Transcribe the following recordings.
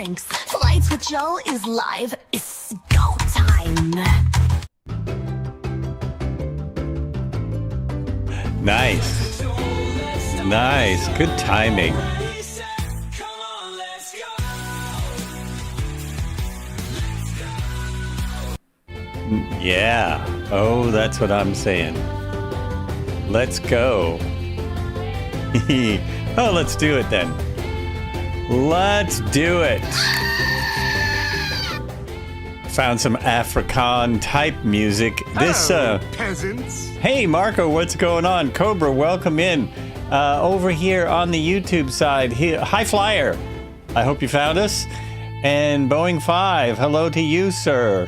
thanks. Flights with Joe is live. It's go time. Nice. Nice. Good timing. Yeah. Oh, that's what I'm saying. Let's go. Oh, let's do it then. Let's do it. Found some Afrikaan type music. Hello, peasants. Hey Marco, what's going on? Cobra, welcome in. Over here on the YouTube side, High Flyer. I hope you found us. And Boeing 5, hello to you, sir.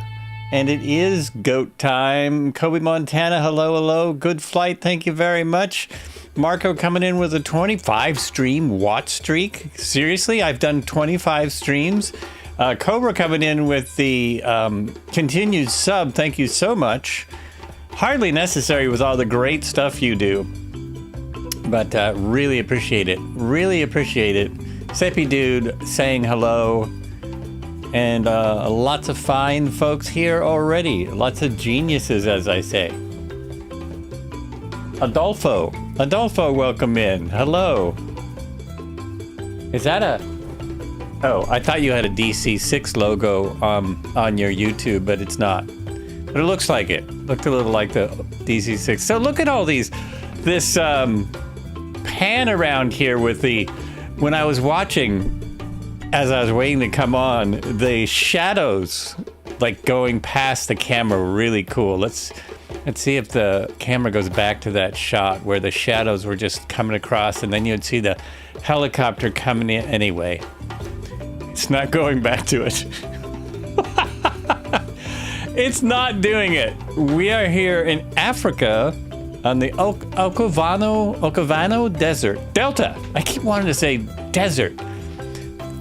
And it is goat time. Kobe, Montana, hello, hello. Good flight, thank you very much. Marco coming in with a 25 stream watch streak. Seriously, I've done 25 streams. Cobra coming in with the continued sub. Thank you so much. Hardly necessary with all the great stuff you do. But really appreciate it. Really appreciate it. Seppi Dude saying hello. And lots of fine folks here already. Lots of geniuses, as I say. Adolfo. Adolfo, welcome in. Hello. Is that a... Oh, I thought you had a DC6 logo on your YouTube, but it's not. But it looks like it. Looked a little like the DC6. So look at all these... This pan around here with the... When I was watching... As I was waiting to come on, the shadows, like going past the camera, were really cool. Let's see if the camera goes back to that shot where the shadows were just coming across, and then you'd see the helicopter coming in. Anyway, it's not going back to it. It's not doing it. We are here in Africa on the Okavango Desert. Delta. I keep wanting to say desert.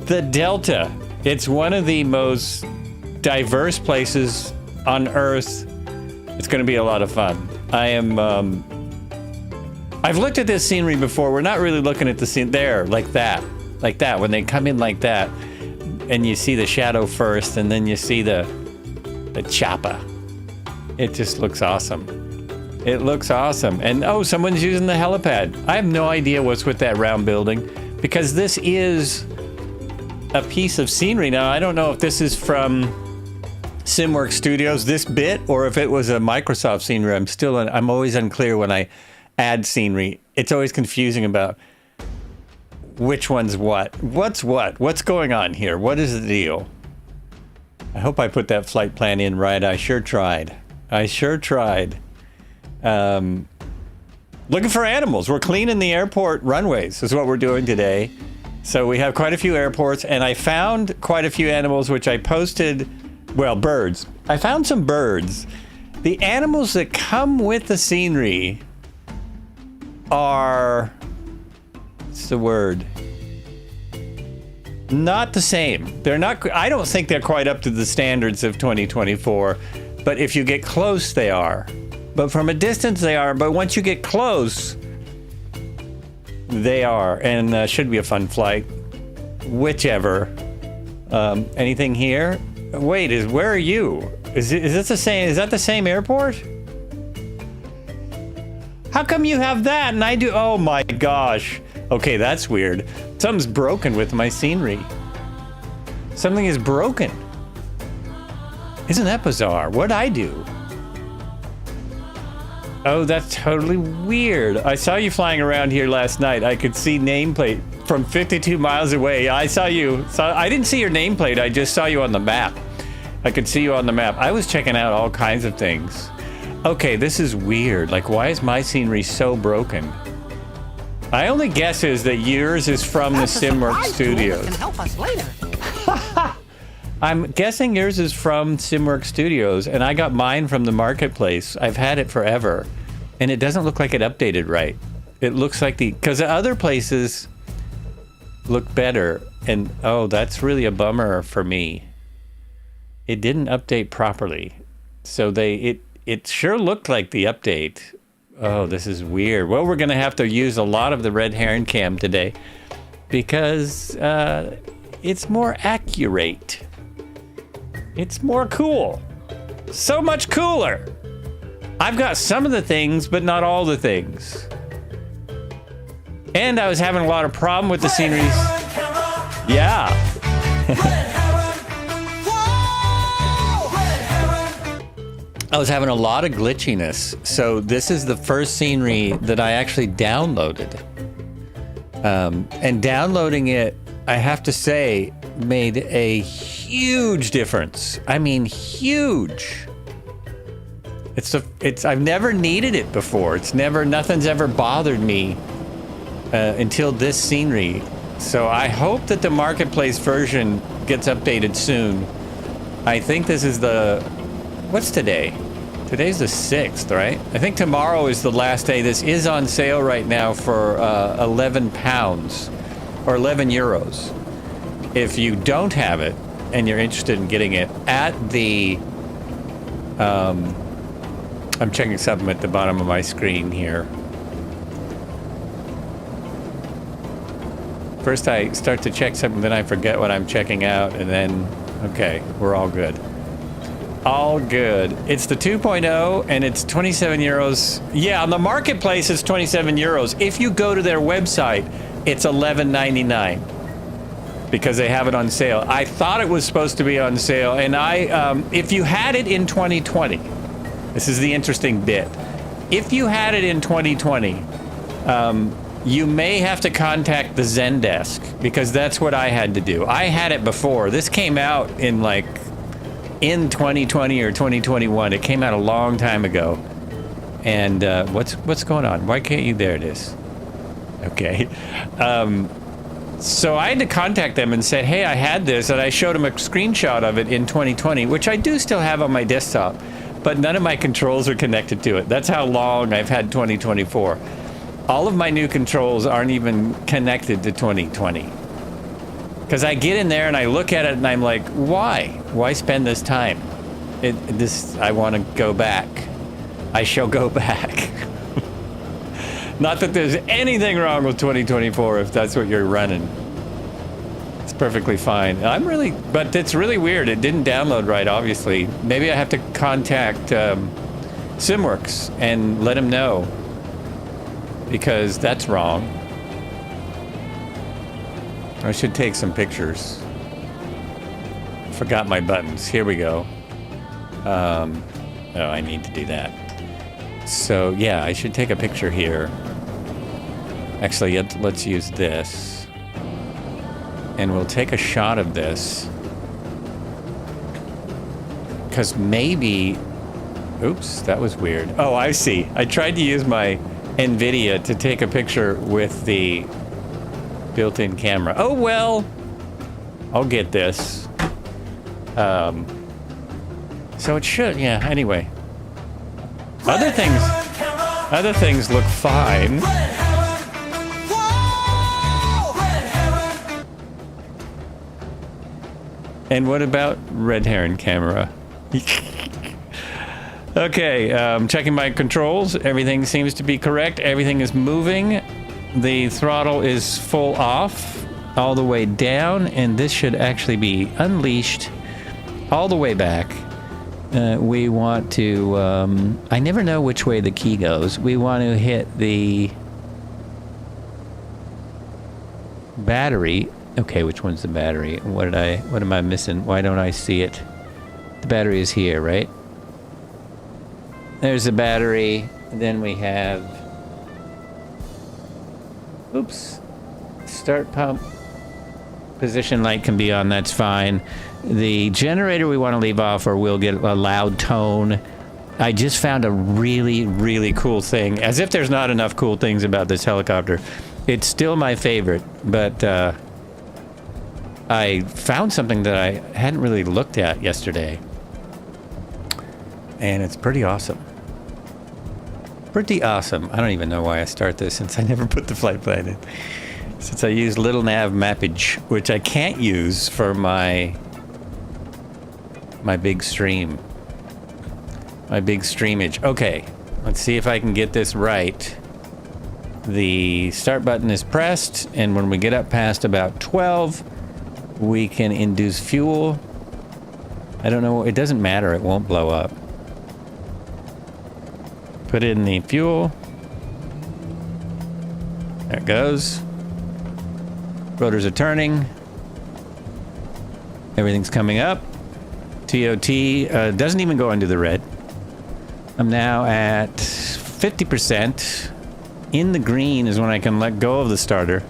The Delta. It's one of the most diverse places on Earth. It's going to be a lot of fun. I've looked at this scenery before. We're not really looking at the scene there, like that. When they come in like that, and you see the shadow first, and then you see the chopper. It just looks awesome. It looks awesome. And oh, someone's using the helipad. I have no idea what's with that round building, because this is a piece of scenery. Now, I don't know if this is from SimWorks Studios, this bit, or if it was a Microsoft scenery. I'm always unclear when I add scenery. It's always confusing about which one's what. What's what? What's going on here? What is the deal? I hope I put that flight plan in right. I sure tried. Looking for animals. We're cleaning the airport runways is what we're doing today. So we have quite a few airports, and I found quite a few animals, which I posted, well, birds. I found some birds. The animals that come with the scenery are, what's the word? Not the same. They're not, I don't think they're quite up to the standards of 2024, but if you get close, they are. But from a distance, they are, but once you get close, they are, and should be a fun flight. Whichever. Anything here? Wait, where are you? Is this the same? Is that the same airport? How come you have that and I do? Oh my gosh. Okay, that's weird. Something's broken with my scenery. Something is broken. Isn't that bizarre? What'd I do? Oh, that's totally weird. I saw you flying around here last night. I could see nameplate from 52 miles away. I saw you. I didn't see your nameplate. I just saw you on the map. I could see you on the map. I was checking out all kinds of things. Okay, this is weird. Like, why is my scenery so broken? I only guess is that yours is from the SimWorks Studios. Can help us later. I'm guessing yours is from SimWorks Studios, and I got mine from the marketplace. I've had it forever, and it doesn't look like it updated right. It looks like because the other places look better, and oh, that's really a bummer for me. It didn't update properly, so it sure looked like the update. Oh, this is weird. Well, we're gonna have to use a lot of the red heron cam today, because It's more accurate. It's more cool. So much cooler. I've got some of the things, but not all the things. And I was having a lot of problem with the sceneries. Yeah. I was having a lot of glitchiness. So this is the first scenery that I actually downloaded. And downloading it, I have to say, made a huge difference. I mean, huge. I've never needed it before. Nothing's ever bothered me until this scenery. So I hope that the marketplace version gets updated soon. I think this is what's today? Today's the 6th, right? I think tomorrow is the last day. This is on sale right now for 11 pounds or 11 euros. If you don't have it and you're interested in getting it at the, I'm checking something at the bottom of my screen here. First I start to check something, then I forget what I'm checking out, and then, okay, we're all good. All good. It's the 2.0 and it's 27 euros. Yeah, on the marketplace it's 27 euros. If you go to their website, it's 11.99 because they have it on sale. I thought it was supposed to be on sale, and if you had it in 2020, this is the interesting bit. If you had it in 2020, you may have to contact the Zendesk, because that's what I had to do. I had it before. This came out in 2020 or 2021. It came out a long time ago. And what's going on? Why can't you? There it is. Okay. So I had to contact them and said, hey, I had this, and I showed them a screenshot of it in 2020, which I do still have on my desktop, but none of my controls are connected to it. That's how long I've had 2024. All of my new controls aren't even connected to 2020. Because I get in there and I look at it and I'm like, why? Why spend this time? I want to go back. I shall go back. Not that there's anything wrong with 2024 if that's what you're running. It's perfectly fine. But it's really weird. It didn't download right, obviously. Maybe I have to contact SimWorks and let them know, because that's wrong. I should take some pictures. Forgot my buttons. Here we go. Oh, I need to do that. So yeah, I should take a picture here. Actually, let's use this. And we'll take a shot of this. Because maybe... Oops, that was weird. Oh, I see. I tried to use my NVIDIA to take a picture with the built-in camera. Oh, well. I'll get this. So it should, yeah, anyway. Other things look fine. And what about red heron camera? Okay, checking my controls. Everything seems to be correct. Everything is moving. The throttle is full off all the way down, and this should actually be unleashed all the way back. We want to, I never know which way the key goes. We want to hit the battery. Okay, which one's the battery? What am I missing? Why don't I see it? The battery is here, right? There's the battery. Then we have, oops, start pump. Position light can be on, that's fine. The generator we want to leave off, or we'll get a loud tone. I just found a really, really cool thing. As if there's not enough cool things about this helicopter. It's still my favorite, but I found something that I hadn't really looked at yesterday. And it's pretty awesome. Pretty awesome. I don't even know why I start this, since I never put the flight plan in. Since I use little nav mappage, which I can't use for my big stream. My big streamage. Okay, let's see if I can get this right. The start button is pressed, and when we get up past about 12, We can induce fuel. I don't know. It doesn't matter. It won't blow up. Put in the fuel. There it goes. Rotors are turning. Everything's coming up. TOT doesn't even go into the red. I'm now at 50%. In the green is when I can let go of the starter.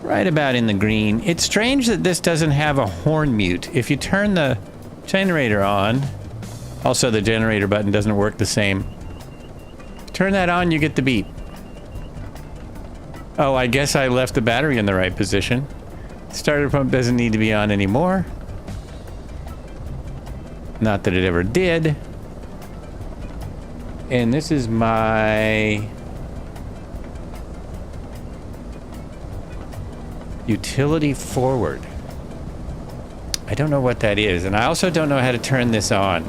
Right about in the green. It's strange that this doesn't have a horn mute. If you turn the generator on, also the generator button doesn't work the same. Turn that on, you get the beep. Oh, I guess I left the battery in the right position. Starter pump doesn't need to be on anymore. Not that it ever did. And this is my utility forward. I don't know what that is, and I also don't know how to turn this on.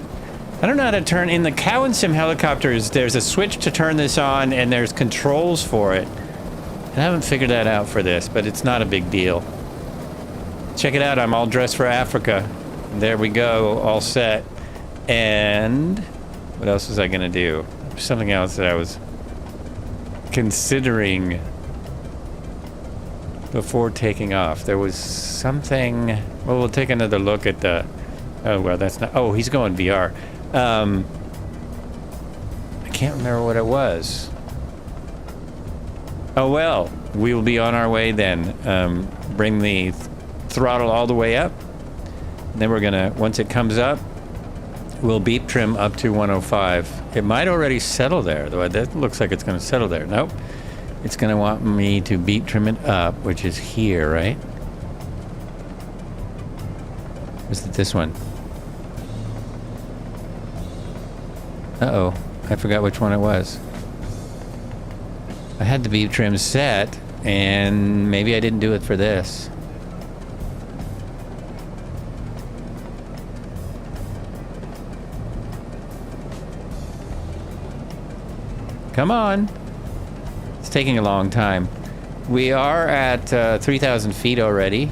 I don't know how to turn... In the Cow and Sim helicopters, there's a switch to turn this on, and there's controls for it. I haven't figured that out for this, but it's not a big deal. Check it out, I'm all dressed for Africa. There we go, all set. And... what else was I gonna do? Something else that I was considering before taking off. There was something... well, we'll take another look at the... oh, well, that's not... oh, he's going VR. I can't remember what it was. Oh, well, we will be on our way then. Bring the throttle all the way up. And then we're gonna... once it comes up, we'll beep trim up to 105. It might already settle there, though. That looks like it's gonna settle there. Nope. It's going to want me to beep trim it up, which is here, right? Is it this one? Uh-oh. I forgot which one it was. I had the beep trim set, and maybe I didn't do it for this. Come on. It's taking a long time. We are at 3,000 feet already.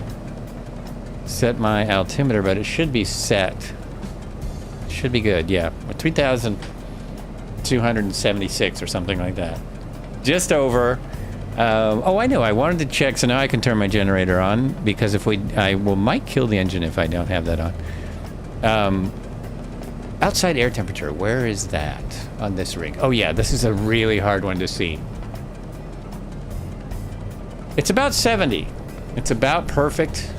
Set my altimeter, but it should be set. Should be good, yeah. 3,276 or something like that. Just over. Oh, I know. I wanted to check, so now I can turn my generator on, because if we... might kill the engine if I don't have that on. Outside air temperature, where is that on this rig? Oh yeah, this is a really hard one to see. It's about 70. It's about perfect.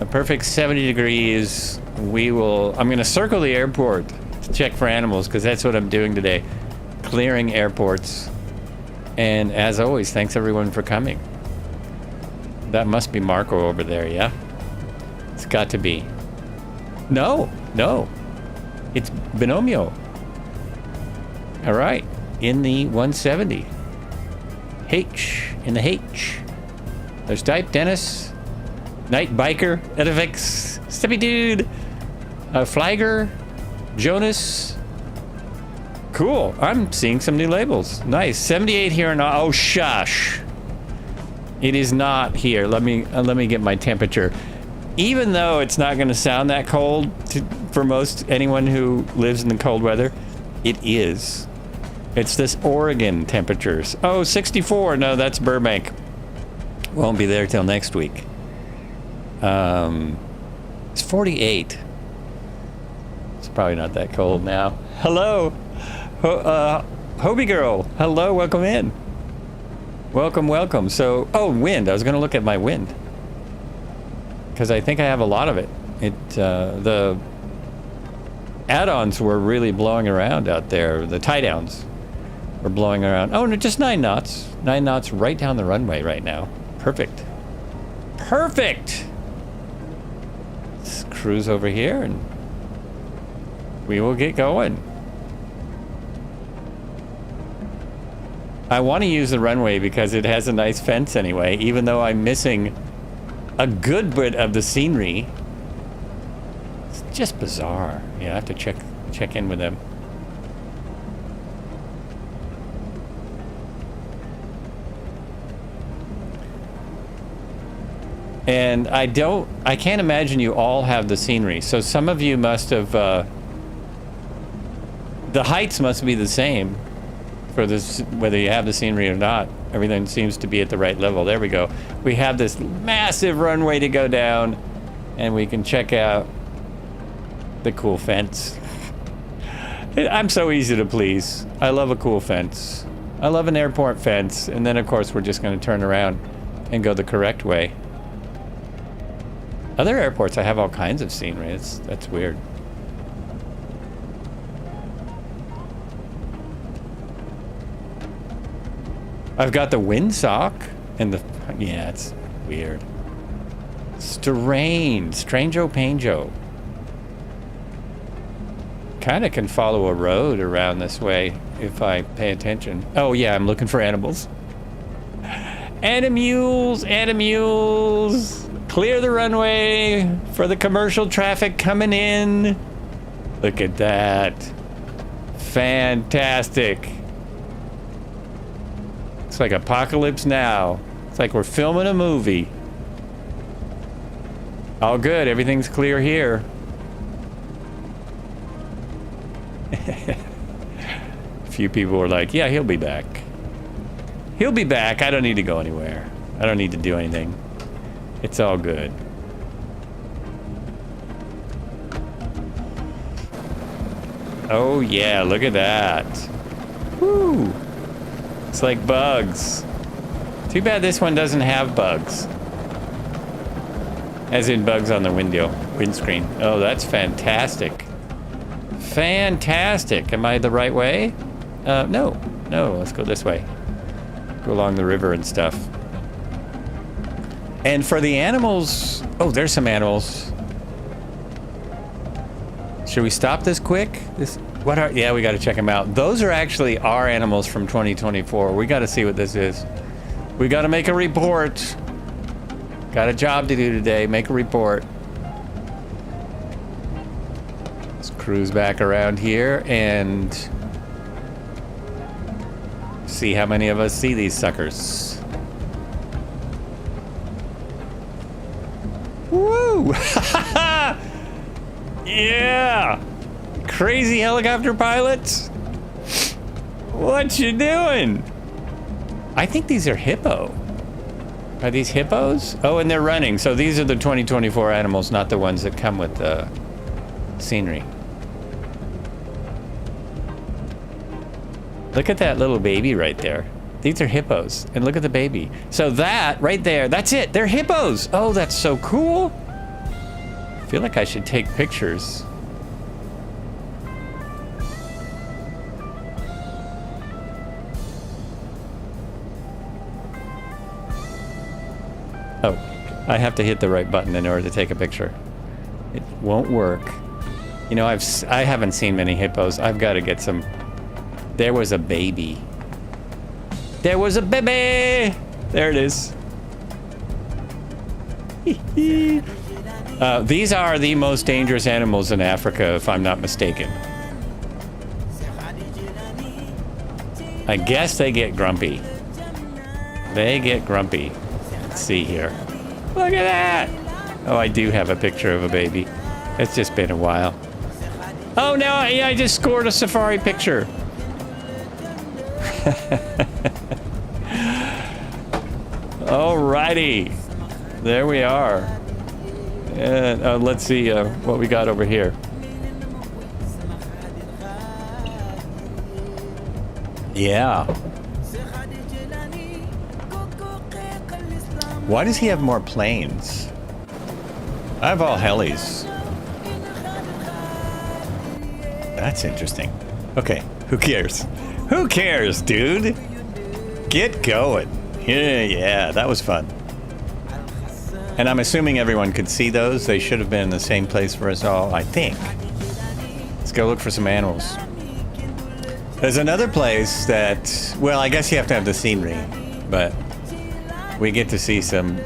A perfect 70 degrees. I'm gonna circle the airport to check for animals, because that's what I'm doing today. Clearing airports. And as always, thanks everyone for coming. That must be Marco over there, yeah? It's got to be. No. It's Binomio. All right, in the 170. H, in the H. There's Type, Dennis, Night Biker, Edifix, Steppy Dude, Flagger, Jonas. Cool, I'm seeing some new labels. Nice, 78 here and oh shush. It is not here. Let me get my temperature. Even though it's not going to sound that cold for anyone who lives in the cold weather, it is. It's this Oregon temperatures. Oh, 64. No, that's Burbank. Won't be there till next week. It's 48. It's probably not that cold now. Hello. Hobie Girl. Hello, welcome in. Welcome. So, oh, wind. I was going to look at my wind, because I think I have a lot of it. The add-ons were really blowing around out there. The tie-downs were blowing around. Oh, no, just 9 knots. 9 knots right down the runway right now. Perfect. Let's cruise over here and we will get going. I want to use the runway because it has a nice fence anyway, even though I'm missing a good bit of the scenery. It's just bizarre. Yeah, I have to check in with them. And I can't imagine you all have the scenery. So some of you must have, the heights must be the same for this, whether you have the scenery or not. Everything seems to be at the right level. There we go. We have this massive runway to go down, and we can check out the cool fence. I'm so easy to please. I love a cool fence. I love an airport fence. And then, of course, we're just going to turn around and go the correct way. Other airports, I have all kinds of scenery. That's weird. I've got the windsock and the... Yeah, it's weird. Strange-o Panjo. Kind of can follow a road around this way if I pay attention. Oh, yeah, I'm looking for animals. Animules! Clear the runway for the commercial traffic coming in. Look at that. Fantastic. It's like Apocalypse Now. It's like we're filming a movie. All good. Everything's clear here. A few people were like, yeah, he'll be back. He'll be back. I don't need to go anywhere. I don't need to do anything. It's all good. Oh yeah, look at that. Woo! It's like bugs. Too bad this one doesn't have bugs. As in bugs on the windscreen. Oh, that's fantastic. Fantastic. Am I the right way? No. Let's go this way. Go along the river and stuff. And for the animals... Oh, there's some animals. Should we stop this quick? Yeah, we got to check them out. Those are actually our animals from 2024. We got to see what this is. We got to make a report. Got a job to do today. Make a report. Let's cruise back around here and see how many of us see these suckers. Woo! Yeah! Crazy helicopter pilots? What you doing? I think these are hippo. Are these hippos? Oh, and they're running. So these are the 2024 animals, not the ones that come with the scenery. Look at that little baby right there. These are hippos. And look at the baby. So that right there, that's it. They're hippos. Oh, that's so cool. I feel like I should take pictures. Oh, I have to hit the right button in order to take a picture. It won't work. You know, I haven't seen many hippos. I've got to get some. There was a baby. There was a baby! There it is. These are the most dangerous animals in Africa, if I'm not mistaken. I guess they get grumpy. They get grumpy. Let's see here. Look at that! Oh, I do have a picture of a baby. It's just been a while. Oh, no, I just scored a safari picture. Alrighty. There we are. And let's see what we got over here. Yeah. Why does he have more planes? I have all helis. That's interesting. Okay, who cares? Who cares, dude? Get going. Yeah, that was fun. And I'm assuming everyone could see those. They should have been in the same place for us all, I think. Let's go look for some animals. There's another place that, well, I guess you have to have the scenery, but we get to see some...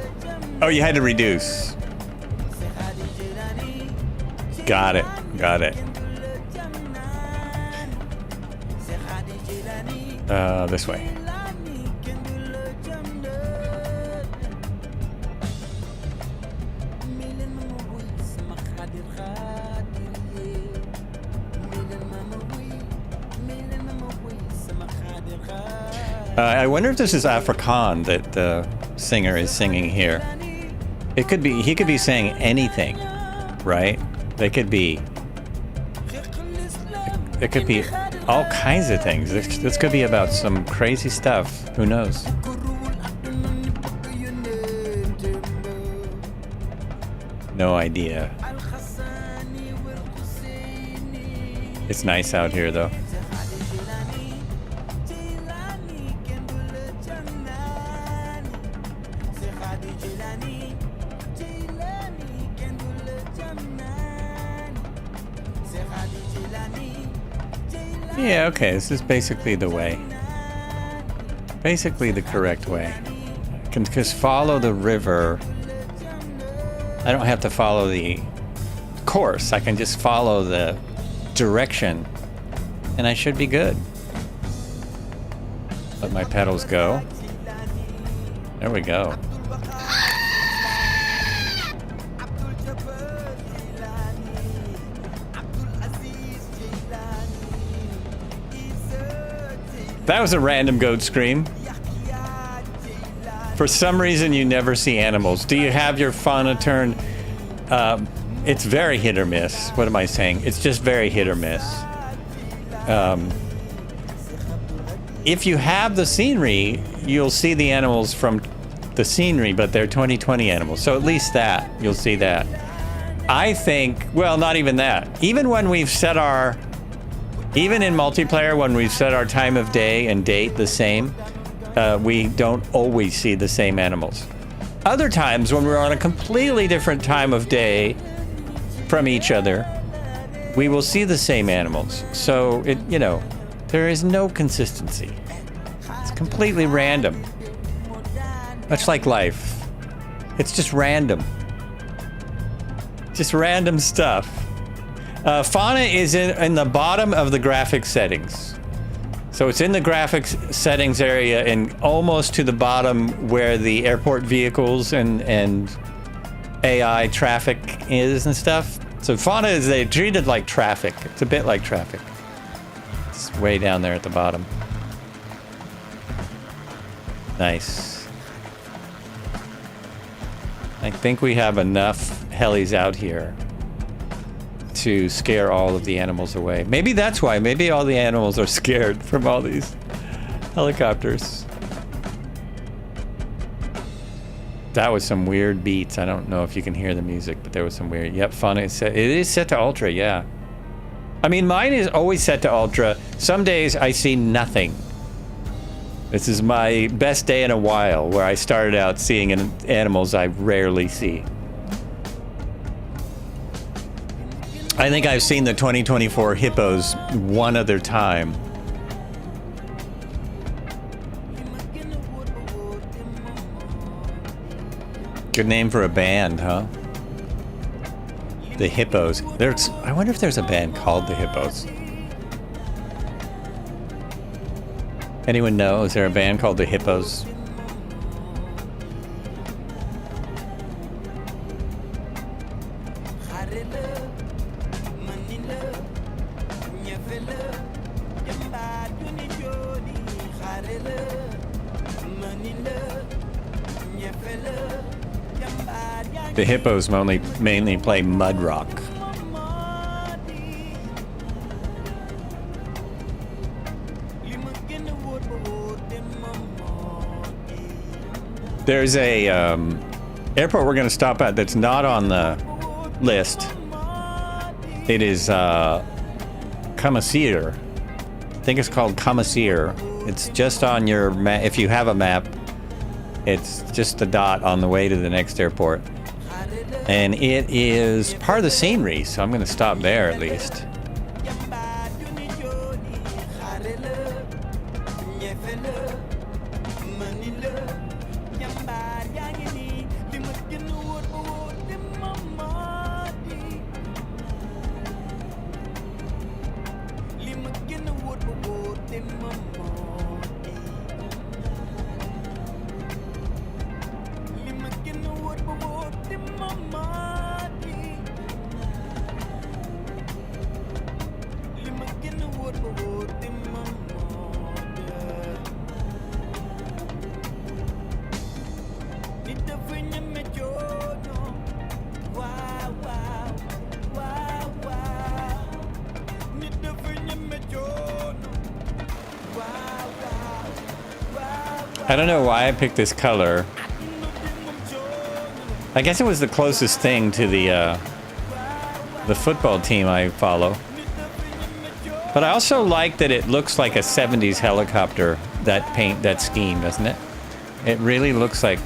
Oh, you had to reduce. Got it. This way. I wonder if this is Afrikaan that the singer is singing here. It could be, he could be saying anything, right? They could be, it could be all kinds of things. This could be about some crazy stuff. Who knows? No idea. It's nice out here, though. Yeah, okay, this is basically the way. Basically the correct way. I can just follow the river. I don't have to follow the course. I can just follow the direction, and I should be good. Let my pedals go. There we go. That was a random goat scream. For some reason, you never see animals. Do you have your fauna turned? It's very hit or miss. What am I saying? It's just very hit or miss. If you have the scenery, you'll see the animals from the scenery, but they're 2020 animals. So at least that, you'll see that. I think, well, not even that. Even when we've set our, even in multiplayer, when we've set our time of day and date the same, we don't always see the same animals. Other times, when we're on a completely different time of day from each other, we will see the same animals. So, it, you know, there is no consistency. It's completely random. Much like life. It's just random. Just random stuff. Fauna is in the bottom of the graphics settings. So it's in the graphics settings area and almost to the bottom where the airport vehicles and AI traffic is and stuff. So fauna is, they treat it like traffic. It's a bit like traffic. It's way down there at the bottom. Nice. I think we have enough helis out here to scare all of the animals away. Maybe that's why. Maybe all the animals are scared from all these helicopters. That was some weird beats. I don't know if you can hear the music, but there was some weird. Yep, fun. It is set to ultra, yeah. I mean, mine is always set to ultra. Some days I see nothing. This is my best day in a while, where I started out seeing animals I rarely see. I think I've seen the 2024 hippos one other time. Good name for a band, huh? The Hippos. I wonder if there's a band called the Hippos. Anyone know? Is there a band called the Hippos? The Hippos mainly play mud rock. There's a airport we're going to stop at that's not on the list. It is Kamasir. I think it's called Kamasir. It's just on your map. If you have a map, it's just the dot on the way to the next airport. And it is part of the scenery, so I'm going to stop there at least. I don't know why I picked this color. I guess it was the closest thing to the football team I follow. But I also like that it looks like a 70s helicopter, that scheme, doesn't it? It really looks like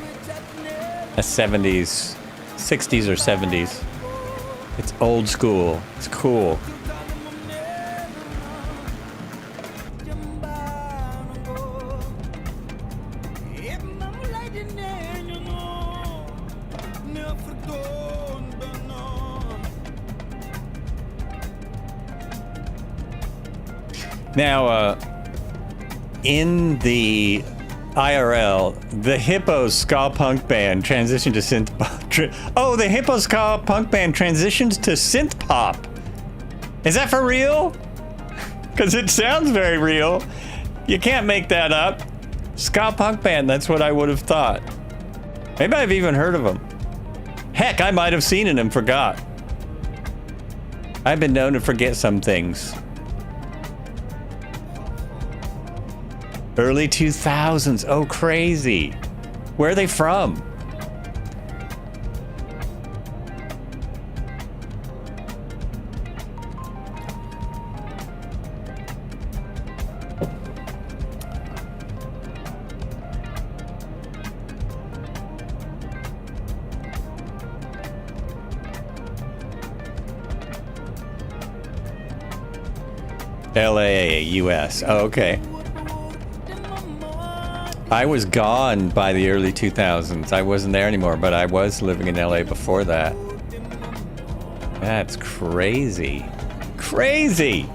a 70s, 60s or 70s. It's old school. It's cool. Now, in the IRL, the Hippo ska punk band transitioned to synth pop. Oh, the Hippo ska punk band transitions to synth pop. Is that for real? Because it sounds very real. You can't make that up. Ska punk band, that's what I would have thought. Maybe I've even heard of them. Heck, I might have seen it and forgot. I've been known to forget some things. Early 2000s. Oh, crazy. Where are they from? LA, US. Oh, okay. I was gone by the early 2000s. I wasn't there anymore, but I was living in LA before that. That's crazy. Crazy!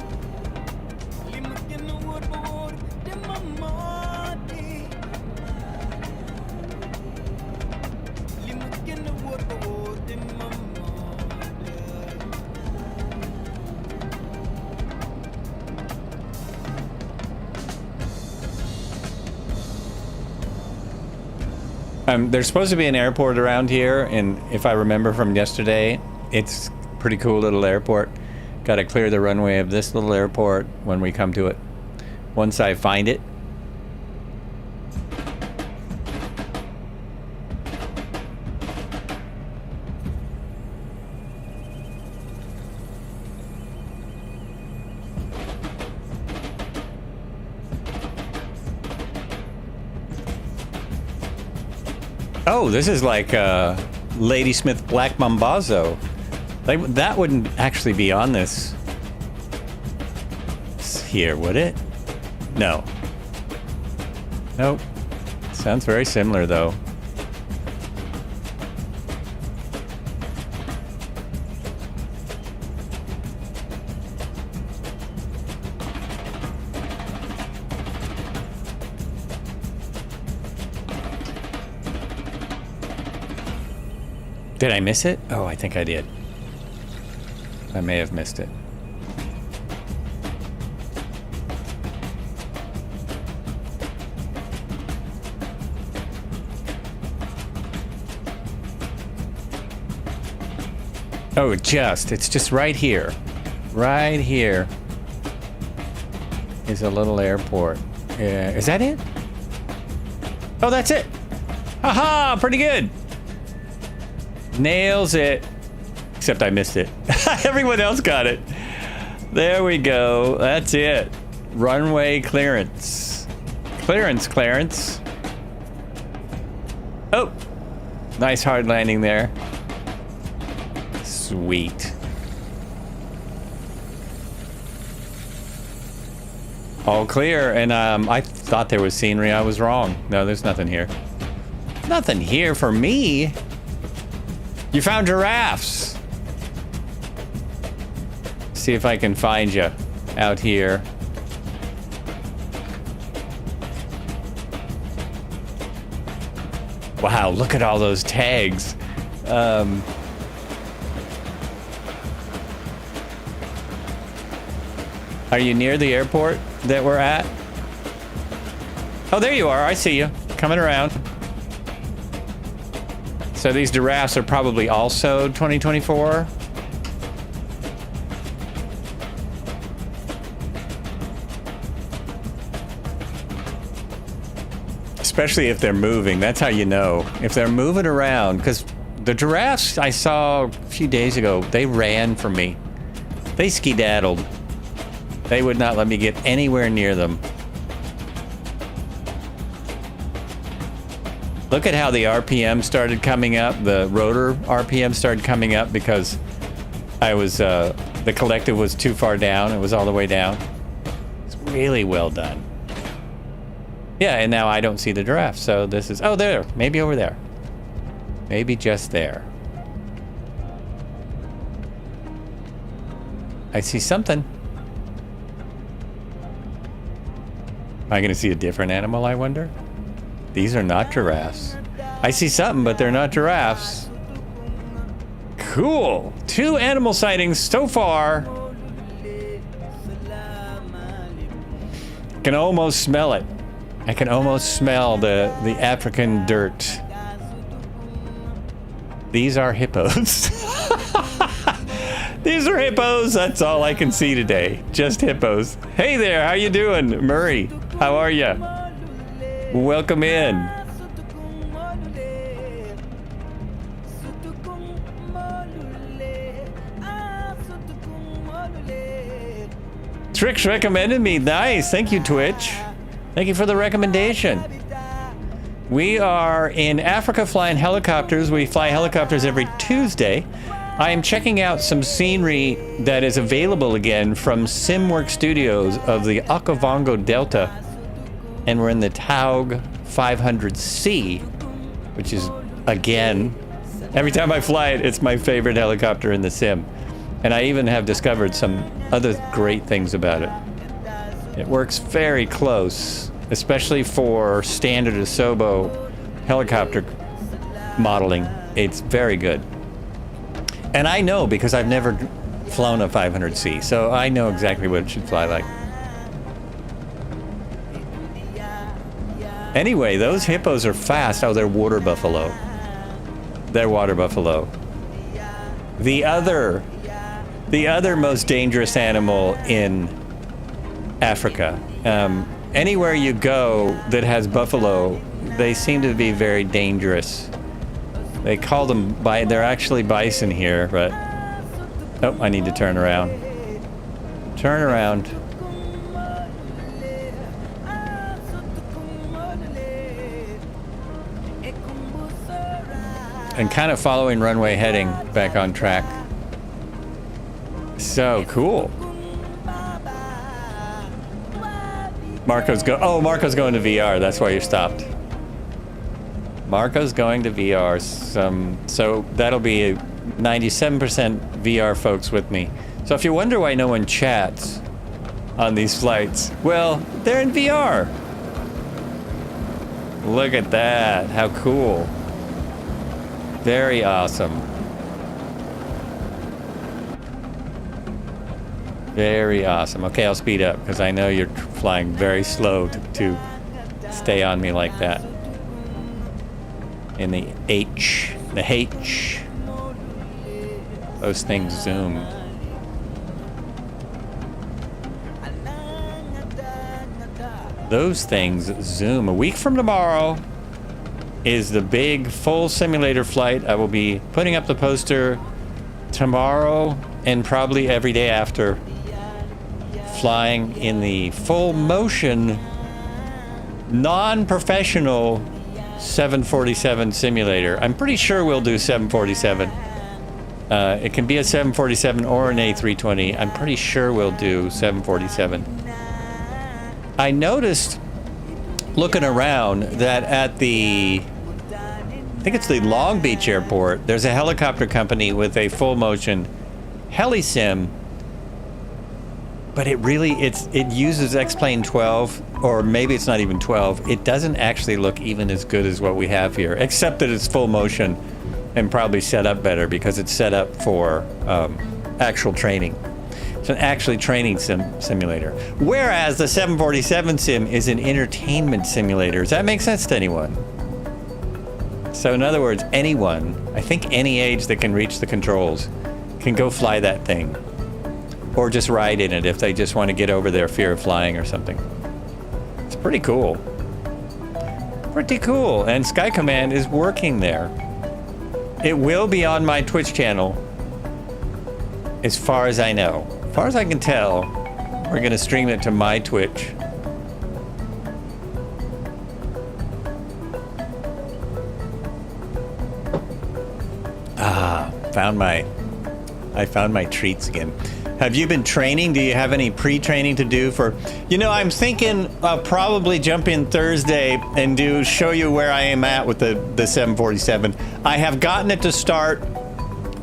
There's supposed to be an airport around here, and if I remember from yesterday, it's a pretty cool little airport. Got to clear the runway of this little airport when we come to it. Once I find it. Oh, this is like Ladysmith Black Mambazo. That wouldn't actually be on this here, would it? No. Nope. Sounds very similar, though. Did I miss it? Oh, I think I did. I may have missed it. Oh, it's just right here. Right here is a little airport. Is that it? Oh, that's it. Haha, pretty good. Nails it. Except I missed it. Everyone else got it. There we go. That's it. Runway clearance. Clearance. Oh. Nice hard landing there. Sweet. All clear. And I thought there was scenery. I was wrong. No, there's nothing here. Nothing here for me. You found giraffes. See if I can find you out here. Wow, look at all those tags. Are you near the airport that we're at? Oh, there you are. I see you. Coming around. So these giraffes are probably also 2024. Especially if they're moving. That's how you know. If they're moving around, because the giraffes I saw a few days ago, they ran from me. They skedaddled. They would not let me get anywhere near them. Look at how the RPM started coming up. The rotor RPM started coming up because I was, the collective was too far down. It was all the way down. It's really well done. Yeah, and now I don't see the giraffe. So this is, oh, there, maybe over there. Maybe just there. I see something. Am I going to see a different animal, I wonder? These are not giraffes. I see something, but they're not giraffes. Cool. 2 animal sightings so far. Can almost smell it. I can almost smell the African dirt. These are hippos. These are hippos. That's all I can see today. Just hippos. Hey there, how you doing? Murray, how are you? Welcome in. Trix recommended me. Nice. Thank you, Twitch. Thank you for the recommendation. We are in Africa flying helicopters. We fly helicopters every Tuesday. I am checking out some scenery that is available again from SimWorks Studios of the Okavango Delta. And we're in the Taog 500C, which is, again, every time I fly it, it's my favorite helicopter in the sim. And I even have discovered some other great things about it. It works very close, especially for standard Asobo helicopter modeling. It's very good. And I know because I've never flown a 500C, so I know exactly what it should fly like. Anyway, those hippos are fast. Oh, they're water buffalo. They're water buffalo. The other most dangerous animal in Africa. Anywhere you go that has buffalo, they seem to be very dangerous. They call them, they're actually bison here, but... Oh, I need to turn around. Turn around. And kind of following runway heading back on track. So cool. Marco's going to VR. That's why you stopped. Marco's going to VR. So that'll be 97% VR folks with me. So if you wonder why no one chats on these flights, well, they're in VR. Look at that. How cool. Very awesome. Very awesome. Okay, I'll speed up because I know you're flying very slow to stay on me like that. In the H. Those things zoom. Those things zoom. A week from tomorrow is the big full simulator flight. I will be putting up the poster tomorrow and probably every day after, flying in the full motion non-professional 747 simulator. I'm pretty sure we'll do 747. It can be a 747 or an A320. I'm pretty sure we'll do 747. I noticed looking around that at the, I think it's the Long Beach airport, there's a helicopter company with a full motion heli sim, but it uses X-Plane 12, or maybe it's not even 12. It doesn't actually look even as good as what we have here, except that it's full motion and probably set up better because it's set up for actual training. It's an actually training simulator. Whereas the 747 sim is an entertainment simulator. Does that make sense to anyone? So in other words, anyone, I think any age that can reach the controls, can go fly that thing. Or just ride in it if they just want to get over their fear of flying or something. It's pretty cool. Pretty cool. And Sky Command is working there. It will be on my Twitch channel, as far as I know. As far as I can tell, we're going to stream it to my Twitch. I found my treats again. Have you been training? Do you have any pre-training to do for... You know, I'm thinking I'll probably jump in Thursday and show you where I am at with the 747. I have gotten it to start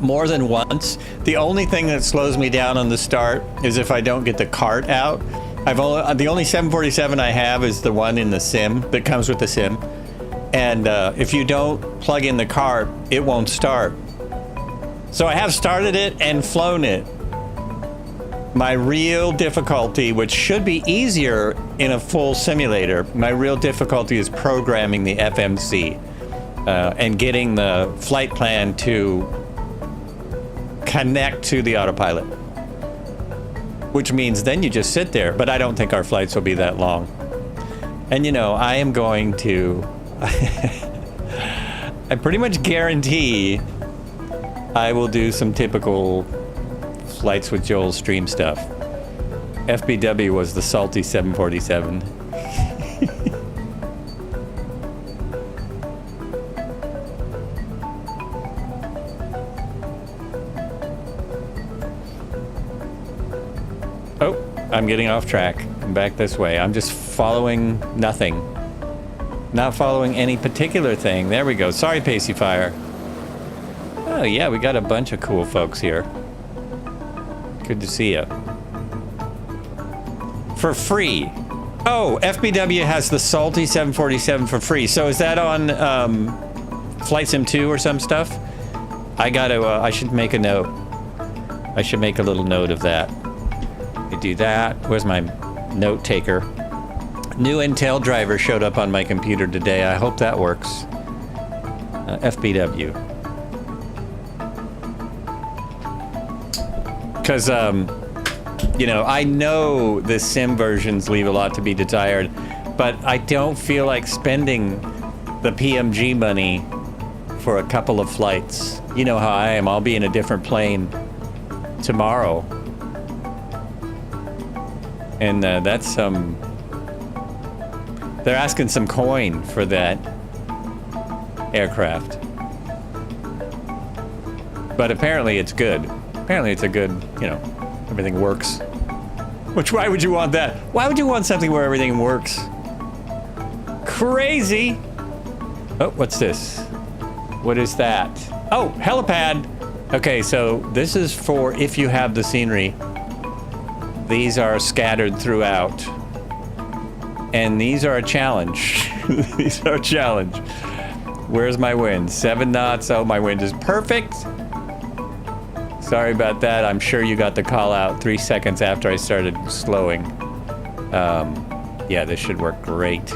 more than once. The only thing that slows me down on the start is if I don't get the cart out. The only 747 I have is the one in the sim that comes with the sim. And if you don't plug in the cart, it won't start. So I have started it and flown it. My real difficulty, which should be easier in a full simulator, my real difficulty is programming the FMC and getting the flight plan to connect to the autopilot. Which means then you just sit there, but I don't think our flights will be that long. And you know, I am going to... I pretty much guarantee I will do some typical Flights with Joel stream stuff. FBW was the salty 747. Oh, I'm getting off track. I'm back this way. I'm just following nothing. Not following any particular thing. There we go. Sorry, Pacey Fire. Oh yeah, we got a bunch of cool folks here. Good to see you. For free. Oh, FBW has the salty 747 for free. So is that on Flight Sim 2 or some stuff? I gotta, I should make a note. I should make a little note of that. You do that. Where's my note taker? New Intel driver showed up on my computer today. I hope that works. FBW. Because, you know, I know the sim versions leave a lot to be desired, but I don't feel like spending the PMG money for a couple of flights. You know how I am. I'll be in a different plane tomorrow. And that's some... they're asking some coin for that aircraft. But apparently it's good. Apparently it's a good, you know, everything works. Which, why would you want that? Why would you want something where everything works? Crazy! Oh, what's this? What is that? Oh, helipad! Okay, so this is for if you have the scenery. These are scattered throughout. And these are a challenge. These are a challenge. Where's my wind? 7 knots. Oh, my wind is perfect. Sorry about that. I'm sure you got the call out 3 seconds after I started slowing. Yeah, this should work great.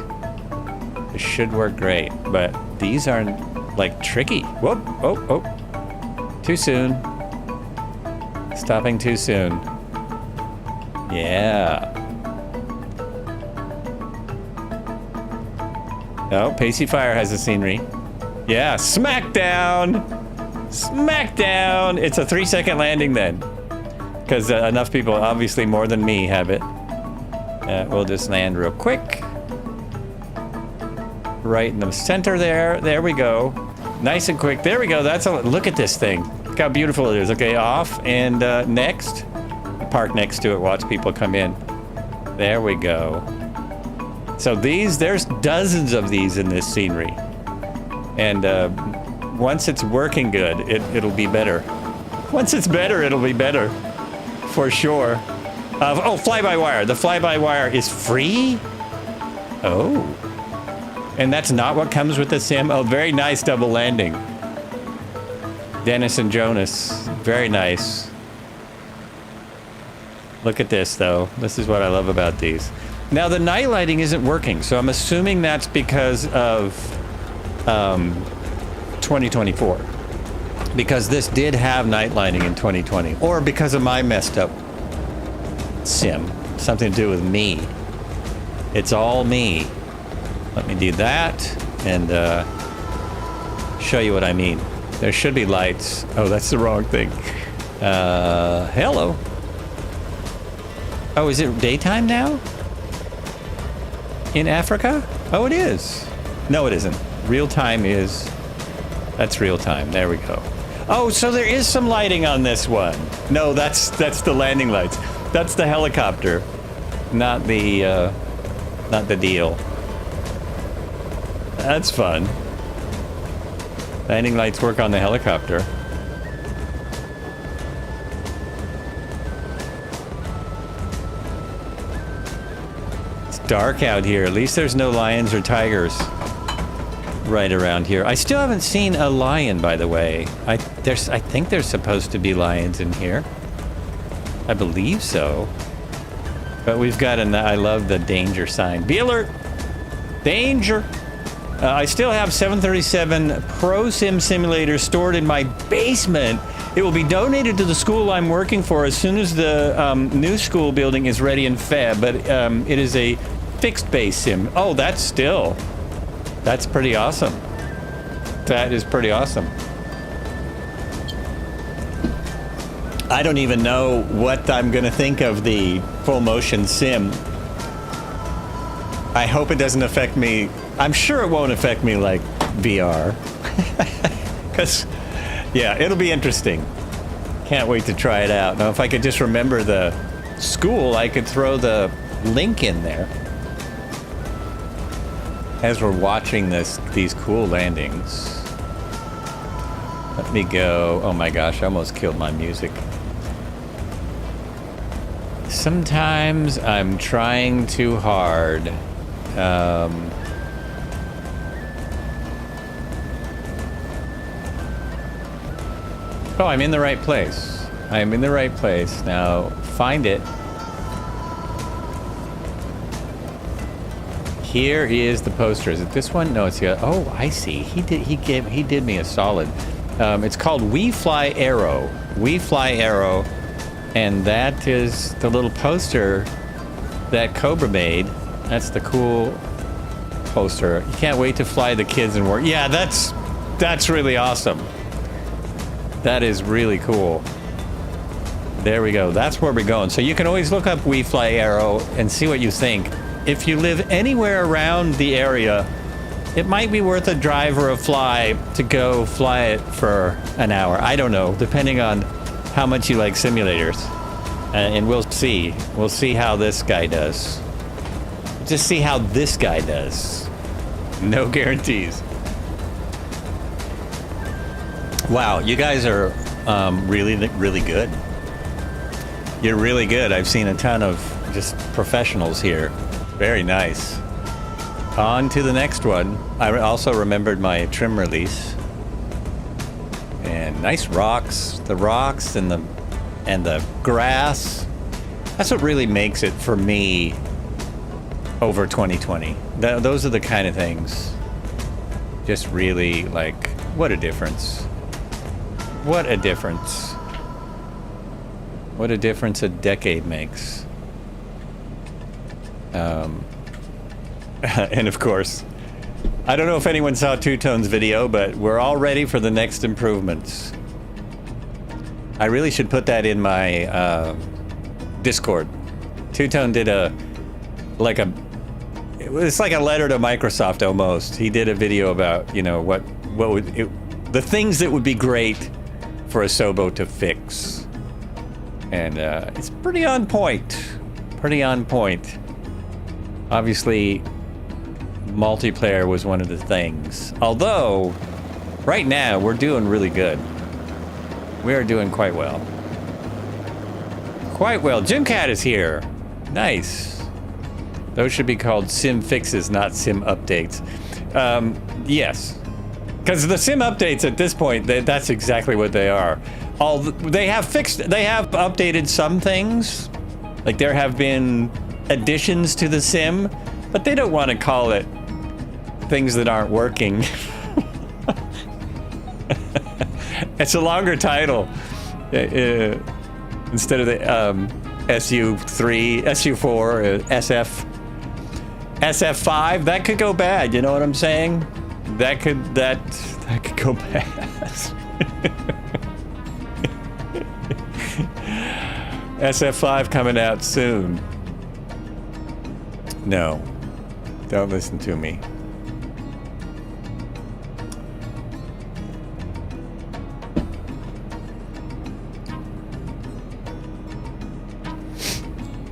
This should work great, but these are like tricky. Whoop, oh, oh. Too soon. Stopping too soon. Yeah. Oh, Pacey Fire has the scenery. Yeah, smackdown! Smackdown! It's a 3-second landing then. Because enough people, obviously more than me, have it. We'll just land real quick. Right in the center there. There we go. Nice and quick. There we go. That's a look at this thing. Look how beautiful it is. Okay, off and next. Park next to it. Watch people come in. There we go. So these, there's dozens of these in this scenery. And once it's working good, it'll be better. Once it's better, it'll be better. For sure. Oh, fly-by-wire. The fly-by-wire is free? Oh. And that's not what comes with the sim? Oh, very nice double landing. Dennis and Jonas. Very nice. Look at this, though. This is what I love about these. Now, the night lighting isn't working, so I'm assuming that's because of 2024. Because this did have night lighting in 2020. Or because of my messed up sim. Something to do with me. It's all me. Let me do that. and show you what I mean. There should be lights. Oh, that's the wrong thing. Hello. Oh, is it daytime now? In Africa? Oh, it is. No, it isn't. Real time is... That's real time. There we go. Oh, so there is some lighting on this one. No, that's the landing lights. That's the helicopter, not the deal. That's fun. Landing lights work on the helicopter. It's dark out here. At least there's no lions or tigers right around here. I still haven't seen a lion, by the way. I think there's supposed to be lions in here. I believe so. But we've got I love the danger sign. Be alert! Danger! I still have 737 Pro Sim simulators stored in my basement. It will be donated to the school I'm working for as soon as the new school building is ready in Feb. But it is a fixed base sim. Oh, that's pretty awesome. That is pretty awesome. I don't even know what I'm going to think of the full motion sim. I hope it doesn't affect me. I'm sure it won't affect me like VR. Because, yeah, it'll be interesting. Can't wait to try it out. Now, if I could just remember the school, I could throw the link in there. As we're watching these cool landings. Let me go. Oh my gosh, I almost killed my music. Sometimes I'm trying too hard. Oh, I'm in the right place. I'm in the right place. Now, find it. Here is the poster. Is it this one? No, it's the other. Oh, I see. He did me a solid. It's called We Fly Arrow. We Fly Arrow. And that is the little poster that Cobra made. That's the cool poster. You can't wait to fly the kids and work. Yeah, that's really awesome. That is really cool. There we go. That's where we're going. So you can always look up We Fly Arrow and see what you think. If you live anywhere around the area, it might be worth a drive or a fly to go fly it for an hour. I don't know, depending on how much you like simulators. And we'll see. We'll see how this guy does. Just see how this guy does. No guarantees. Wow, you guys are really, really good. You're really good. I've seen a ton of just professionals here. Very nice. On to the next one. I also remembered my trim release. And nice rocks. The rocks and the grass. That's what really makes it for me over 2020. Those are the kind of things. Just really like, what a difference. What a difference. What a difference a decade makes. And of course, I don't know if anyone saw Two Tone's video, but we're all ready for the next improvements. I really should put that in my Discord. Two Tone did it's like a letter to Microsoft almost. He did a video about, you know, the things that would be great for a Sobo to fix. And it's pretty on point. Pretty on point. Obviously, multiplayer was one of the things. Although, right now, we're doing really good. We are doing quite well. Quite well. Jimcat is here. Nice. Those should be called sim fixes, not sim updates. Yes. Because the sim updates at this point, that's exactly what they are. They have updated some things. Like there have been additions to the sim, but they don't want to call it things that aren't working. It's a longer title. Instead of the SU3, SU4, SF5, that could go bad, you know what I'm saying? That could go past. SF5 coming out soon. No, don't listen to me.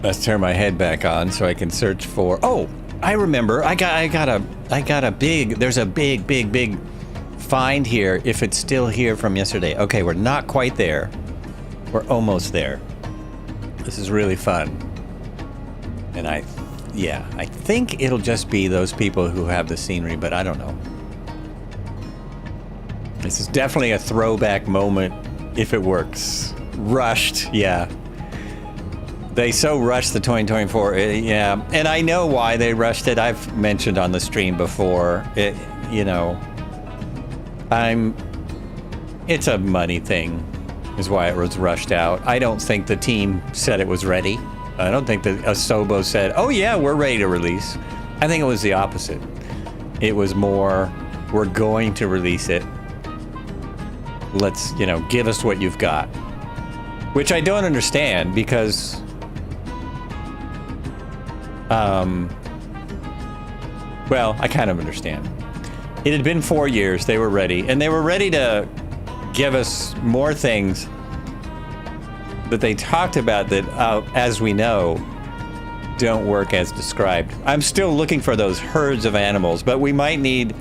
Let's turn my head back on so I can search for. Oh, I remember. I got a big. There's a big find here. If it's still here from yesterday. Okay, we're not quite there. We're almost there. This is really fun. And I think it'll just be those people who have the scenery, but I don't know. This is definitely a throwback moment if it works. Rushed, yeah. They so rushed the 2024, yeah. And I know why they rushed it. I've mentioned on the stream before. It's a money thing is why it was rushed out. I don't think the team said it was ready. I don't think that Asobo said, oh yeah, we're ready to release. I think it was the opposite. It was more, we're going to release it. Let's, give us what you've got. Which I don't understand because, well, I kind of understand. It had been 4 years, they were ready, and they were ready to give us more things that they talked about that, as we know, don't work as described. I'm still looking for those herds of animals, but we might need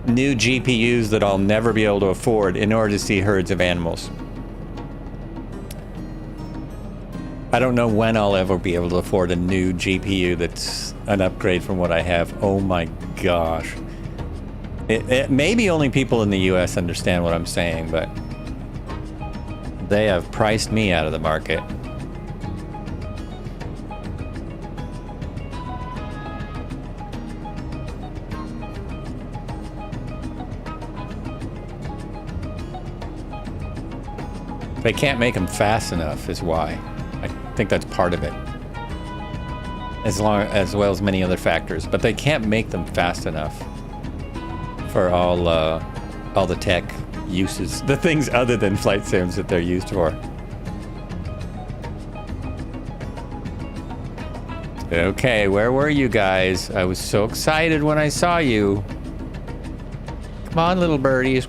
new GPUs that I'll never be able to afford in order to see herds of animals. I don't know when I'll ever be able to afford a new GPU that's an upgrade from what I have. Oh my gosh. Maybe only people in the US understand what I'm saying, but they have priced me out of the market. They can't make them fast enough is why. I think that's part of it. As well as many other factors, but they can't make them fast enough for all the tech uses, the things other than flight sims that they're used for. Okay, where were you guys? I was so excited when I saw you. Come on, little birdies.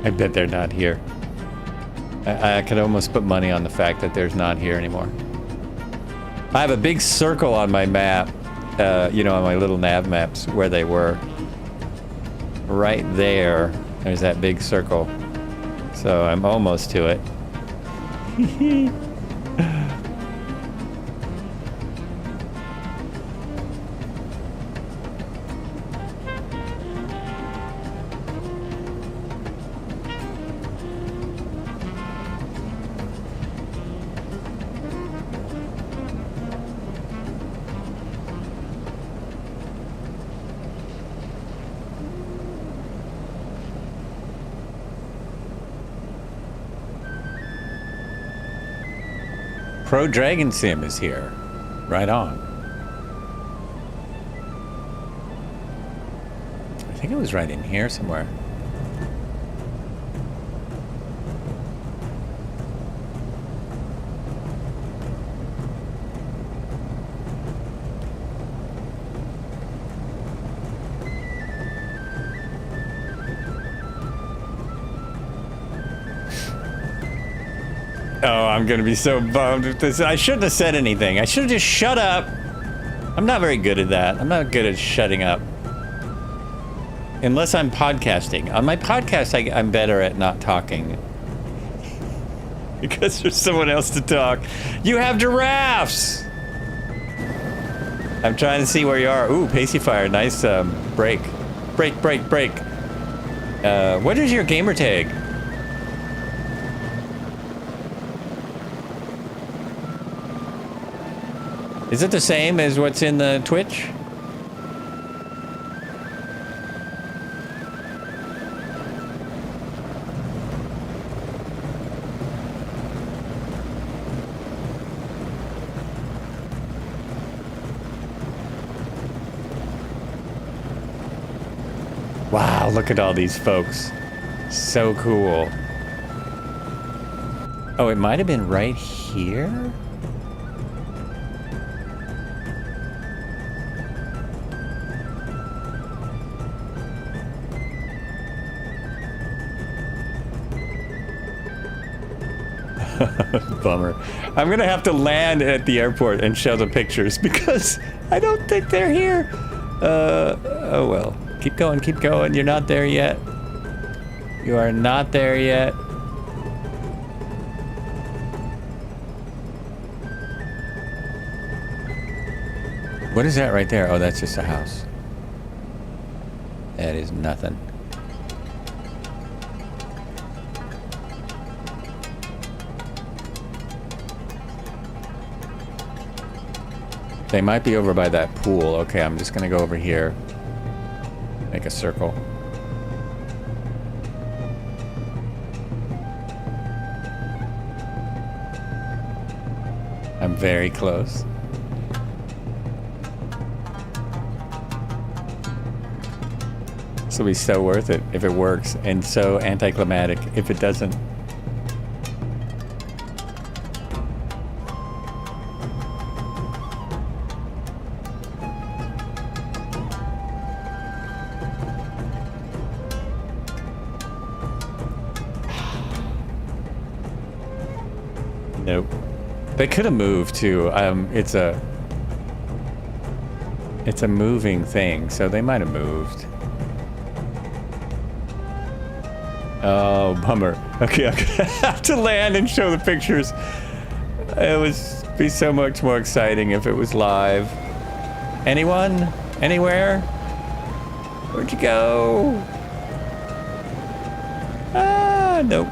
I bet they're not here. I could almost put money on the fact that there's not here anymore. I have a big circle on my map, on my little nav maps where they were. Right there, there's that big circle. So I'm almost to it. Pro Dragon Sim is here. Right on. I think it was right in here somewhere. Oh, I'm gonna be so bummed with this. I shouldn't have said anything. I should have just shut up. I'm not very good at that. I'm not good at shutting up. Unless I'm podcasting. On my podcast, I'm better at not talking. Because there's someone else to talk. You have giraffes! I'm trying to see where you are. Ooh, Pacifier, nice break. Break. What is your gamer tag? Is it the same as what's in the Twitch? Wow, look at all these folks. So cool. Oh, it might have been right here? Bummer. I'm gonna have to land at the airport and show the pictures because I don't think they're here. Oh well. Keep going, keep going. You're not there yet. You are not there yet. What is that right there? Oh, that's just a house. That is nothing. They might be over by that pool. Okay, I'm just gonna go over here. Make a circle. I'm very close. This will be so worth it if it works, and so anticlimactic if it doesn't. Nope. They could have moved too. It's a moving thing, so they might have moved. Oh, bummer. Okay, I'm gonna have to land and show the pictures. It would be so much more exciting if it was live. Anyone? Anywhere? Where'd you go? Ah, nope.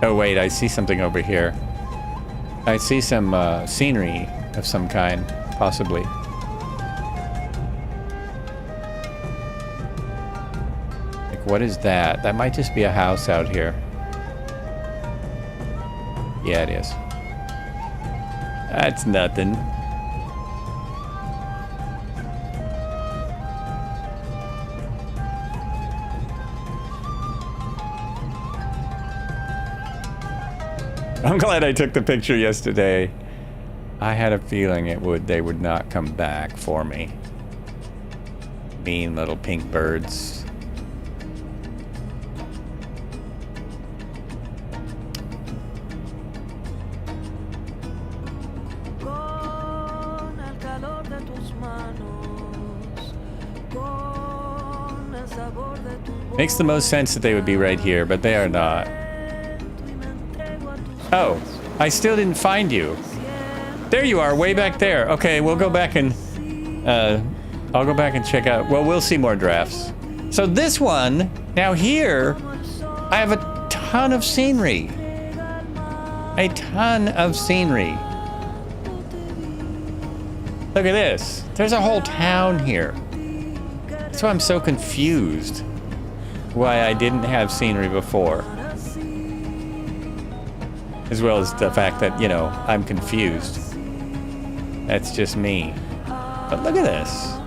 Oh wait, I see something over here. I see some scenery of some kind, possibly. Like, what is that? That might just be a house out here. Yeah, it is. That's nothing. I'm glad I took the picture yesterday. I had a feeling they would not come back for me. Mean little pink birds. Makes the most sense that they would be right here, but they are not. Oh, I still didn't find you. There you are, way back there. Okay, we'll go back and I'll go back and check out. Well, we'll see more drafts. So this one, now here, I have a ton of scenery. A ton of scenery. Look at this. There's a whole town here. That's why I'm so confused. Why I didn't have scenery before. As well as the fact that, you know, I'm confused. That's just me. But look at this.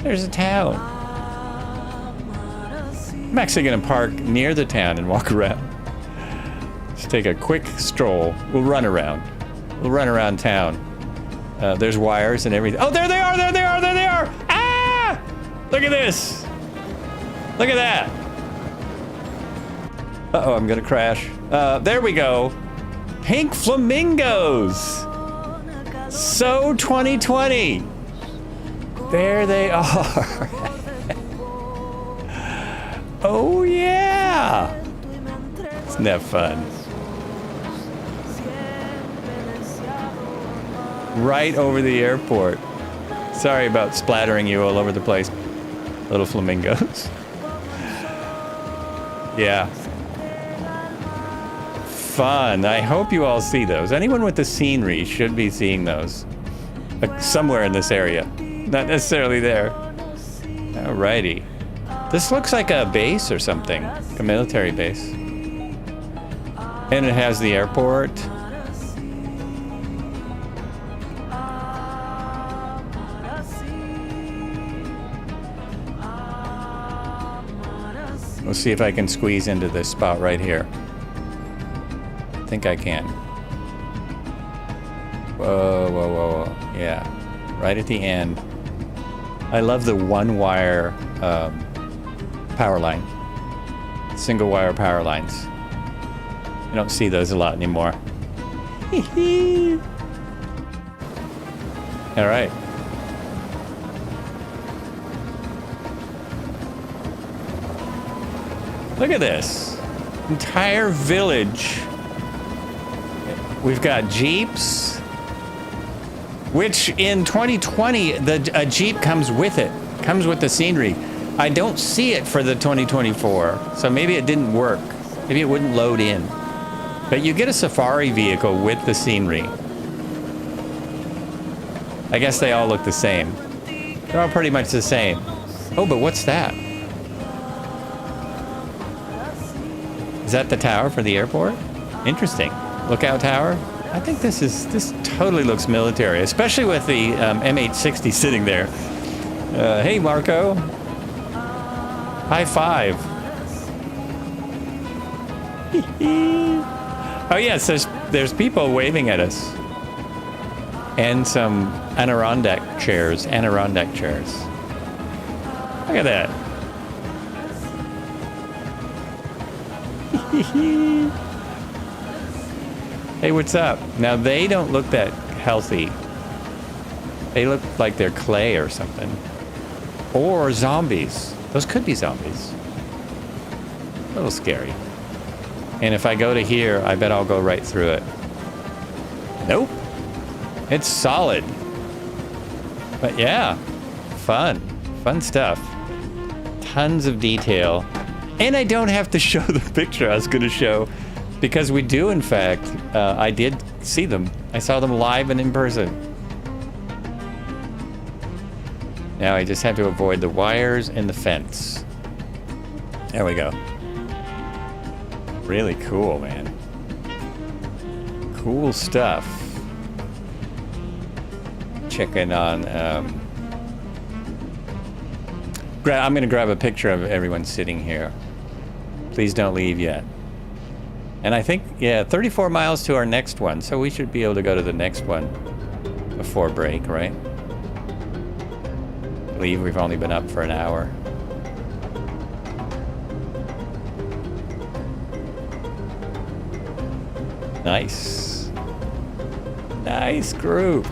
There's a town. I'm actually gonna park near the town and walk around. Just take a quick stroll. We'll run around. We'll run around town. There's wires and everything. Oh, there they are, there they are, there they are! Ah! Look at this. Look at that. Uh-oh, I'm gonna crash. There we go. Pink flamingos. So 2020. There they are. Oh yeah. Isn't that fun? Right over the airport. Sorry about splattering you all over the place. Little flamingos. Yeah. fun. I hope you all see those. Anyone with the scenery should be seeing those. Somewhere in this area. Not necessarily there. Alrighty. This looks like a base or something. A military base. And it has the airport. We'll see if I can squeeze into this spot right here. I think I can. Whoa, whoa, whoa, whoa. Yeah. Right at the end. I love the one-wire power line. Single-wire power lines. You don't see those a lot anymore. All right. Look at this. Entire village. We've got Jeeps, which in 2020, a Jeep comes with it. Comes with the scenery. I don't see it for the 2024, so maybe it didn't work. Maybe it wouldn't load in. But you get a safari vehicle with the scenery. I guess they all look the same. They're all pretty much the same. Oh, but what's that? Is that the tower for the airport? Interesting. Lookout tower? I think this totally looks military, especially with the M860 sitting there. Hey, Marco. High five. Oh yes, there's people waving at us. And some Adirondack chairs. Look at that. Hey, what's up? Now they don't look that healthy. They look like they're clay or something. Or zombies. Those could be zombies. A little scary. And if I go to here, I bet I'll go right through it. Nope. It's solid. But yeah, fun. Fun stuff. Tons of detail. And I don't have to show the picture I was going to show, because we do, in fact, I did see them. I saw them live and in person. Now I just have to avoid the wires and the fence. There we go. Really cool, man. Cool stuff. Checking on... I'm going to grab a picture of everyone sitting here. Please don't leave yet. And I think, yeah, 34 miles to our next one, so we should be able to go to the next one before break, right? I believe we've only been up for an hour. Nice. Nice group.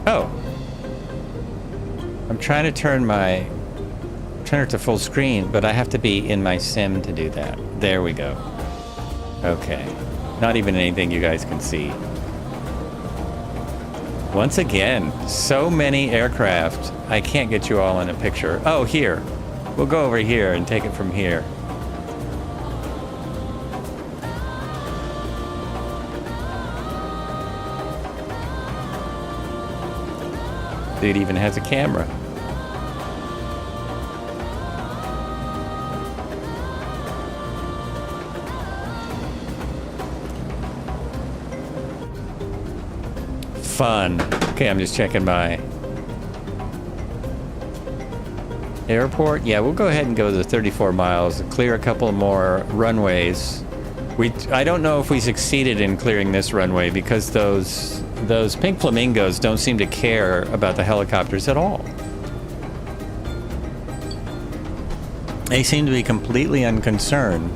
Oh. I'm trying to turn it to full screen, but I have to be in my sim to do that. There we go. Okay. Not even anything you guys can see. Once again, so many aircraft. I can't get you all in a picture. Oh, here. We'll go over here and take it from here. Dude even has a camera. Fun. Okay, I'm just checking my airport. Yeah, we'll go ahead and go to the 34 miles, clear a couple more runways. I don't know if we succeeded in clearing this runway because those pink flamingos don't seem to care about the helicopters at all. They seem to be completely unconcerned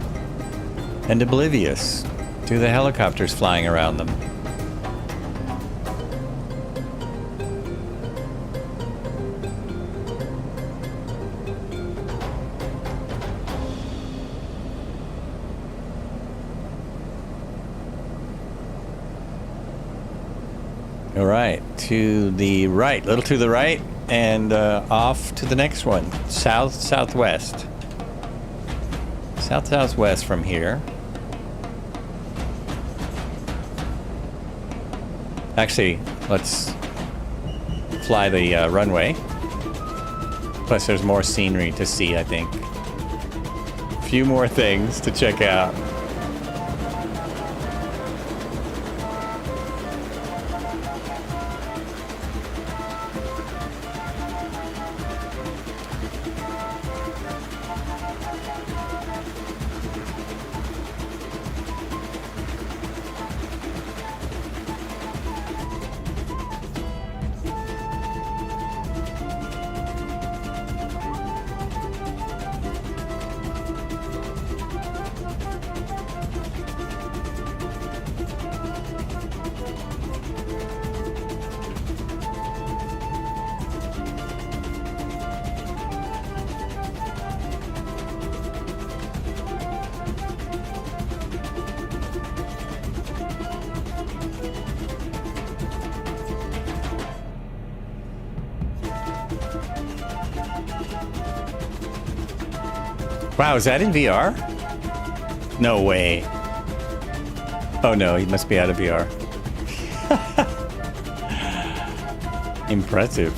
and oblivious to the helicopters flying around them. All right, to the right, little to the right, and off to the next one. South-southwest. South-southwest from here. Actually, let's fly the runway. Plus, there's more scenery to see, I think. A few more things to check out. Wow, is that in VR? No way. Oh no, he must be out of VR. Impressive.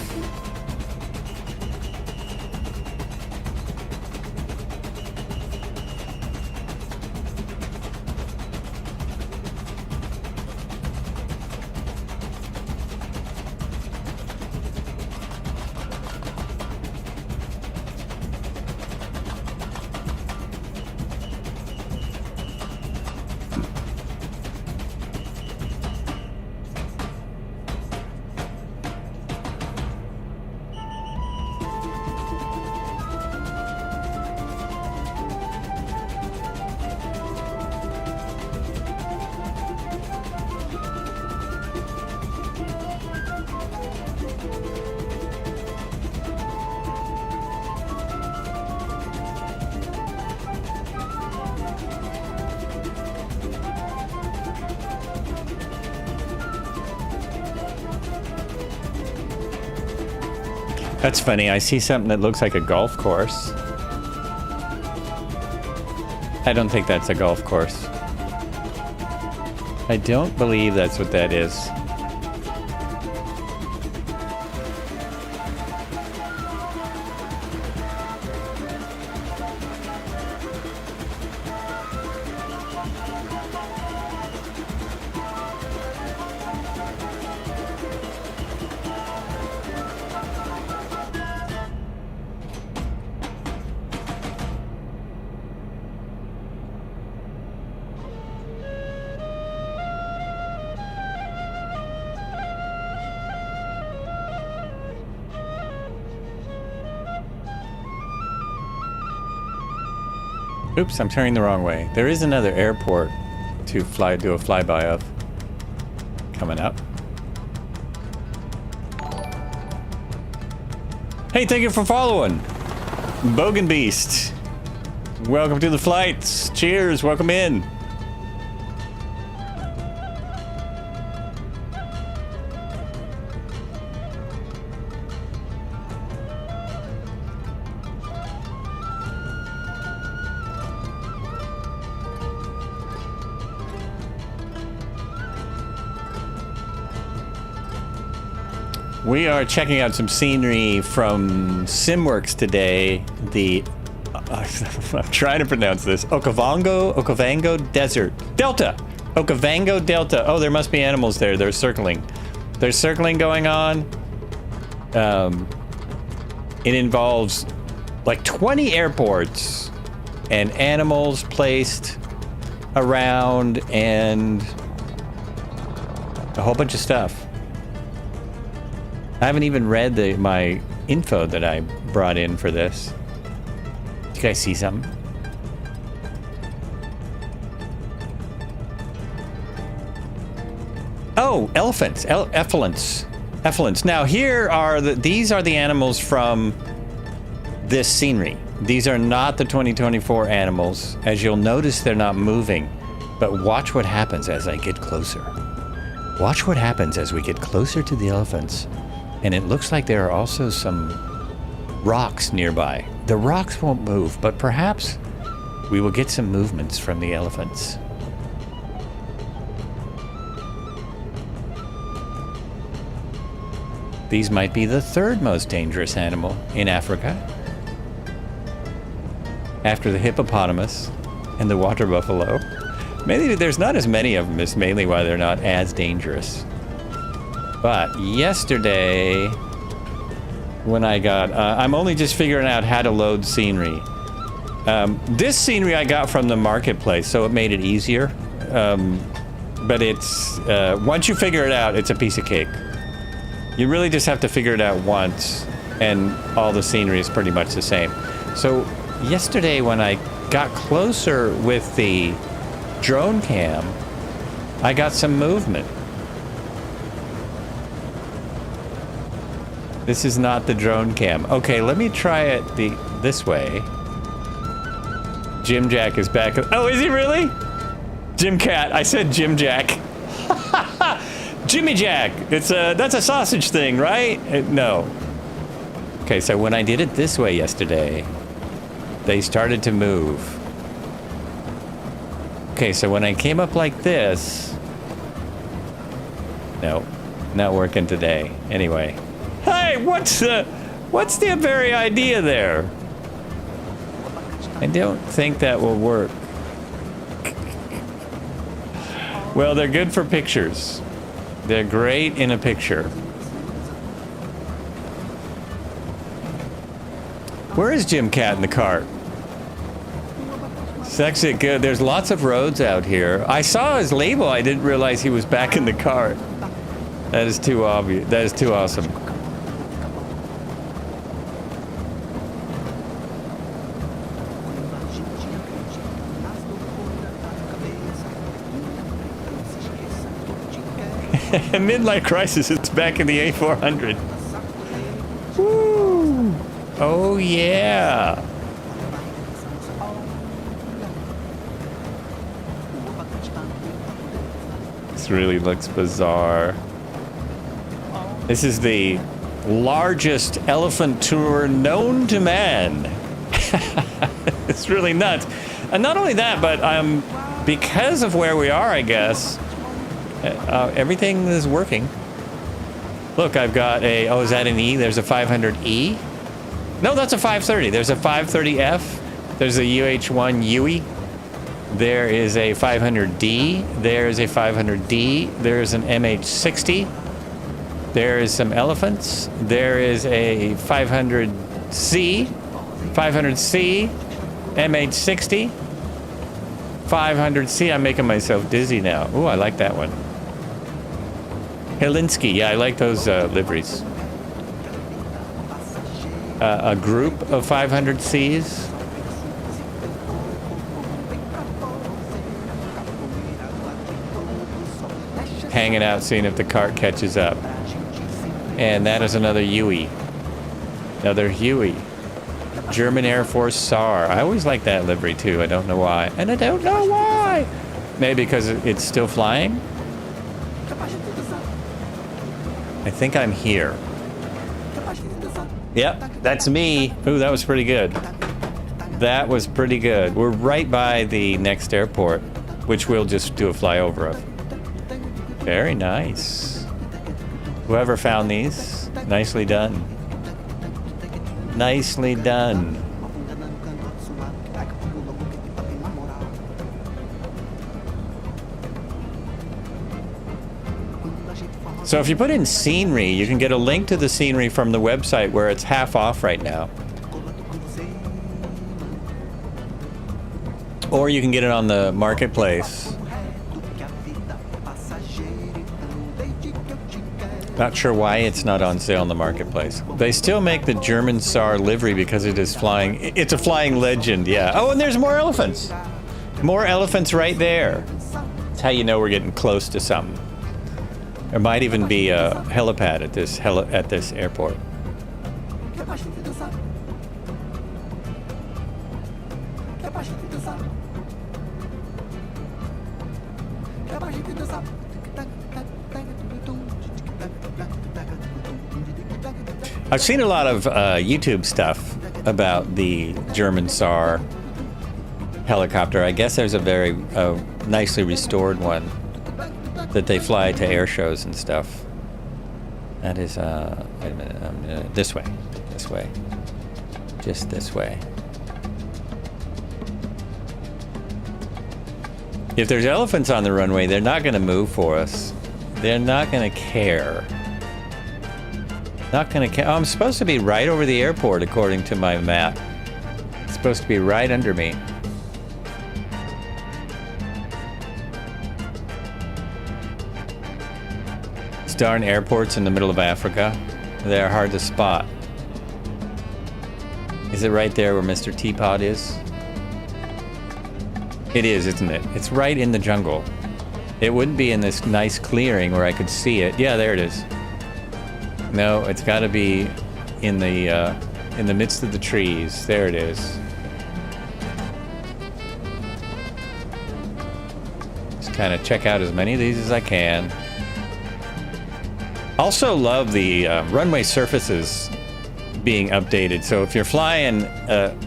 That's funny. I see something that looks like a golf course. I don't think that's a golf course. I don't believe that's what that is. Oops, I'm turning the wrong way. There is another airport to do a flyby of coming up. Hey, thank you for following. Bogan Beast. Welcome to the flights. Cheers, welcome in. We are checking out some scenery from SimWorks today. I'm trying to pronounce this. Okavango Desert. Delta! Okavango Delta. Oh, there must be animals there. They're circling. There's circling going on. It involves like 20 airports and animals placed around and a whole bunch of stuff. I haven't even read my info that I brought in for this. Do you guys see something? Oh, elephants. Effluents. Now here are these are the animals from this scenery. These are not the 2024 animals. As you'll notice, they're not moving. But watch what happens as I get closer. Watch what happens as we get closer to the elephants. And it looks like there are also some rocks nearby. The rocks won't move, but perhaps we will get some movements from the elephants. These might be the third most dangerous animal in Africa, after the hippopotamus and the water buffalo. Maybe there's not as many of them, is mainly why they're not as dangerous. But yesterday, when I got, I'm only just figuring out how to load scenery. This scenery I got from the marketplace, so it made it easier. But it's, once you figure it out, it's a piece of cake. You really just have to figure it out once, and all the scenery is pretty much the same. So yesterday, when I got closer with the drone cam, I got some movement. This is not the drone cam. Okay, let me try it this way. Jim Jack is back. Oh, is he really? Jim Cat. I said Jim Jack. Jimmy Jack. That's a sausage thing, right? No. Okay, so when I did it this way yesterday, they started to move. Okay, so when I came up like this... No, not working today. Anyway. Hey, what's the very idea there? I don't think that will work. Well, they're good for pictures. They're great in a picture. Where is Jim Cat in the cart? Sexy, good. There's lots of roads out here. I saw his label. I didn't realize he was back in the cart. That is too obvious. That is too awesome. Midlife Crisis is back in the A400. Woo! Oh yeah! This really looks bizarre. This is the largest elephant tour known to man. It's really nuts. And not only that, but because of where we are, I guess, everything is working. Look, I've got a, oh, is that an E? There's a 500E. No, that's a 530. There's a 530F. There's a UH1 UE. There is a 500D. There's a 500D. There's an MH60. There is some elephants. There is a 500C. 500C. MH60. 500C. I'm making myself dizzy now. Ooh, I like that one. Helinski. Yeah, I like those liveries. A group of 500Cs. Hanging out, seeing if the cart catches up. And that is another Huey. Another Huey. German Air Force SAR. I always like that livery too. I don't know why. And I don't know why. Maybe because it's still flying? I think I'm here. Yep, that's me. Ooh, that was pretty good. That was pretty good. We're right by the next airport, which we'll just do a flyover of. Very nice. Whoever found these, nicely done. Nicely done. So if you put in scenery, you can get a link to the scenery from the website where it's half off right now. Or you can get it on the marketplace. Not sure why it's not on sale in the marketplace. They still make the German SAR livery because it is flying. It's a flying legend, yeah. Oh, and there's more elephants. More elephants right there. That's how you know we're getting close to something. There might even be a helipad at this airport. I've seen a lot of YouTube stuff about the German SAR helicopter. I guess there's a very nicely restored one that they fly to air shows and stuff. That is, wait a minute, this way, just this way. If there's elephants on the runway, they're not going to move for us. They're not going to care. Not going to care. Oh, I'm supposed to be right over the airport, according to my map. It's supposed to be right under me. These darn airports in the middle of Africa, they're hard to spot. Is it right there where Mr. Teapot is? It is, isn't it? It's right in the jungle. It wouldn't be in this nice clearing where I could see it. Yeah, there it is. No, it's got to be in the midst of the trees. There it is. Just kind of check out as many of these as I can. Also love the runway surfaces being updated. So if you're flying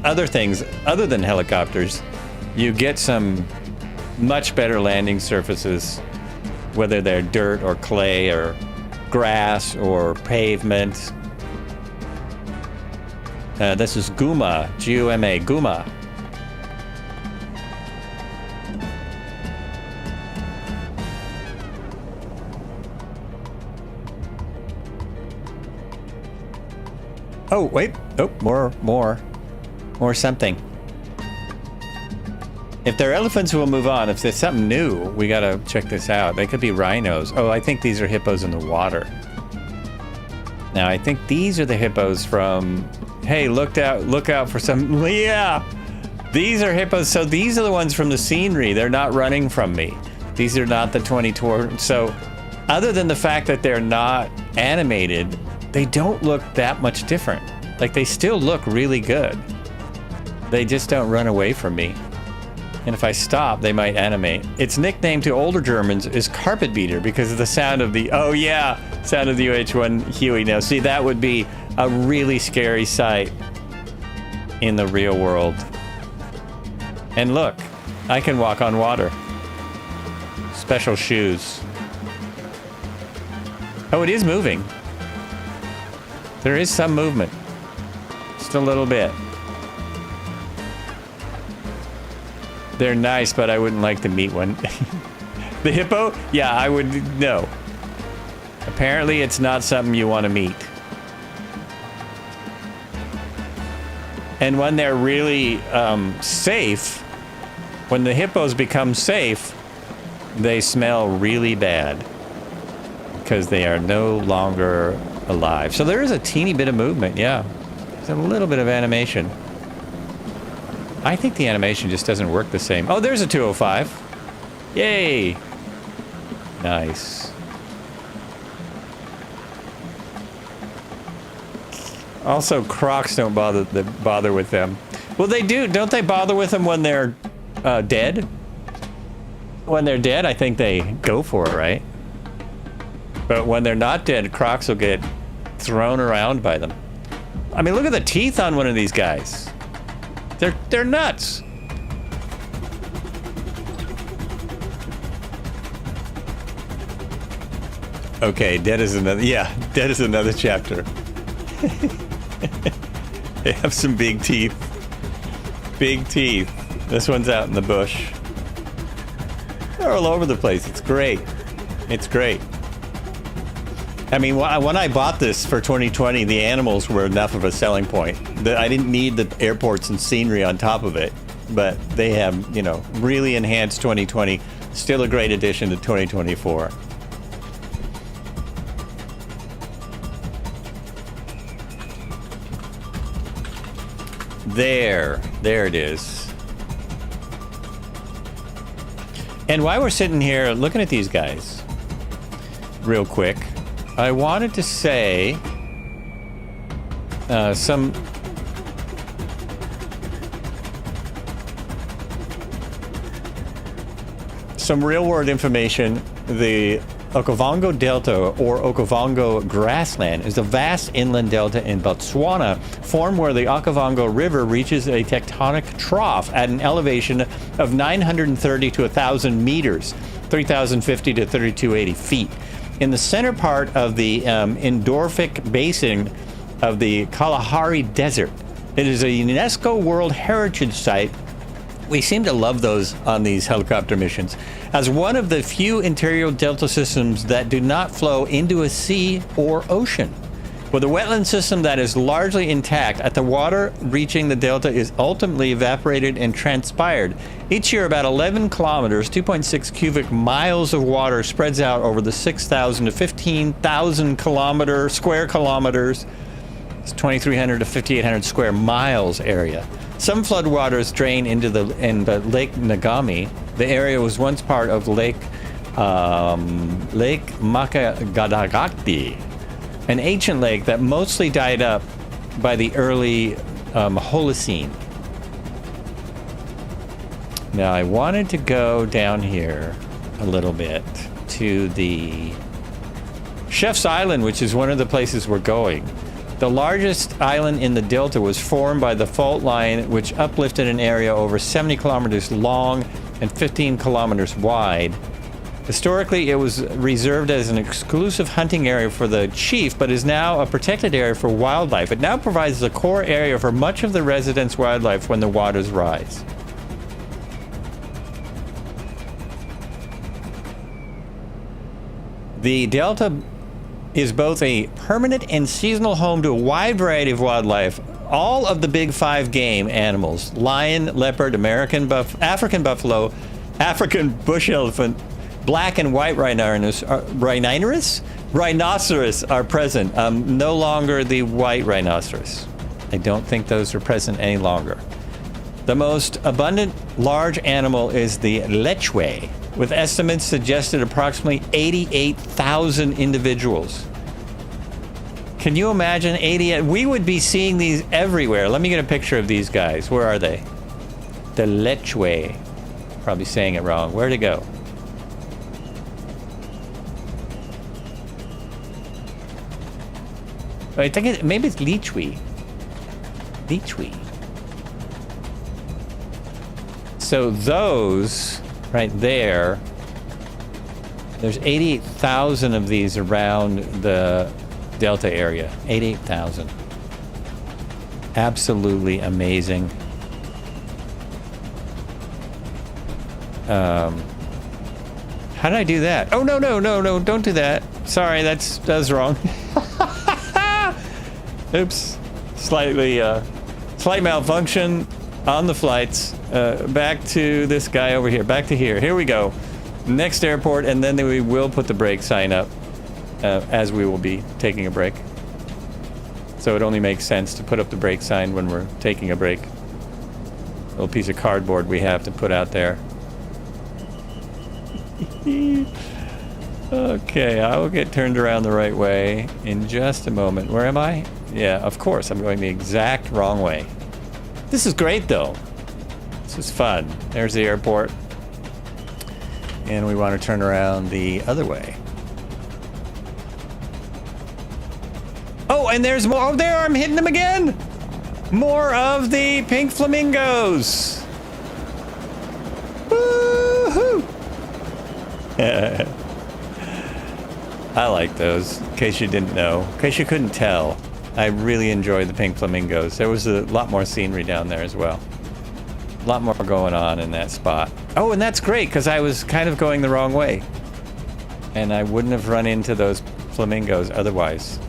other things other than helicopters, you get some much better landing surfaces, whether they're dirt or clay or grass or pavement. This is Guma, G-U-M-A, Guma. Oh, wait. Oh, more something. If they're elephants, we'll move on. If there's something new, we gotta check this out. They could be rhinos. Oh, I think these are hippos in the water. Now, I think these are the hippos from... Hey, look out for some... Yeah! These are hippos. So these are the ones from the scenery. They're not running from me. These are not the 2020... So, other than the fact that they're not animated, they don't look that much different. Like, they still look really good. They just don't run away from me. And if I stop, they might animate. Its nickname to older Germans is carpet beater because of the sound of the, oh yeah, sound of the UH-1 Huey. Now see, that would be a really scary sight in the real world. And look, I can walk on water. Special shoes. Oh, it is moving. There is some movement. Just a little bit. They're nice, but I wouldn't like to meet one. The hippo? Yeah, I would, no. Apparently it's not something you want to meet. And when they're really safe, when the hippos become safe, they smell really bad because they are no longer alive. So there is a teeny bit of movement, yeah. There's a little bit of animation. I think the animation just doesn't work the same. Oh, there's a 205. Yay! Nice. Also, crocs don't bother with them. Well, they do. Don't they bother with them when they're dead? When they're dead, I think they go for it, right? But when they're not dead, crocs will get thrown around by them. I mean, look at the teeth on one of these guys. They're nuts. Okay, dead is another chapter. They have some big teeth. Big teeth. This one's out in the bush. They're all over the place. It's great. It's great. I mean, when I bought this for 2020, the animals were enough of a selling point. I didn't need the airports and scenery on top of it, but they have, you know, really enhanced 2020. Still a great addition to 2024. There it is. And while we're sitting here looking at these guys, real quick, I wanted to say some real world information. The Okavango Delta, or Okavango Grassland, is a vast inland delta in Botswana, formed where the Okavango River reaches a tectonic trough at an elevation of 930 to 1,000 meters, 3,050 to 3,280 feet. In the center part of the endorphic basin of the Kalahari Desert. It is a UNESCO World Heritage Site. We seem to love those on these helicopter missions, as one of the few interior delta systems that do not flow into a sea or ocean. With a wetland system that is largely intact, at the water reaching the delta is ultimately evaporated and transpired. Each year, about 11 kilometers, 2.6 cubic miles of water spreads out over the 6,000 to 15,000 square kilometers. It's 2,300 to 5,800 square miles area. Some floodwaters drain into the Lake Nagami. The area was once part of Lake Makagadagati, an ancient lake that mostly died up by the early Holocene. Now, I wanted to go down here a little bit to the Chef's Island, which is one of the places we're going. The largest island in the delta was formed by the fault line, which uplifted an area over 70 kilometers long and 15 kilometers wide. Historically, it was reserved as an exclusive hunting area for the chief, but is now a protected area for wildlife. It now provides the core area for much of the residents' wildlife when the waters rise. The delta is both a permanent and seasonal home to a wide variety of wildlife. All of the big five game animals, lion, leopard, African buffalo, African bush elephant, black and white rhinoceros are present. No longer the white rhinoceros. I don't think those are present any longer. The most abundant large animal is the lechwe, with estimates suggested approximately 88,000 individuals. Can you imagine 88? We would be seeing these everywhere. Let me get a picture of these guys. Where are they? The lechwe. Probably saying it wrong. Where'd it go? I think maybe it's Lichwi. Lichwi. So those right there, there's 88,000 of these around the delta area. 88,000. Absolutely amazing. How did I do that? Oh, no, don't do that. Sorry, that was wrong. Oops. Slight malfunction on the flights. Back to this guy over here. Back to here. Here we go. Next airport, and then we will put the brake sign up as we will be taking a break. So it only makes sense to put up the brake sign when we're taking a break. A little piece of cardboard we have to put out there. Okay, I will get turned around the right way in just a moment. Where am I? Yeah, of course, I'm going the exact wrong way. This is great, though. This is fun. There's the airport. And we want to turn around the other way. Oh, and there's more. Oh, there, I'm hitting them again. More of the pink flamingos. Woo-hoo. I like those, in case you didn't know. In case you couldn't tell, I really enjoy the pink flamingos. There was a lot more scenery down there as well. A lot more going on in that spot. Oh, and that's great, because I was kind of going the wrong way. And I wouldn't have run into those flamingos otherwise.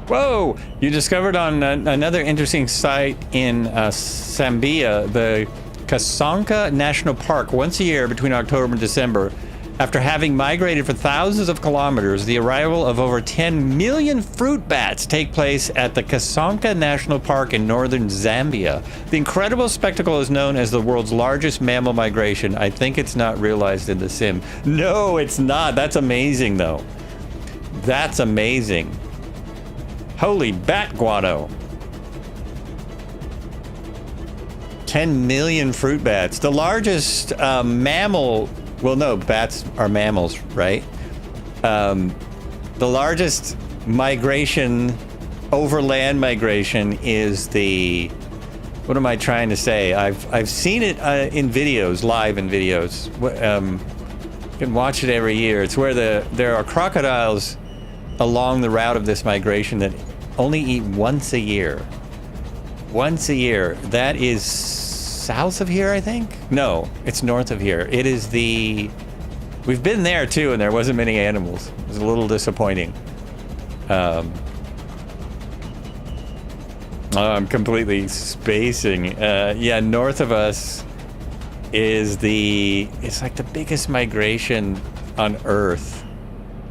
Whoa! You discovered on another interesting site in Zambia, the Kasanka National Park. Once a year, between October and December, After having migrated for thousands of kilometers, the arrival of over 10 million fruit bats take place at the Kasonga National Park in northern Zambia. The incredible spectacle is known as the world's largest mammal migration. I think it's not realized in the sim. No, it's not. That's amazing, though. That's amazing. Holy bat guano. 10 million fruit bats. The largest mammal... Well, no, bats are mammals, right? The largest migration, overland migration, is the... What am I trying to say? I've seen it in videos, live in videos. You can watch it every year. It's where there are crocodiles along the route of this migration that only eat once a year. Once a year. That is south of here, I think? No, it's north of here. It is the... We've been there too, and there wasn't many animals. It was a little disappointing. I'm completely spacing. Yeah, north of us is the... It's like the biggest migration on Earth,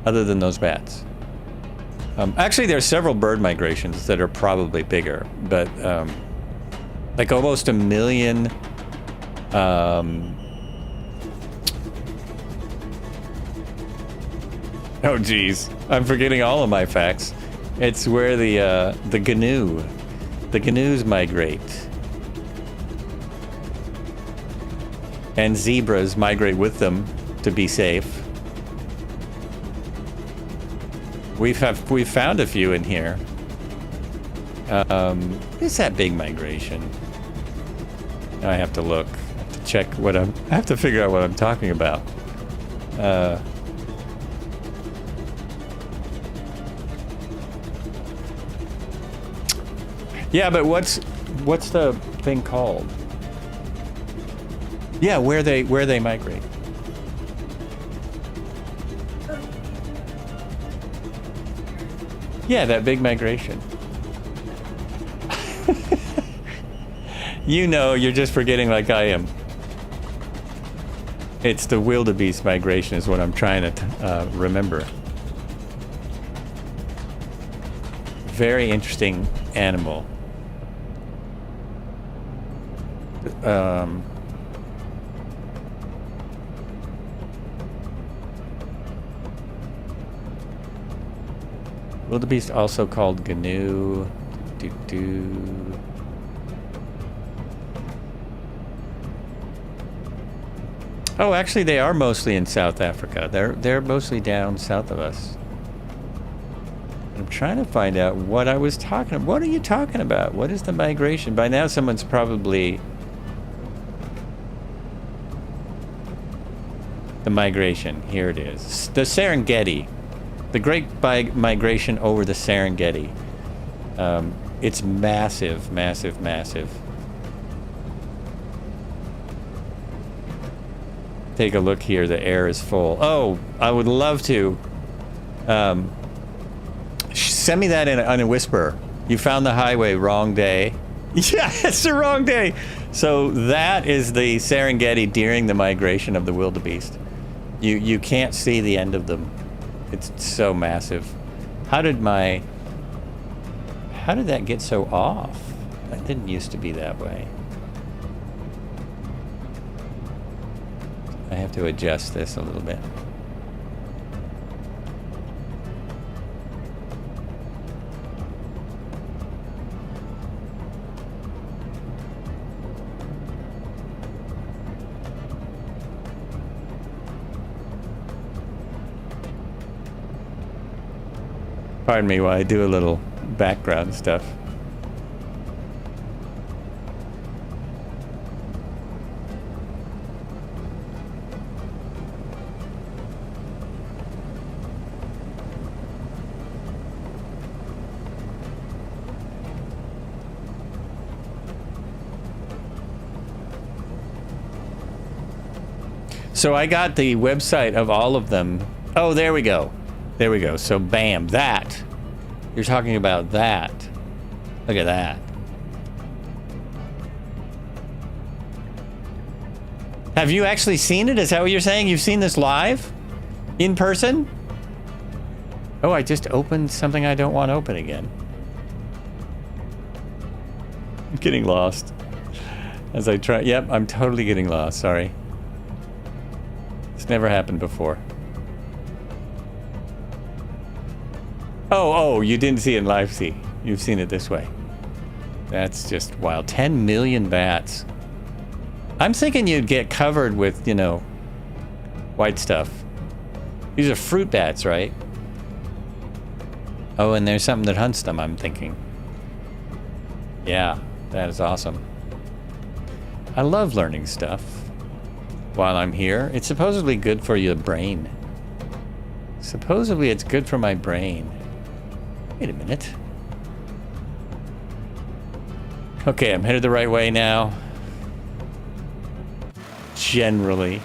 other than those bats. Actually, there's several bird migrations that are probably bigger, but like almost 1 million. Oh, geez, I'm forgetting all of my facts. It's where the gnu's migrate, and zebras migrate with them to be safe. We've found a few in here. Is that big migration? I have to look. I have to check what I have to figure out what I'm talking about. Yeah, but what's the thing called? Yeah, where they migrate. Yeah, that big migration. You know, you're just forgetting like I am. It's the wildebeest migration is what I'm trying to remember. Very interesting animal. Wildebeest also called gnu. Oh, actually, they are mostly in South Africa. They're mostly down south of us. I'm trying to find out what I was talking about. What are you talking about? What is the migration? By now, someone's probably... The migration. Here it is. The Serengeti. The Great Migration over the Serengeti. It's massive, massive, massive. Take a look here. The air is full. Oh, I would love to. Send me that on a whisper. You found the highway, wrong day. Yeah, it's the wrong day. So that is the Serengeti during the migration of the wildebeest. You can't see the end of them. It's so massive. How did that get so off? That didn't used to be that way. I have to adjust this a little bit. Pardon me while I do a little background stuff. So I got the website of all of them. Oh, there we go. There we go. So bam, that. You're talking about that. Look at that. Have you actually seen it? Is that what you're saying? You've seen this live? In person? Oh, I just opened something I don't want to open again. I'm getting lost. As I try... Yep, I'm totally getting lost. Sorry. It's never happened before. Oh, you didn't see it in live see. You've seen it this way. That's just wild. 10 million bats. I'm thinking you'd get covered with, you know, white stuff. These are fruit bats, right? Oh, and there's something that hunts them, I'm thinking. Yeah, that is awesome. I love learning stuff while I'm here. It's supposedly good for your brain. Supposedly it's good for my brain. Wait a minute. Okay, I'm headed the right way now. Generally.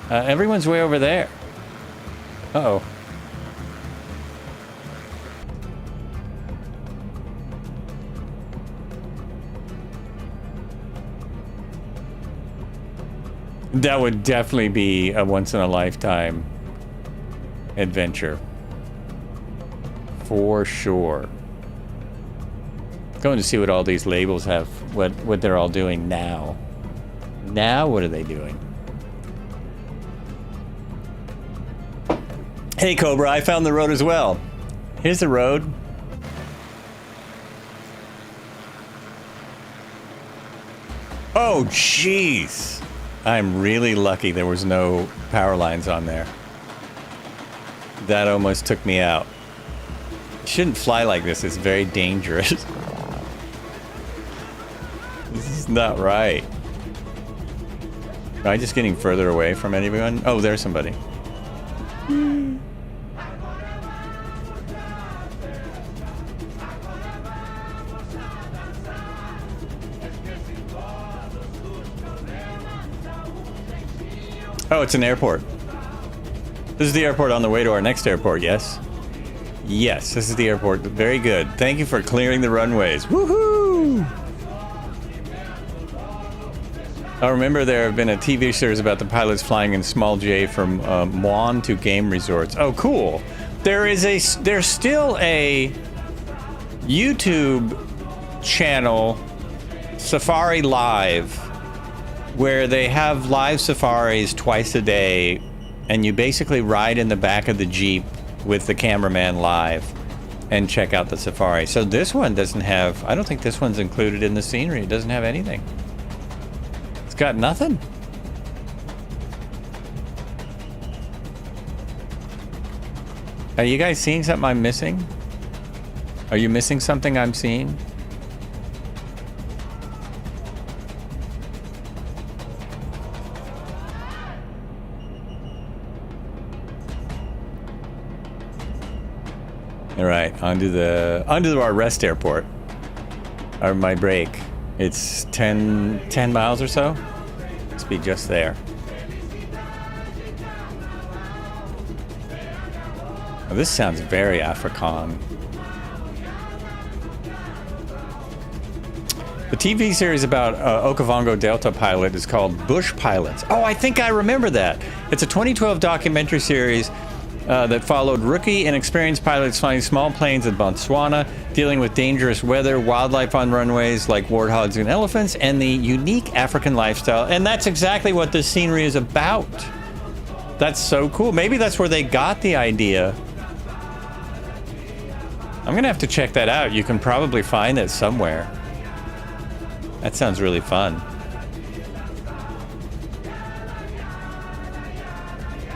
Everyone's way over there. Uh-oh. That would definitely be a once-in-a-lifetime adventure. For sure. Going to see what all these labels have, what they're all doing now. Now, what are they doing? Hey, Cobra, I found the road as well. Here's the road. Oh, jeez. I'm really lucky there was no power lines on there. That almost took me out. You shouldn't fly like this. It's very dangerous. This is not right. Am I just getting further away from anyone? Oh, there's somebody. Oh, it's an airport. This is the airport on the way to our next airport, yes? Yes, this is the airport. Very good. Thank you for clearing the runways. Woohoo! I remember there have been a TV series about the pilots flying in small J from M.2 game resorts. Oh, cool. There's still a YouTube channel, Safari Live, where they have live safaris twice a day, and you basically ride in the back of the Jeep with the cameraman live and check out the safari. So this one doesn't have, I don't think this one's included in the scenery. It doesn't have anything. It's got nothing. Are you guys seeing something I'm missing? Are you missing something I'm seeing? All right, onto our rest airport, or my break. It's 10 miles or so. Let's be just there. Oh, this sounds very Afrikaan. The TV series about Okavango Delta pilot is called Bush Pilots. Oh, I think I remember that. It's a 2012 documentary series that followed rookie and experienced pilots flying small planes in Botswana, dealing with dangerous weather, wildlife on runways like warthogs and elephants, and the unique African lifestyle. And that's exactly what this scenery is about. That's so cool. Maybe that's where they got the idea. I'm gonna have to check that out. You can probably find it somewhere. That sounds really fun.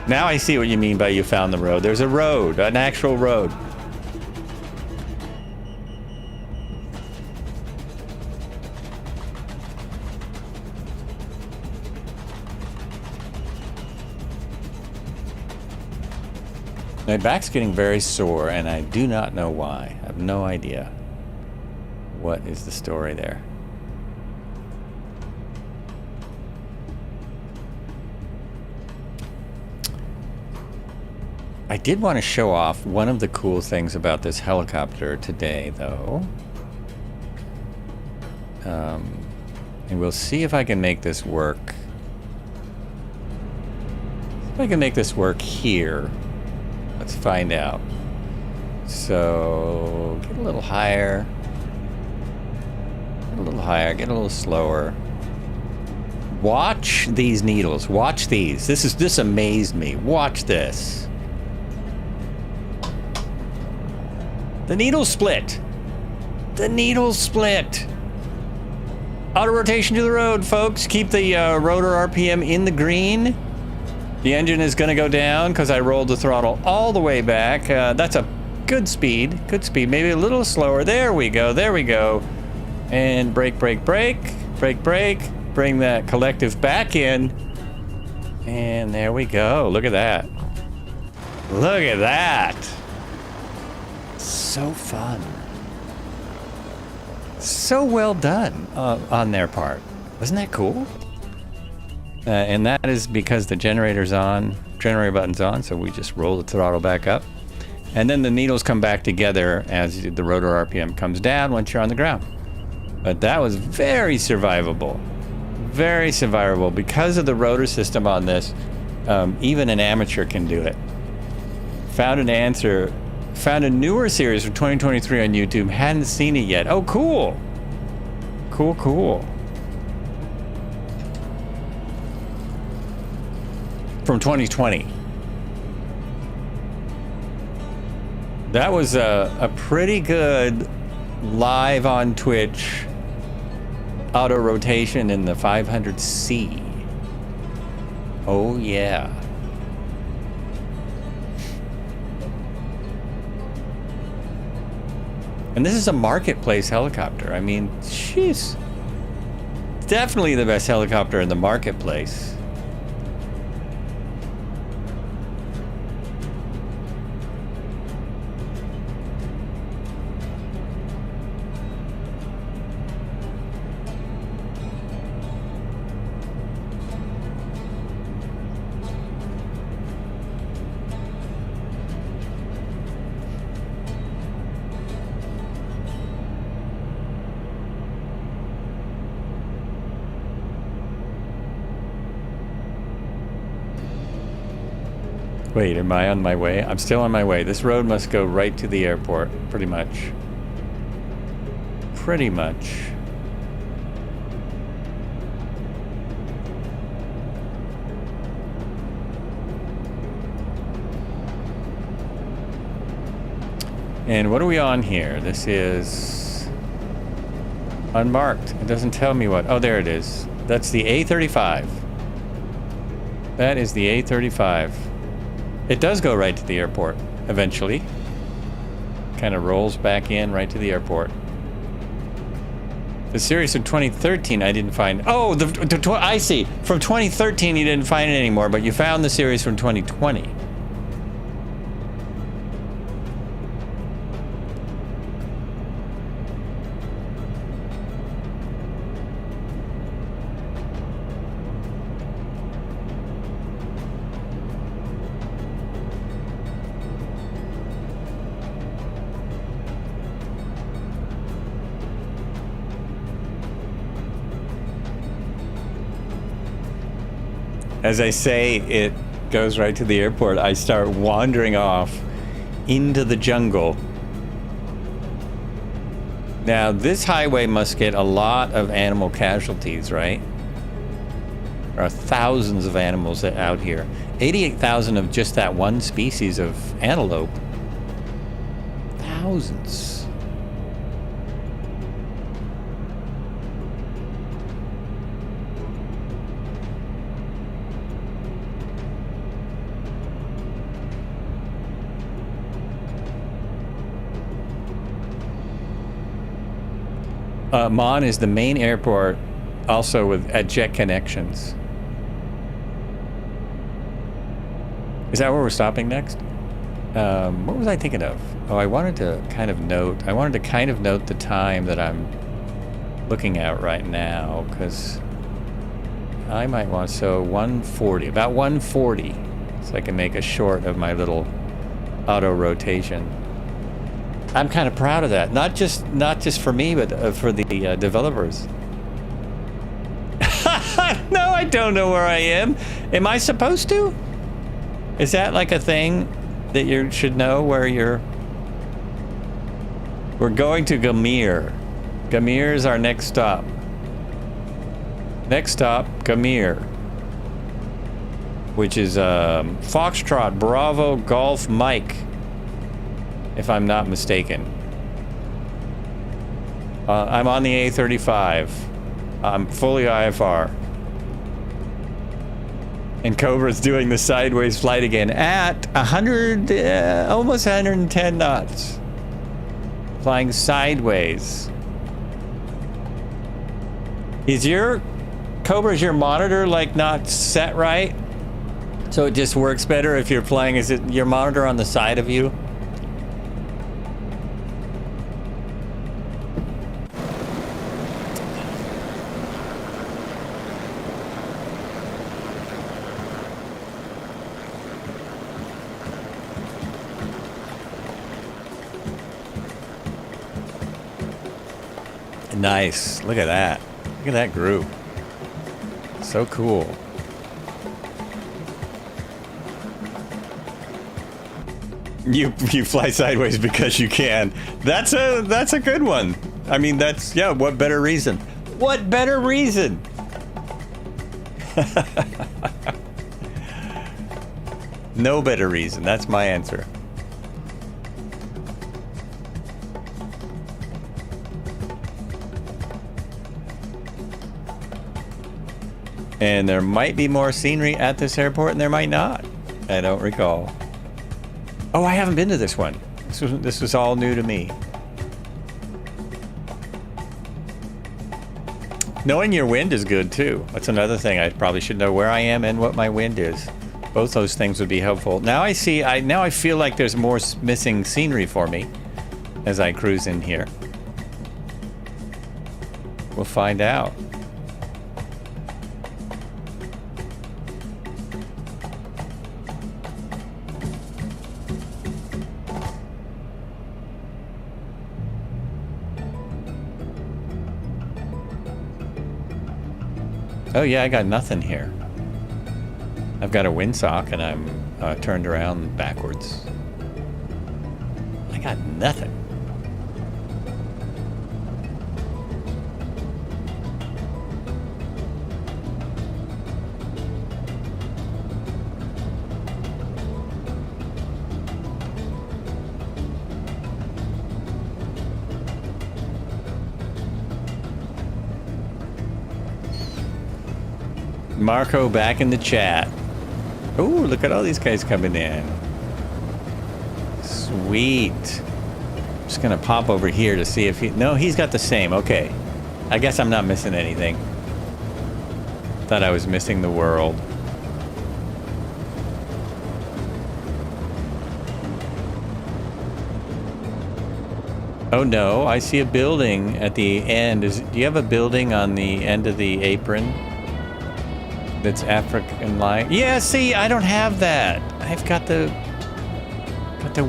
Now I see what you mean by you found the road. There's a road, an actual road. My back's getting very sore, and I do not know why. I have no idea. What is the story there? I did want to show off one of the cool things about this helicopter today, though. And we'll see if I can make this work. If I can make this work here. Let's find out. So, get a little higher. Get a little higher, get a little slower. Watch these needles. Watch these. This amazed me. Watch this. The needles split. The needles split. Auto rotation to the road, folks. Keep the rotor RPM in the green. The engine is going to go down because I rolled the throttle all the way back. That's a good speed. Good speed. Maybe a little slower. There we go. There we go. And brake, brake, brake. Brake, brake. Bring that collective back in. And there we go. Look at that. Look at that. So fun. So well done on their part. Wasn't that cool? And that is because the generator's on, generator button's on, so we just roll the throttle back up. And then the needles come back together as the rotor RPM comes down once you're on the ground. But that was very survivable. Very survivable. Because of the rotor system on this, even an amateur can do it. Found an answer. Found a newer series from 2023 on YouTube. Hadn't seen it yet. Oh, cool. Cool, cool. From 2020. That was a pretty good live on Twitch auto rotation in the 500C. Oh, yeah. And this is a marketplace helicopter. I mean, she's definitely the best helicopter in the marketplace. Wait, am I on my way? I'm still on my way. This road must go right to the airport, pretty much. Pretty much. And what are we on here? This is unmarked. It doesn't tell me what. Oh, there it is. That's the A35. That is the A35. It does go right to the airport, eventually. Kind of rolls back in right to the airport. The series from 2013 I didn't find. Oh, I see. From 2013 you didn't find it anymore, but you found the series from 2020. As I say, it goes right to the airport. I start wandering off into the jungle. Now, this highway must get a lot of animal casualties, right? There are thousands of animals out here. 88,000 of just that one species of antelope. Thousands. Mon is the main airport, also at jet connections. Is that where we're stopping next? What was I thinking of? Oh, I wanted to kind of note the time that I'm looking at right now, because I might want, so 140, about 140, so I can make a short of my little auto rotation. I'm kind of proud of that. Not just for me, but for the developers. No, I don't know where I am. Am I supposed to? Is that like a thing that you should know where you're... We're going to Gamir. Gamir is our next stop. Next stop, Gamir. Which is Foxtrot Bravo Golf Mike, if I'm not mistaken. I'm on the A35. I'm fully IFR. And Cobra's doing the sideways flight again at 100, almost 110 knots. Flying sideways. Is your Cobra, is your monitor like not set right? So it just works better if you're flying, is it your monitor on the side of you? Nice. Look at that. Look at that group. So cool. You fly sideways because you can. That's a good one. I mean, that's, yeah, what better reason? What better reason? No better reason. That's my answer. And there might be more scenery at this airport, and there might not. I don't recall. Oh, I haven't been to this one. This was all new to me. Knowing your wind is good too. That's another thing. I probably should know where I am and what my wind is. Both those things would be helpful. Now I see. Now I feel like there's more missing scenery for me as I cruise in here. We'll find out. Oh yeah, I got nothing here. I've got a windsock and I'm turned around backwards. I got nothing. Marco back in the chat. Oh, look at all these guys coming in. Sweet. I'm just gonna pop over here to see if he... No, he's got the same. Okay. I guess I'm not missing anything. Thought I was missing the world. Oh no, I see a building at the end. Do you have a building on the end of the apron? That's African line. Yeah, see, I don't have that. I've got the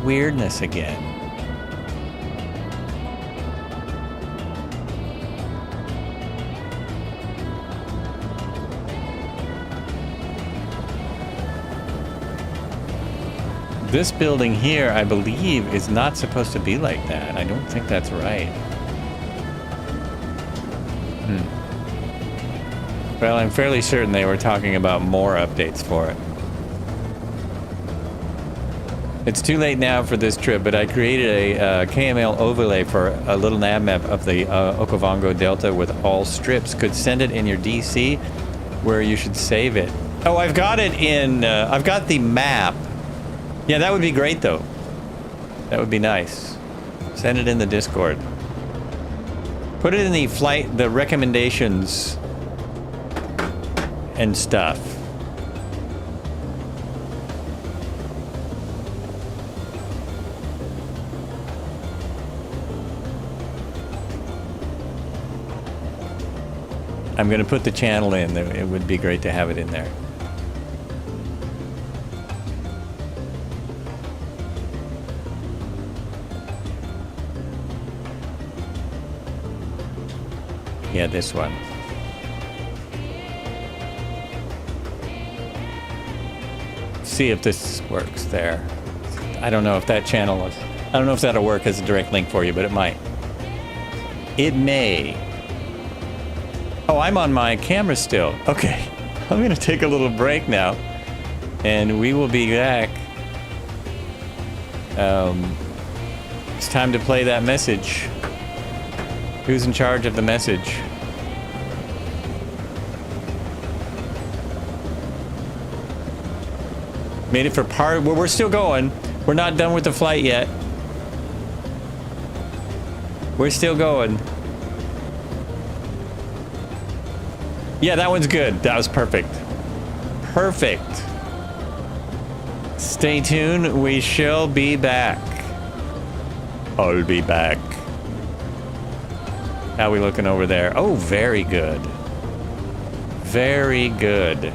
weirdness again. This building here, I believe, is not supposed to be like that. I don't think that's right. Well, I'm fairly certain they were talking about more updates for it. It's too late now for this trip, but I created a KML overlay for a little nav map of the Okavango Delta with all strips. Could send it in your DC where you should save it. Oh, I've got it in, I've got the map. Yeah, that would be great though. That would be nice. Send it in the Discord. Put it in the flight, the recommendations and stuff. I'm gonna put the channel in. It would be great to have it in there. Yeah, this one. see if this works there. I don't know if that channel is... I don't know if that'll work as a direct link for you, but it might. It may. Oh, I'm on my camera still. Okay. I'm going to take a little break now. And we will be back. It's time to play that message. Who's in charge of the message? Made it for part... Well, we're still going. We're not done with the flight yet. We're still going. Yeah, that one's good. That was perfect. Perfect. Stay tuned. We shall be back. I'll be back. How we looking over there? Oh, very good. Very good.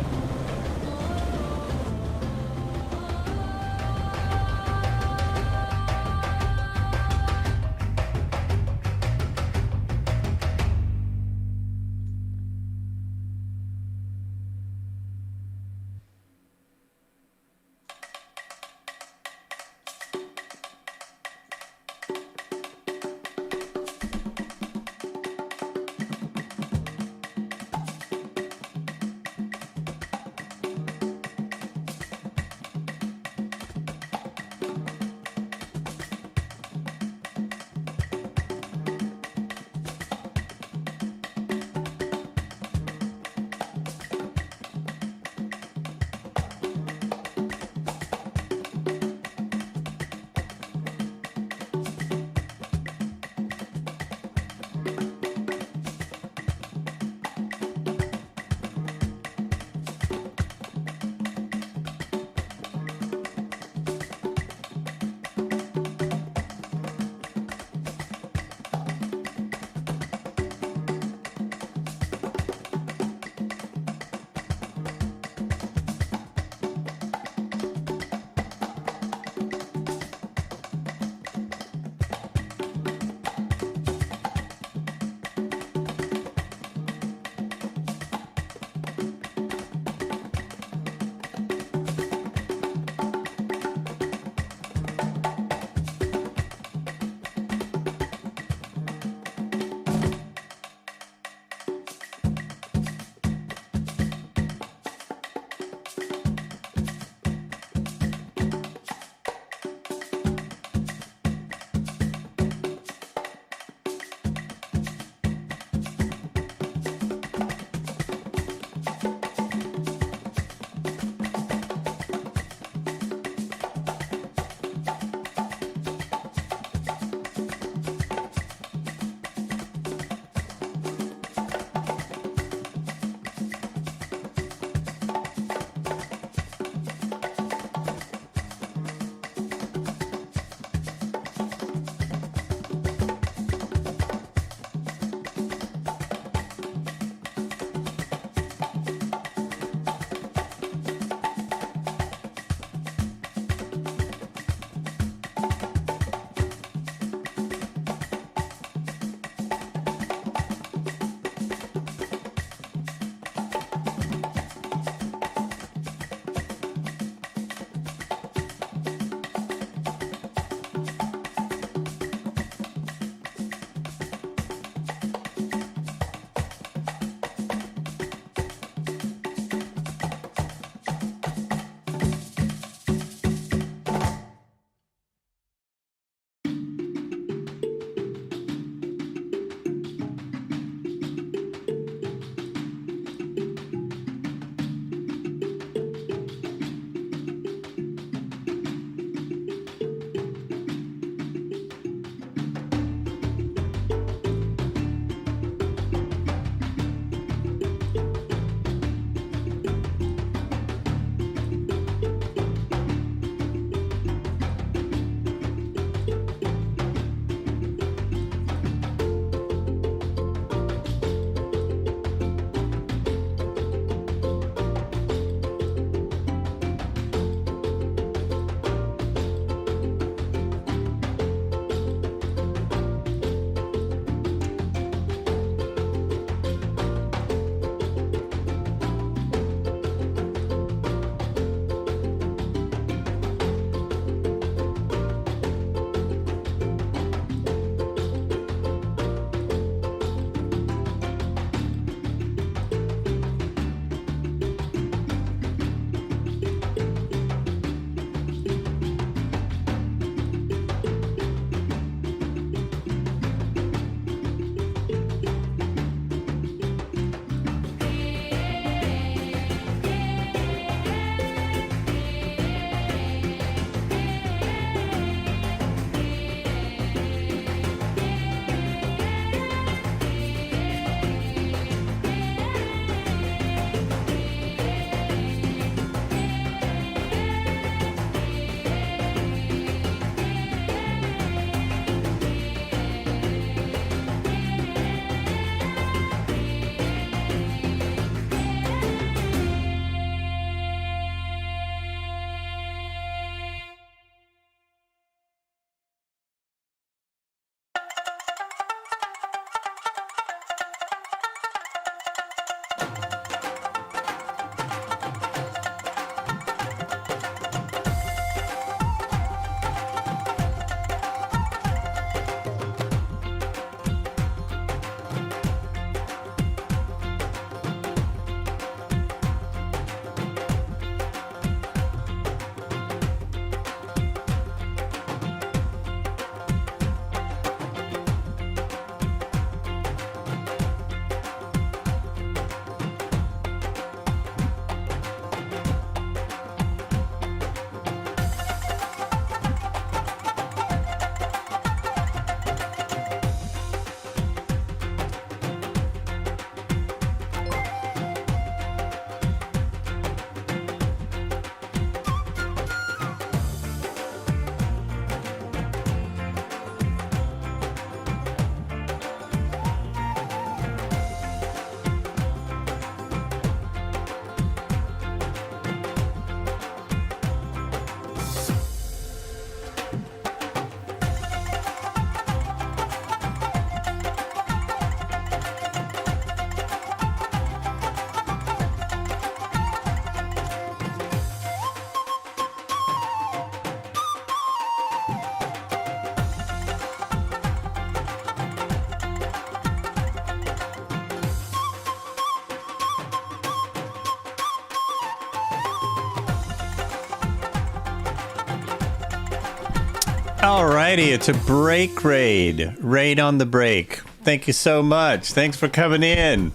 Alrighty, it's a break raid. Raid on the break. Thank you so much. Thanks for coming in.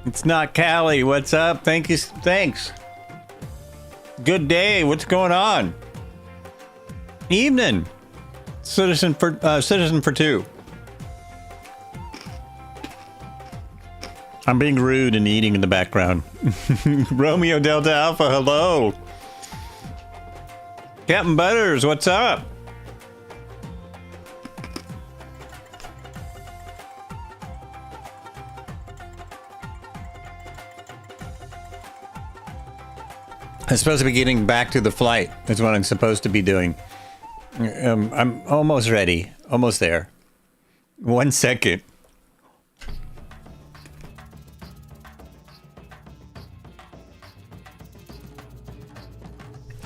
It's not Callie. What's up? Thank you. Thanks. Good day. What's going on? Evening. Citizen for two. I'm being rude and eating in the background. Romeo Delta Alpha, hello. Captain Butters, what's up? I'm supposed to be getting back to the flight. That's what I'm supposed to be doing. I'm almost ready. Almost there. 1 second.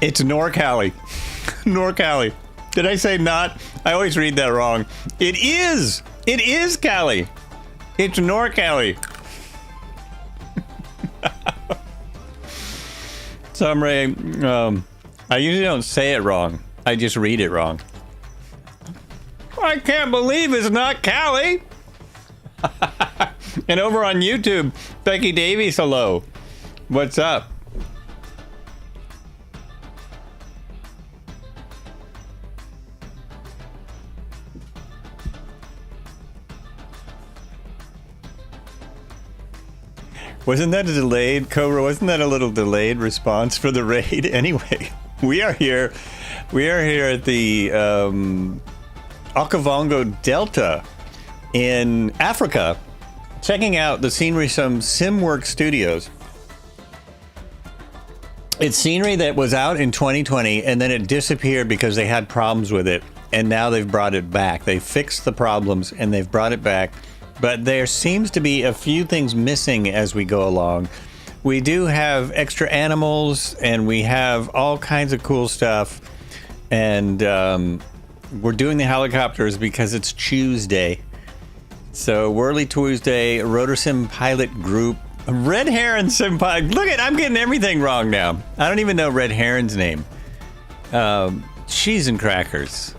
It's NorCali. NorCali. Did I say not? I always read that wrong. It is. It is Cali. It's NorCali. Summary. I usually don't say it wrong. I just read it wrong. I can't believe it's not Cali. And over on YouTube, Becky Davies, hello. What's up? Wasn't that a delayed, Cobra? Wasn't that a little delayed response for the raid? Anyway, we are here. We are here at the Okavango Delta in Africa, checking out the scenery from SimWorks Studios. It's scenery that was out in 2020, and then it disappeared because they had problems with it, and now they've brought it back. They fixed the problems, and they've brought it back. But there seems to be a few things missing as we go along. We do have extra animals, and we have all kinds of cool stuff. And we're doing the helicopters because it's Tuesday. So Whirly Tuesday, RotorSim Pilot Group, Red Heron Sim Pilot. Look at, I'm getting everything wrong now. I don't even know Red Heron's name. Cheese and crackers.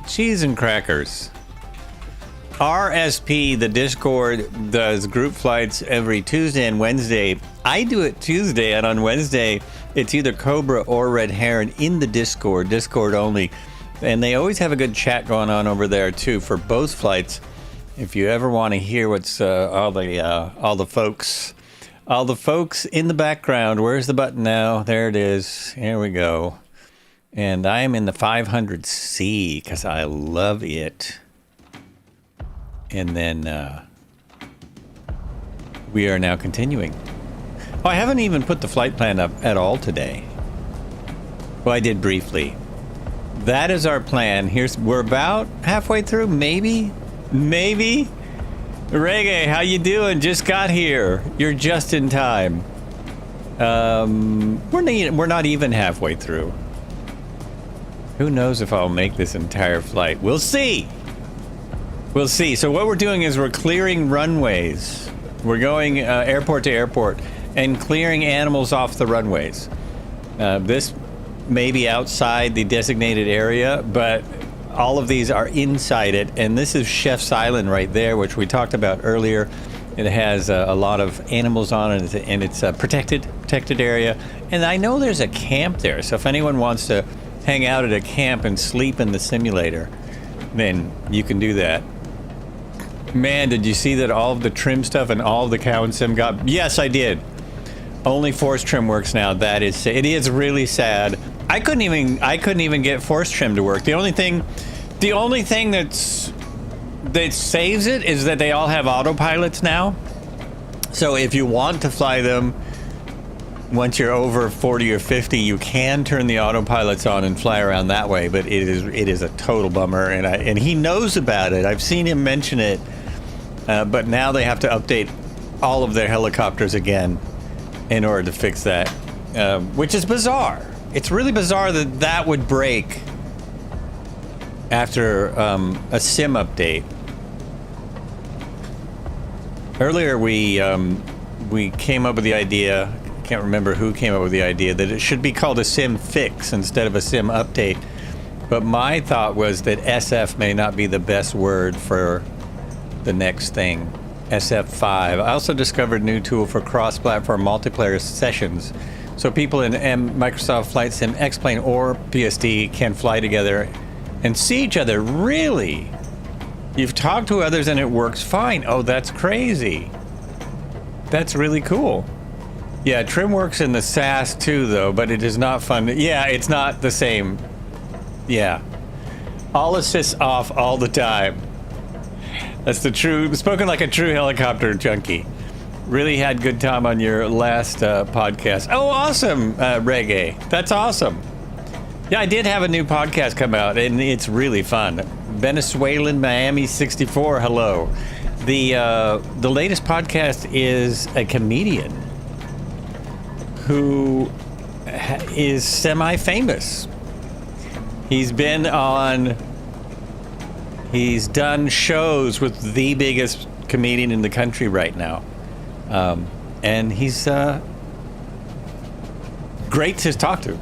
Cheese and crackers. RSP, the Discord, does group flights every Tuesday and Wednesday. I do it Tuesday, and on Wednesday, it's either Cobra or Red Heron in the Discord only. And they always have a good chat going on over there, too, for both flights. If you ever want to hear what's all the folks in the background. Where's the button now? There it is. Here we go. And I am in the 500C because I love it. And then we are now continuing. Oh, I haven't even put the flight plan up at all today. Well, I did briefly. That is our plan. We're about halfway through, maybe. Reggae, how you doing? Just got here. You're just in time. We're not even halfway through. Who knows if I'll make this entire flight? We'll see. We'll see. So what we're doing is we're clearing runways. We're going airport to airport and clearing animals off the runways. This may be outside the designated area, but all of these are inside it. And this is Chef's Island right there, which we talked about earlier. It has a lot of animals on it, and it's a protected area. And I know there's a camp there, so if anyone wants to hang out at a camp and sleep in the simulator, then you can do that. Man, did you see that all of the trim stuff and all of the cow and sim got? Yes, I did. Only force trim works now. That is, it is really sad. I couldn't even get force trim to work. The only thing that saves it is that they all have autopilots now. So if you want to fly them, once you're over 40 or 50, you can turn the autopilots on and fly around that way. But it is a total bummer, and he knows about it. I've seen him mention it. But now they have to update all of their helicopters again in order to fix that, which is bizarre. It's really bizarre that that would break after a sim update. Earlier we came up with the idea, I can't remember who came up with the idea, that it should be called a sim fix instead of a sim update. But my thought was that SF may not be the best word for the next thing. SF5. I also discovered a new tool for cross-platform multiplayer sessions. So people in Microsoft Flight Sim X-Plane or PSD can fly together and see each other. Really? You've talked to others and it works fine. Oh, that's crazy. That's really cool. Yeah, Trim works in the SAS too, though, but it is not fun. Yeah, it's not the same. Yeah. All assists off all the time. That's the true, spoken like a true helicopter junkie. Really had good time on your last podcast. Oh, awesome, Reggae. That's awesome. Yeah, I did have a new podcast come out, and it's really fun. Venezuelan Miami 64, hello. The latest podcast is a comedian who is semi-famous. He's been on... He's done shows with the biggest comedian in the country right now. And he's great to talk to.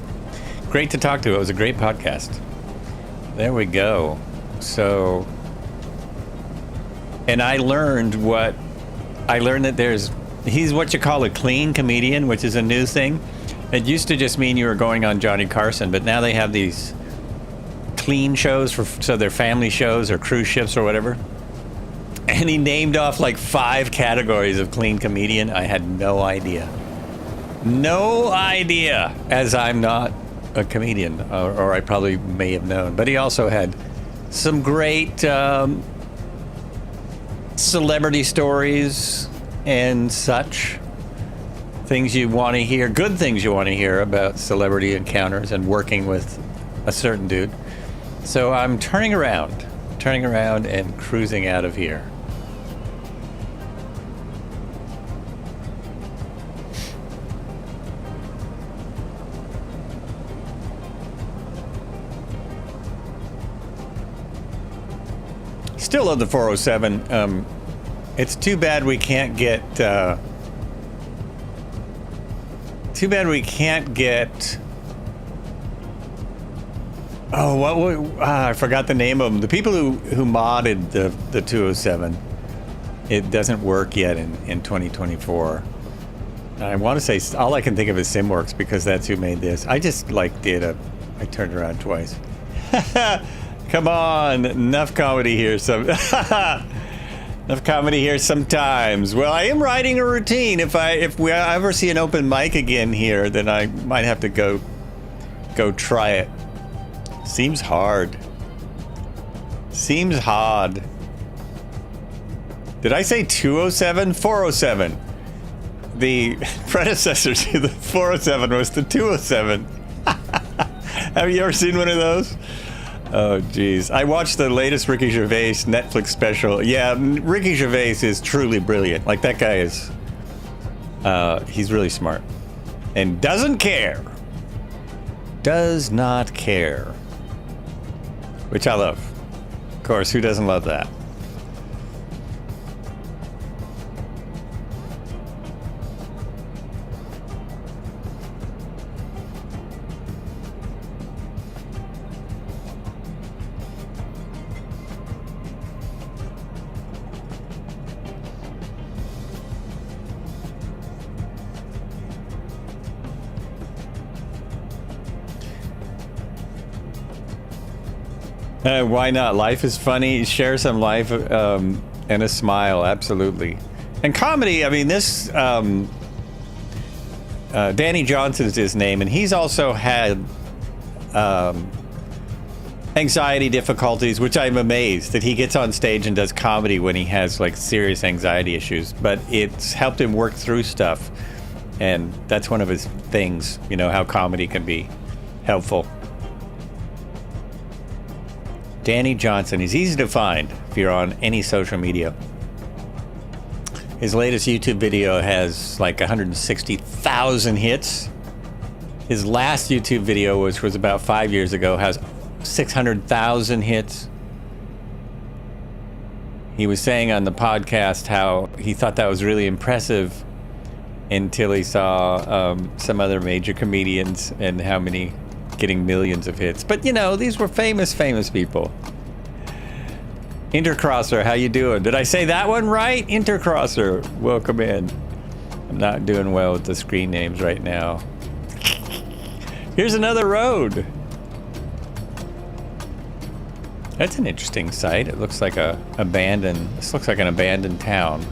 Great to talk to. It was a great podcast. There we go. So, and I learned that he's what you call a clean comedian, which is a new thing. It used to just mean you were going on Johnny Carson, but now they have these clean shows so they're family shows or cruise ships or whatever. And he named off like 5 categories of clean comedian. I had no idea. No idea, as I'm not a comedian, or I probably may have known. But he also had some great celebrity stories and such. Things you want to hear, good things you want to hear about celebrity encounters and working with a certain dude. So I'm turning around and cruising out of here. Still love the 407. It's too bad we can't get. Oh, I forgot the name of them. The people who modded the 207. It doesn't work yet in 2024. I want to say all I can think of is SimWorks because that's who made this. I just I turned around twice. Come on, enough comedy here. Enough comedy here sometimes. Well, I am writing a routine. If we ever see an open mic again here, then I might have to go try it. Seems hard. Seems hard. Did I say 207? 407. The predecessor to the 407 was the 207. Have you ever seen one of those? Oh, geez. I watched the latest Ricky Gervais Netflix special. Yeah, Ricky Gervais is truly brilliant. Like, that guy is... he's really smart. And doesn't care. Does not care. Which I love. Of course, who doesn't love that? Why not? Life is funny. Share some life and a smile. Absolutely. And comedy, I mean, this... Danny Johnson is his name, and he's also had anxiety difficulties, which I'm amazed that he gets on stage and does comedy when he has, like, serious anxiety issues. But it's helped him work through stuff. And that's one of his things, you know, how comedy can be helpful. Danny Johnson. He's easy to find if you're on any social media. His latest YouTube video has like 160,000 hits. His last YouTube video, which was about 5 years ago, has 600,000 hits. He was saying on the podcast how he thought that was really impressive until he saw some other major comedians and how many getting millions of hits. But you know, these were famous people. Intercrosser, how you doing? Did I say that one right? Intercrosser, welcome in. I'm not doing well with the screen names right now. Here's another road. That's an interesting site. It looks like this looks like an abandoned town.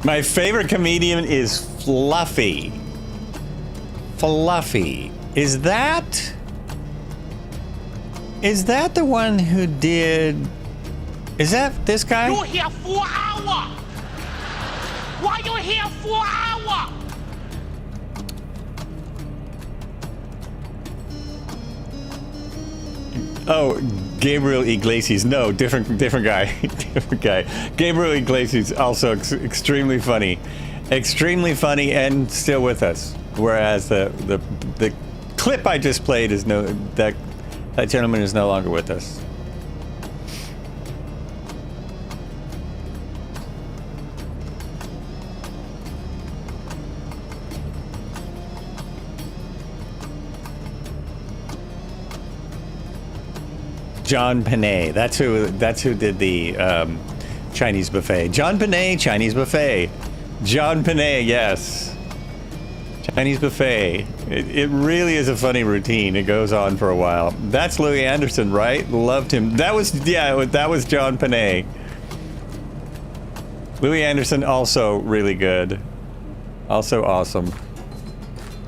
My favorite comedian is Fluffy. Fluffy. Is that the one who did... Is that this guy? You here 4 hours. Why you here 4 hours? Oh, Gabriel Iglesias. No, different guy. Different guy. Gabriel Iglesias, also extremely funny. Extremely funny and still with us. Whereas the clip I just played is that gentleman is no longer with us. John Panay. That's who did the Chinese buffet. John Panay, Chinese buffet. John Panay, yes. Chinese buffet. It really is a funny routine. It goes on for a while. That's Louis Anderson, right? Loved him. That was John Panay. Louis Anderson, also really good. Also awesome.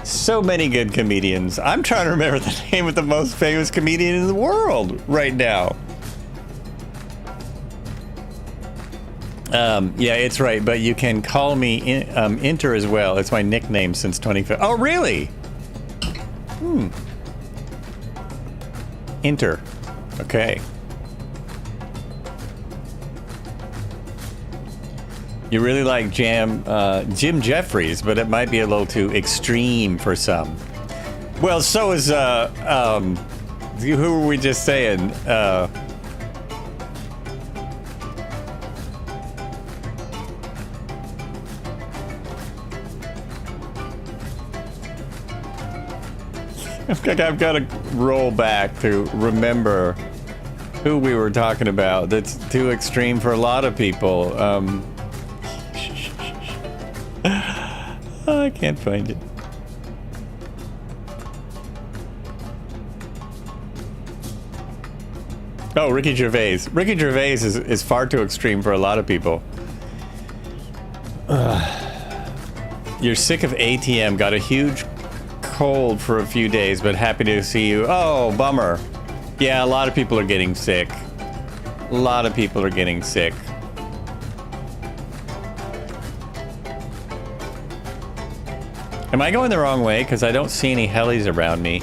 So many good comedians. I'm trying to remember the name of the most famous comedian in the world right now. Yeah, it's right, but you can call me Inter as well. It's my nickname since 2015. Oh, really? Inter. Okay. You really like Jim Jeffries, but it might be a little too extreme for some. Well, so is who were we just saying? I've got to roll back to remember who we were talking about. That's too extreme for a lot of people. Oh, I can't find it. Oh, Ricky Gervais. Ricky Gervais is far too extreme for a lot of people. You're sick of ATM. Got a huge cold for a few days, but happy to see you. Oh, bummer. Yeah, a lot of people are getting sick. A lot of people are getting sick. Am I going the wrong way? Because I don't see any helis around me.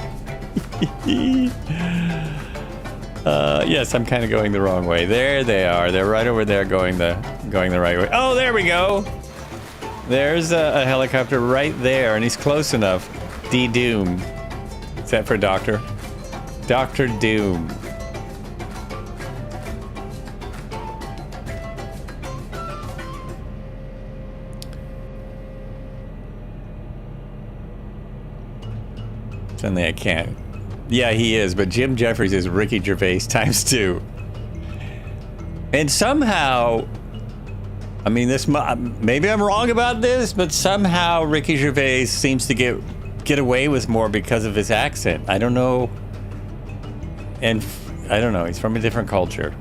Yes, I'm kind of going the wrong way. There they are. They're right over there going the right way. Oh, there we go. There's a helicopter right there, and he's close enough. D-Doom. Is that for Doctor? Dr. Doom. Suddenly I can't. Yeah, he is, but Jim Jeffries is Ricky Gervais times 2. And somehow, I mean, maybe I'm wrong about this, but somehow Ricky Gervais seems to get away with more because of his accent. I don't know. And I don't know, he's from a different culture.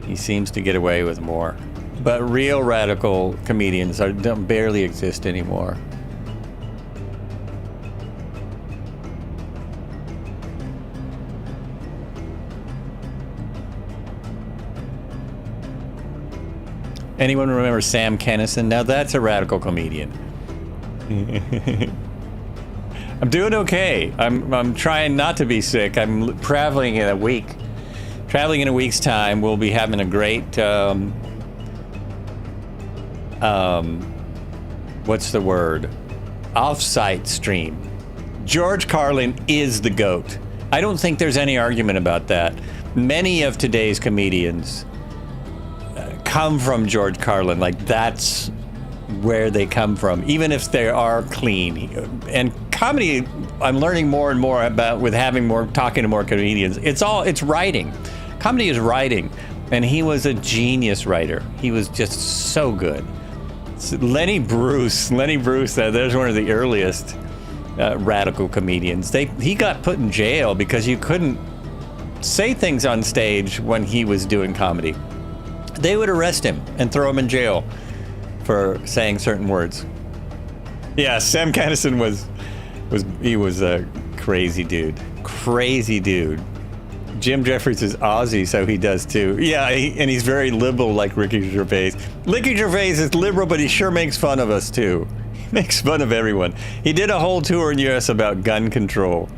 He seems to get away with more. But real radical comedians don't barely exist anymore. Anyone remember Sam Kinison? Now that's a radical comedian. I'm doing okay. I'm trying not to be sick. I'm traveling in a week. Traveling in a week's time. We'll be having a great what's the word? Off-site stream. George Carlin is the GOAT. I don't think there's any argument about that. Many of today's comedians come from George Carlin. Like, that's where they come from, even if they are clean. And comedy, I'm learning more and more about with talking to more comedians. It's writing. Comedy is writing. And he was a genius writer. He was just so good. Lenny Bruce, there's one of the earliest radical comedians. He got put in jail because you couldn't say things on stage when he was doing comedy. They would arrest him and throw him in jail for saying certain words. Yeah, Sam Kinison was a crazy dude. Jim Jeffries is Aussie, so he does too. Yeah, and he's very liberal like Ricky Gervais. Ricky Gervais is liberal, but he sure makes fun of us too. He makes fun of everyone. He did a whole tour in the US about gun control.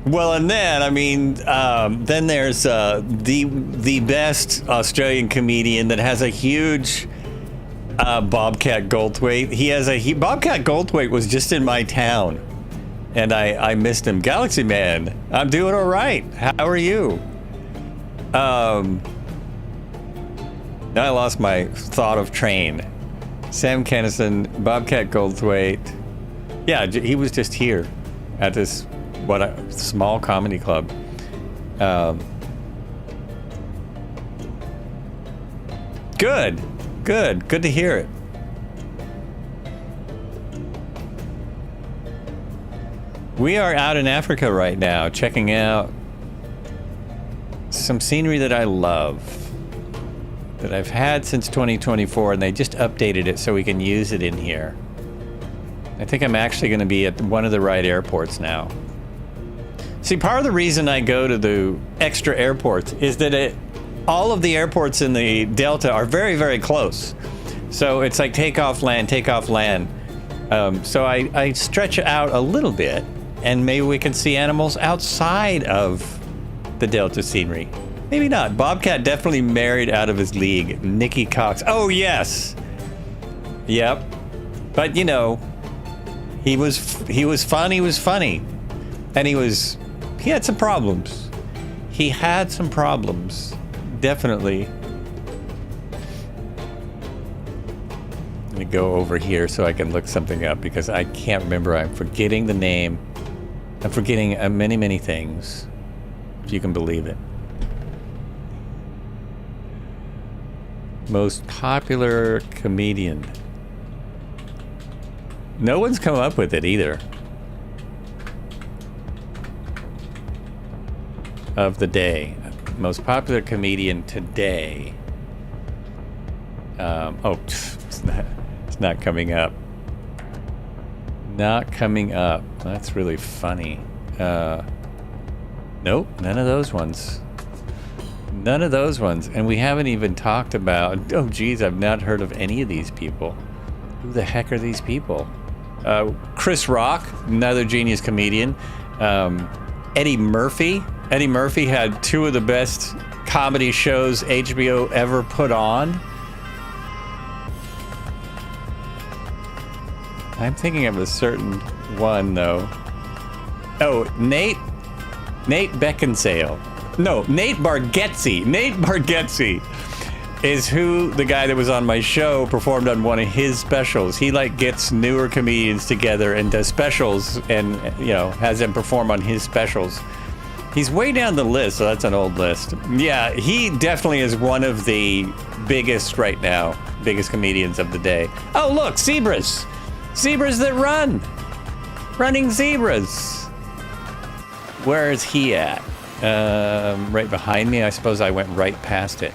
Well, and then, I mean, then there's the best Australian comedian that has a huge Bobcat Goldthwait. Bobcat Goldthwait was just in my town, and I missed him. Galaxy Man, I'm doing all right. How are you? Now I lost my thought of train. Sam Kinison, Bobcat Goldthwait. Yeah, he was just here at this small comedy club. Good to hear it. We are out in Africa right now, checking out some scenery that I love, that I've had since 2024, and they just updated it so we can use it in here. I think I'm actually going to be at one of the right airports now. See, part of the reason I go to the extra airports is that all of the airports in the Delta are very, very close. So it's like takeoff, land. So I stretch out a little bit, and maybe we can see animals outside of the Delta scenery. Maybe not. Bobcat definitely married out of his league. Nikki Cox. Oh, yes. Yep. But, you know, he was funny. And he had some problems. Definitely. I'm going to go over here so I can look something up because I can't remember. I'm forgetting the name. I'm forgetting many, many things, if you can believe it. Most popular comedian. No one's come up with it either. Of the day. Most popular comedian today. It's not coming up. Not coming up. That's really funny. Nope, none of those ones. And we haven't even talked about... Oh, geez, I've not heard of any of these people. Who the heck are these people? Chris Rock, another genius comedian. Eddie Murphy. Eddie Murphy had two of the best comedy shows HBO ever put on. I'm thinking of a certain one, though. Oh, Nate Beckinsale. No, Nate Bargatze. Nate Bargatze is who the guy that was on my show performed on one of his specials. He gets newer comedians together and does specials and, has them perform on his specials. He's way down the list, so that's an old list. Yeah, he definitely is one of the biggest right now, biggest comedians of the day. Oh, look, zebras. Zebras that run. Running zebras. Where is he at? Right behind me. I suppose I went right past it.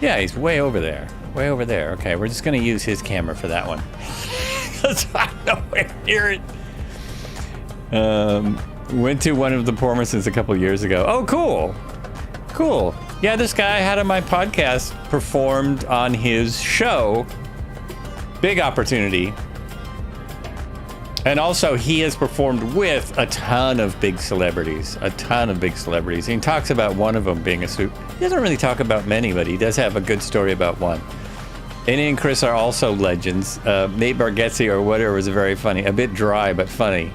Yeah, he's way over there. Way over there. Okay, we're just going to use his camera for that one. Because I'm nowhere near it. Went to one of the performances a couple years ago. Oh, cool. Cool. Yeah, this guy I had on my podcast performed on his show. Big opportunity. And also, he has performed with a ton of big celebrities. He talks about one of them being a He doesn't really talk about many, but he does have a good story about one. Annie and Chris are also legends. Nate Bargatze or whatever was very funny. A bit dry, but funny.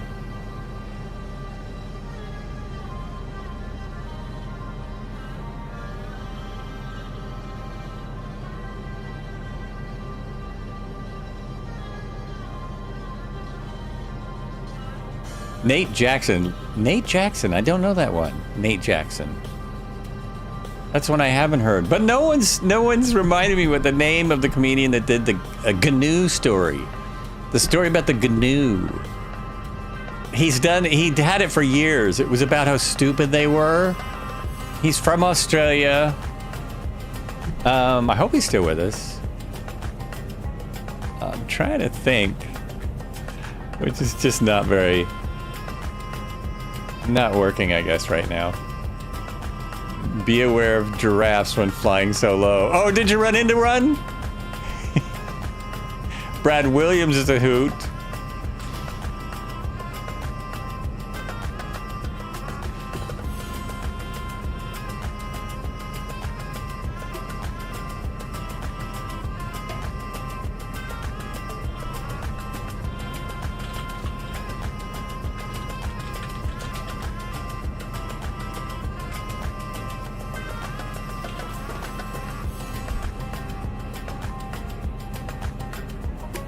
Nate Jackson. Nate Jackson. I don't know that one. Nate Jackson. That's one I haven't heard. But no one's reminded me what the name of the comedian that did the GNU story. The story about the GNU. He had it for years. It was about how stupid they were. He's from Australia. I hope he's still with us. I'm trying to think. Which is just not working, I guess, right now. Be aware of giraffes when flying so low. Oh, did you run into one? Brad Williams is a hoot.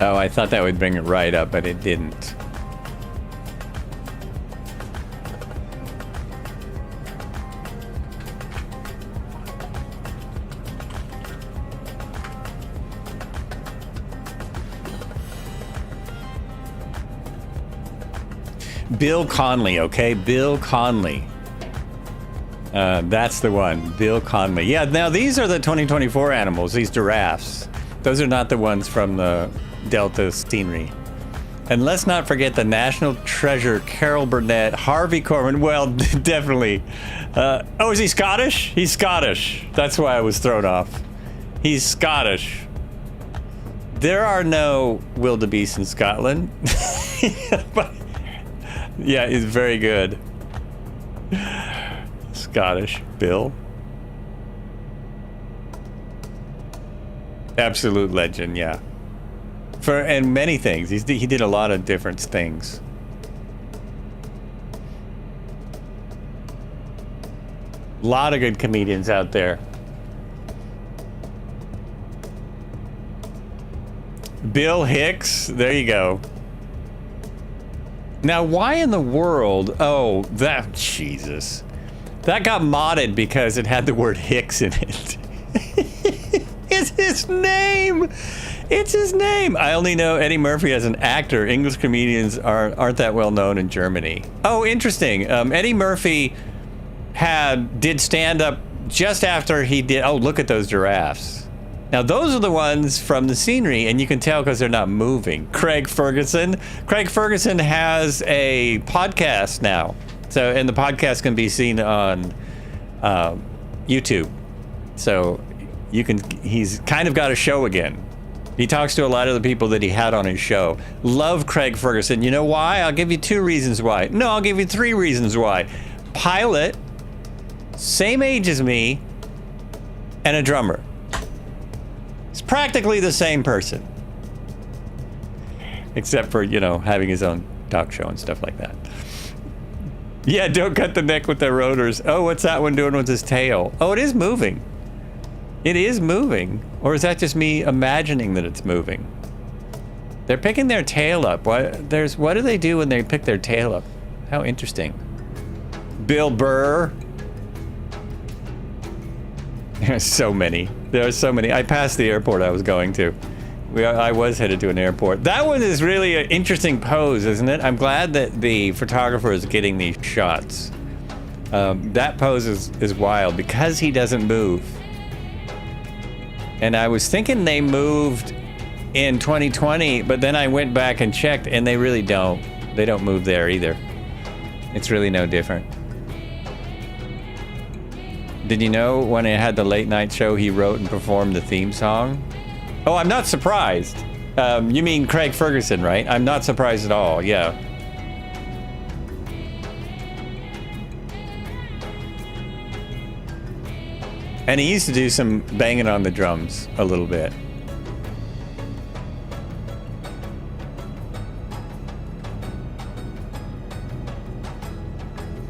Oh, I thought that would bring it right up, but it didn't. Bill Conley, okay? Bill Conley. That's the one. Bill Conley. Yeah, now these are the 2024 animals, these giraffes. Those are not the ones from the Delta scenery. And let's not forget the national treasure, Carol Burnett, Harvey Korman. Well, definitely. Oh, is he Scottish? He's Scottish. That's why I was thrown off. He's Scottish. There are no wildebeest in Scotland. But, yeah, he's very good. Scottish. Bill. Absolute legend, yeah. And many things. He did a lot of different things. A lot of good comedians out there. Bill Hicks, there you go. Now, why in the world? Oh, that, Jesus. That got modded because it had the word Hicks in it. It's his name. It's his name. I only know Eddie Murphy as an actor. English comedians aren't that well known in Germany. Oh, interesting. Eddie Murphy did stand up just after he did. Oh, look at those giraffes. Now those are the ones from the scenery, and you can tell because they're not moving. Craig Ferguson. Craig Ferguson has a podcast now. So, and the podcast can be seen on YouTube. So he's kind of got a show again. He talks to a lot of the people that he had on his show. Love Craig Ferguson. You know why? I'll give you 2 reasons why. No, I'll give you 3 reasons why. Pilot, same age as me, and a drummer. It's practically the same person. Except for, having his own talk show and stuff like that. Yeah, don't cut the neck with the rotors. Oh, what's that one doing with his tail? Oh, it is moving. It is moving. Or is that just me imagining that it's moving? They're picking their tail up. What do they do when they pick their tail up? How interesting. Bill Burr. There's so many. There are so many. I passed the airport I was going to. I was headed to an airport. That one is really an interesting pose, isn't it? I'm glad that the photographer is getting these shots. That pose is wild because he doesn't move. And I was thinking they moved in 2020, but then I went back and checked, and they really don't. They don't move there either. It's really no different. Did you know when it had the late night show, he wrote and performed the theme song? Oh, I'm not surprised. You mean Craig Ferguson, right? I'm not surprised at all, yeah. And he used to do some banging on the drums a little bit.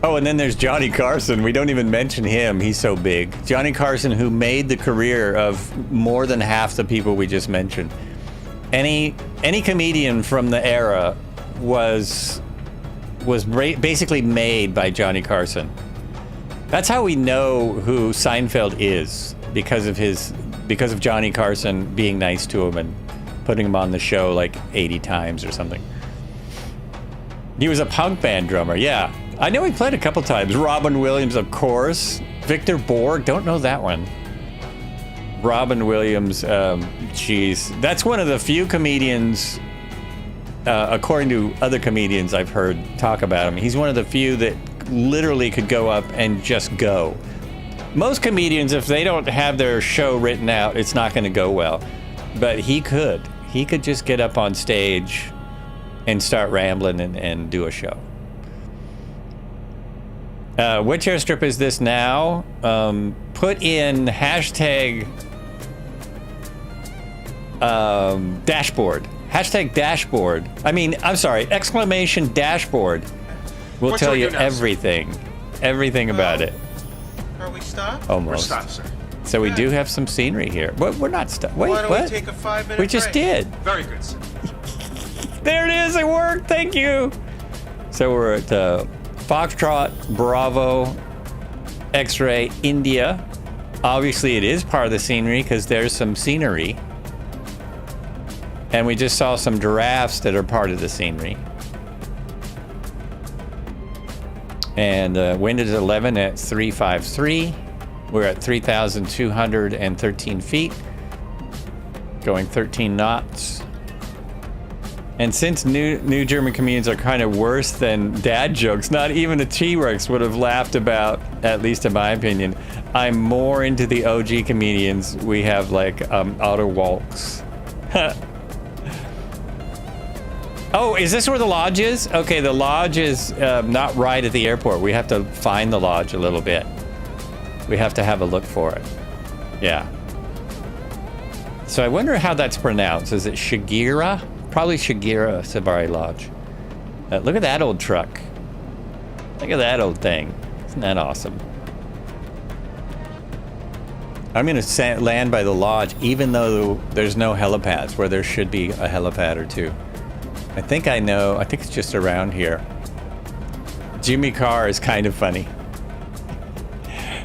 Oh, and then there's Johnny Carson. We don't even mention him. He's so big. Johnny Carson, who made the career of more than half the people we just mentioned. Any comedian from the era was basically made by Johnny Carson. That's how we know who Seinfeld is, because of Johnny Carson being nice to him and putting him on the show like 80 times or something. He was a punk band drummer, yeah. I know he played a couple times. Robin Williams, of course. Victor Borg, don't know that one. Robin Williams, geez. That's one of the few comedians, according to other comedians I've heard talk about him, he's one of the few that literally could go up and just go. Most comedians, if they don't have their show written out, it's not going to go well. But he could. He could just get up on stage and start rambling and do a show. Which airstrip is this now? Put in hashtag dashboard. Hashtag dashboard. I'm sorry, exclamation dashboard will What tell shall we you do now, everything. Everything about it. Are we stopped? Almost. We're stopped, sir. So we Good. do have some scenery here. But we're not stuck. Wait, Why don't what? we take a 5-minute We just break? did. Very good, sir. There it is. It worked. Thank you. So we're at Foxtrot, Bravo, X-Ray, India. Obviously, it is part of the scenery because there's some scenery. And we just saw some giraffes that are part of the scenery. And wind is 11 at 353. We're at 3,213 feet, going 13 knots. And since new German comedians are kind of worse than dad jokes, not even a T-Rex would have laughed about, at least in my opinion. I'm more into the OG comedians. We have like Otto Walks. Oh, is this where the lodge is? Okay, the lodge is not right at the airport. We have to find the lodge a little bit. We have to have a look for it. Yeah. So I wonder how that's pronounced. Is it Shigira? Probably Shigira Safari Lodge. Look at that old truck. Look at that old thing. Isn't that awesome? I'm going to land by the lodge, even though there's no helipads, where there should be a helipad or two. I think I know. I think it's just around here. Jimmy Carr is kind of funny.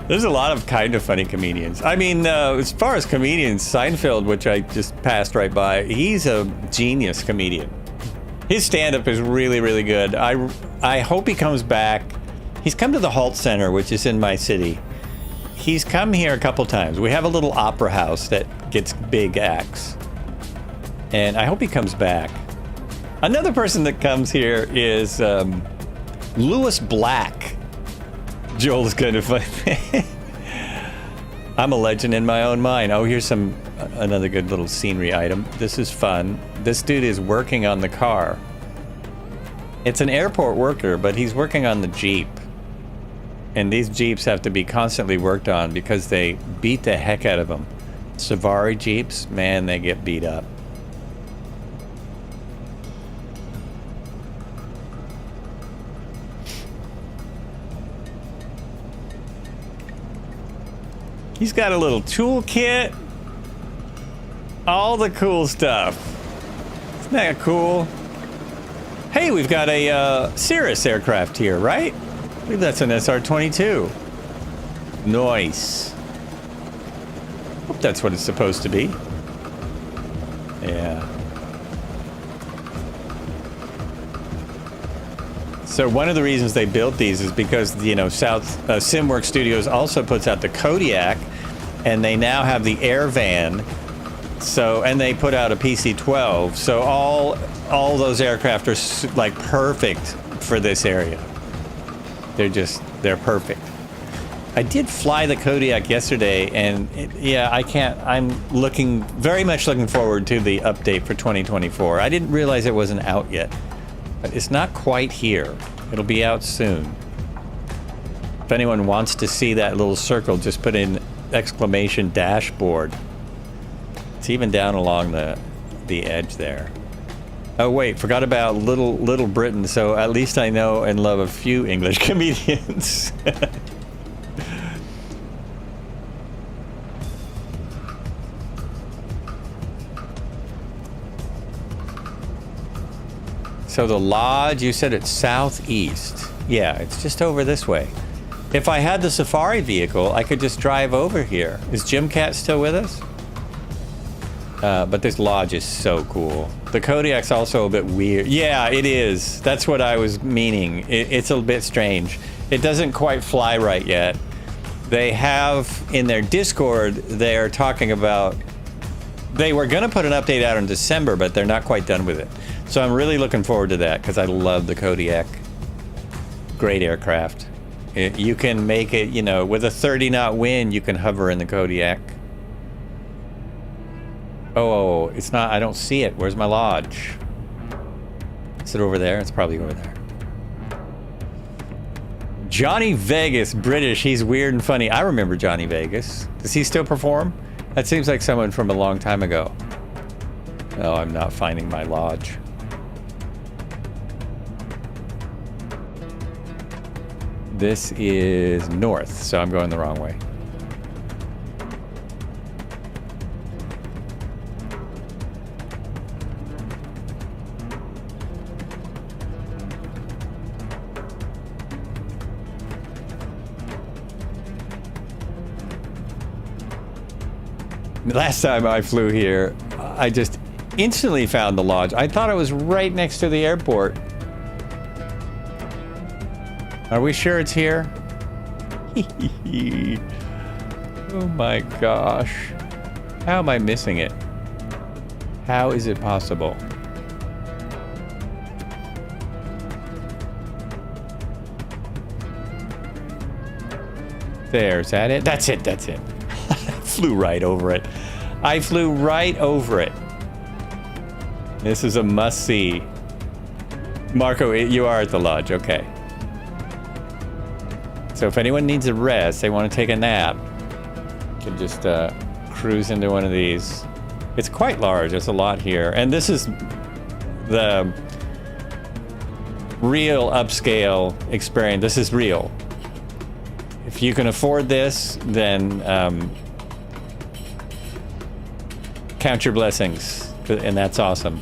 There's a lot of kind of funny comedians. I mean, as far as comedians, Seinfeld, which I just passed right by, he's a genius comedian. His stand-up is really, really good. I hope he comes back. He's come to the Halt Center, which is in my city. He's come here a couple times. We have a little opera house that gets big acts. And I hope he comes back. Another person that comes here is Lewis Black. Joel's kind of funny. I'm a legend in my own mind. Oh, here's another good little scenery item. This is fun. This dude is working on the car. It's an airport worker, but he's working on the Jeep. And these Jeeps have to be constantly worked on because they beat the heck out of them. Safari Jeeps, man, they get beat up. He's got a little toolkit. All the cool stuff. Isn't that cool? Hey, we've got a Cirrus aircraft here, right? I believe that's an SR-22. Nice. Hope that's what it's supposed to be. Yeah. So one of the reasons they built these is because, you know, SimWorks Studios also puts out the Kodiak, and they now have the Air Van. So, and they put out a PC-12. So all those aircraft are like perfect for this area. They're perfect. I did fly the Kodiak yesterday, and I'm very much looking forward to the update for 2024. I didn't realize it wasn't out yet. But it's not quite here. It'll be out soon. If anyone wants to see that little circle, just put in exclamation dashboard. It's even down along the edge there. Oh wait, forgot about Little Britain. So at least I know and love a few English comedians. So the lodge, you said it's southeast. Yeah, it's just over this way. If I had the safari vehicle, I could just drive over here. Is Jim Cat still with us? But this lodge is so cool. The Kodiak's also a bit weird. Yeah, it is. That's what I was meaning. It's a bit strange. It doesn't quite fly right yet. They have, in their Discord, they're talking about... They were going to put an update out in December, but they're not quite done with it. So I'm really looking forward to that, because I love the Kodiak. Great aircraft. You can make it, you know, with a 30-knot wind, you can hover in the Kodiak. Oh, it's not, I don't see it. Where's my lodge? Is it over there? It's probably over there. Johnny Vegas, British. He's weird and funny. I remember Johnny Vegas. Does he still perform? That seems like someone from a long time ago. No, I'm not finding my lodge. This is north, so I'm going the wrong way. Last time I flew here, I just instantly found the lodge. I thought it was right next to the airport. Are we sure it's here? Oh my gosh. How am I missing it? How is it possible? There, is that it? That's it, that's it. Flew right over it. I flew right over it. This is a must-see. Marco, you are at the lodge, okay. So if anyone needs a rest, they want to take a nap, you can just cruise into one of these. It's quite large, there's a lot here. And this is the real upscale experience. This is real. If you can afford this, then count your blessings, and that's awesome.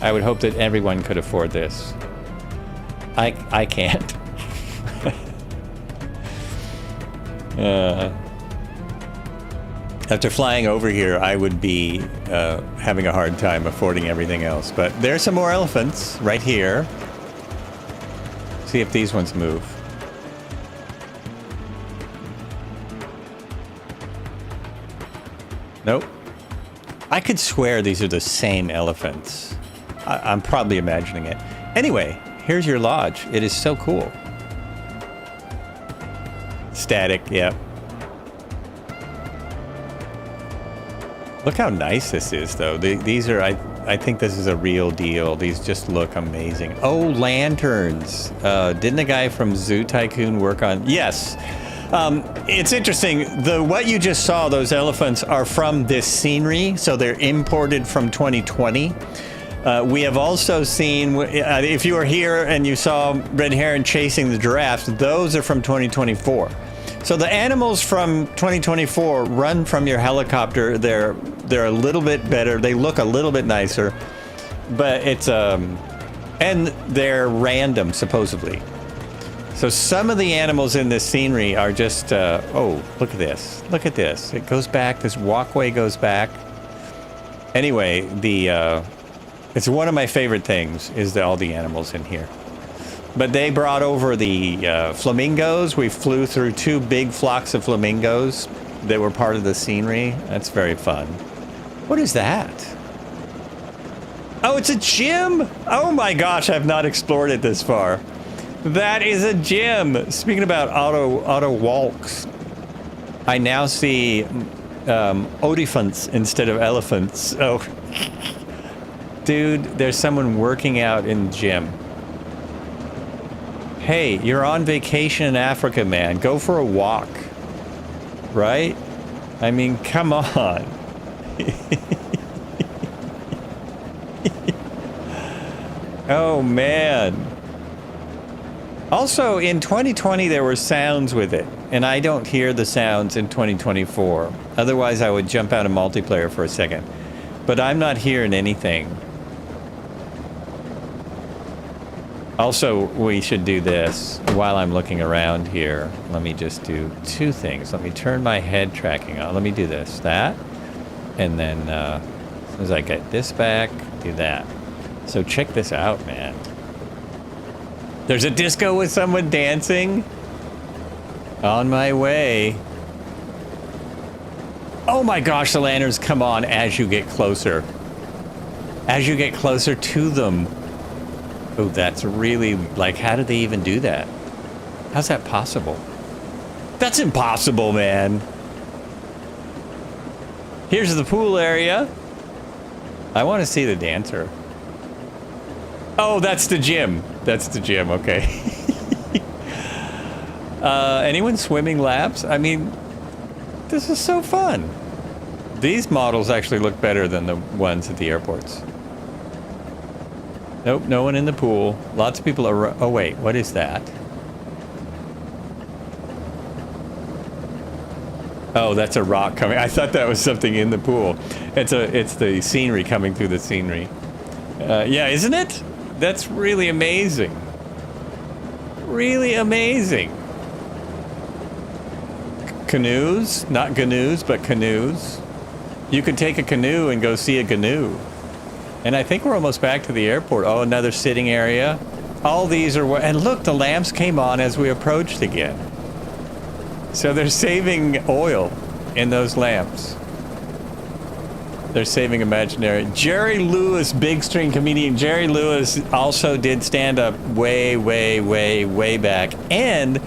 I would hope that everyone could afford this. I can't. After flying over here, I would be having a hard time affording everything else. But there's some more elephants right here. See if these ones move. Nope. I could swear these are the same elephants. I'm probably imagining it. Anyway, here's your lodge. It is so cool. Static, yeah. Look how nice this is, though. These are, I think this is a real deal. These just look amazing. Oh, lanterns. Didn't the guy from Zoo Tycoon work on? Yes. It's interesting. What you just saw, those elephants, are from this scenery, so they're imported from 2020. We have also seen, if you were here and you saw Red Heron chasing the giraffes, those are from 2024. So the animals from 2024 run from your helicopter. They're a little bit better. They look a little bit nicer, but it's and they're random supposedly. So some of the animals in this scenery are just oh, look at this. Look at this. It goes back. This walkway goes back. Anyway, it's one of my favorite things is all the animals in here. But they brought over the flamingos. We flew through 2 big flocks of flamingos that were part of the scenery. That's very fun. What is that? Oh, it's a gym! Oh my gosh, I've not explored it this far. That is a gym! Speaking about auto walks, I now see elephants instead of elephants. Oh, dude, there's someone working out in the gym. Hey, you're on vacation in Africa, man. Go for a walk. Right? I mean, come on. Oh, man. Also, in 2020, there were sounds with it, and I don't hear the sounds in 2024. Otherwise, I would jump out of multiplayer for a second. But I'm not hearing anything. Also, we should do this while I'm looking around here. Let me just do two things. Let me turn my head tracking on. Let me do this, that, and then as soon as I get this back, do that. So check this out, man. There's a disco with someone dancing. On my way. Oh my gosh, the lanterns come on as you get closer. As you get closer to them. Oh, that's really, like, how did they even do that? How's that possible? That's impossible, man. Here's the pool area. I want to see the dancer. Oh, that's the gym. That's the gym, okay. Anyone swimming laps? I mean, this is so fun. These models actually look better than the ones at the airports. Nope, no one in the pool. Lots of people are... Oh, wait, what is that? Oh, that's a rock coming. I thought that was something in the pool. It's the scenery coming through the scenery. Yeah, isn't it? That's really amazing. Really amazing. Canoes, not canoes, but canoes. You could take a canoe and go see a canoe. And I think we're almost back to the airport. Oh, another sitting area. All these are... And look, the lamps came on as we approached again. So they're saving oil in those lamps. They're saving imaginary. Jerry Lewis, big screen comedian. Jerry Lewis also did stand-up way, way, way, way back. And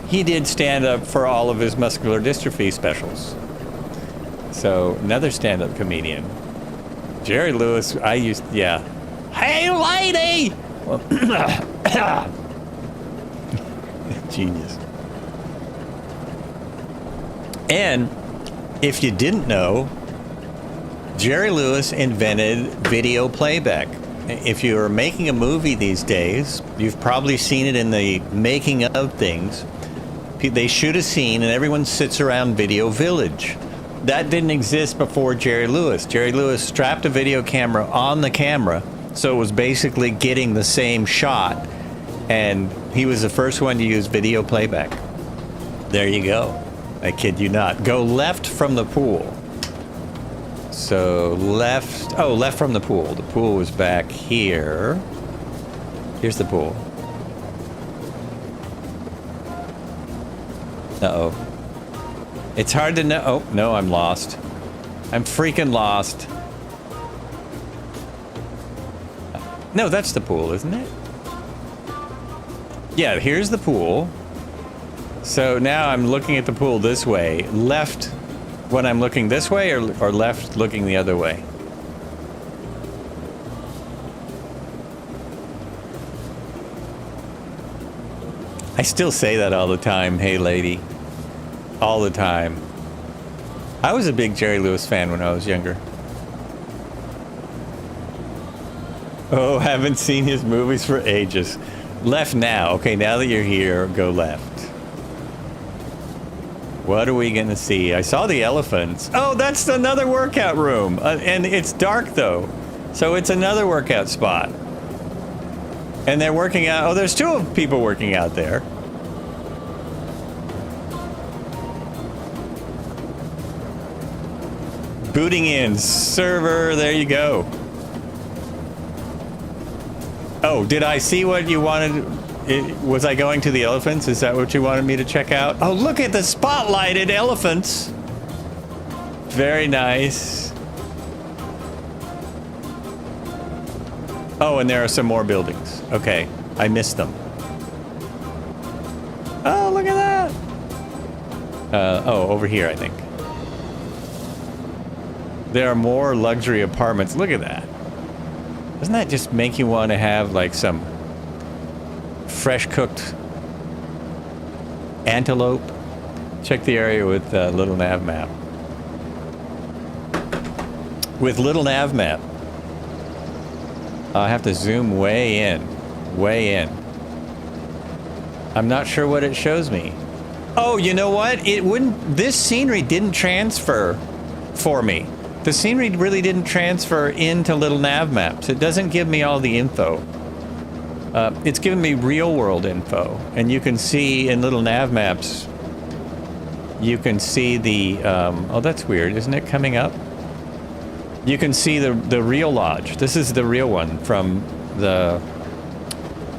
he did stand-up for all of his muscular dystrophy specials. So, another stand-up comedian. Jerry Lewis, I used... Yeah. Hey, lady! Well, genius. And, if you didn't know... Jerry Lewis invented video playback. If you're making a movie these days, you've probably seen it in the making of things. They shoot a scene and everyone sits around Video Village. That didn't exist before Jerry Lewis. Jerry Lewis strapped a video camera on the camera, so it was basically getting the same shot. And he was the first one to use video playback. There you go. I kid you not. Go left from the pool. So left, oh, left from the pool. The pool was back here. Here's the pool. Uh-oh. It's hard to know. Oh, no, I'm lost. I'm freaking lost. No, that's the pool, isn't it? Yeah, here's the pool. So now I'm looking at the pool this way. Left when I'm looking this way, or left looking the other way? I still say that all the time, hey lady. All the time. I was a big Jerry Lewis fan when I was younger. Oh, haven't seen his movies for ages. Left now. Okay, now that you're here, go left. What are we gonna see? I saw the elephants. Oh, that's another workout room. And it's dark though. So it's another workout spot. And they're working out. Oh, there's two people working out there. Booting in. Server, there you go. Oh, did I see what you wanted? Was I going to the elephants? Is that what you wanted me to check out? Oh, look at the spotlighted elephants. Very nice. Oh, and there are some more buildings. Okay, I missed them. Oh, look at that. Oh, over here, I think. There are more luxury apartments. Look at that. Doesn't that just make you want to have like some fresh cooked antelope? Check the area with little nav map. With little nav map. I have to zoom way in. Way in. I'm not sure what it shows me. Oh, you know what? It wouldn't... This scenery didn't transfer for me. The scenery really didn't transfer into little nav maps. It doesn't give me all the info. It's giving me real world info. And you can see in little nav maps, you can see the... oh, that's weird. Isn't it coming up? You can see the real lodge. This is the real one from the...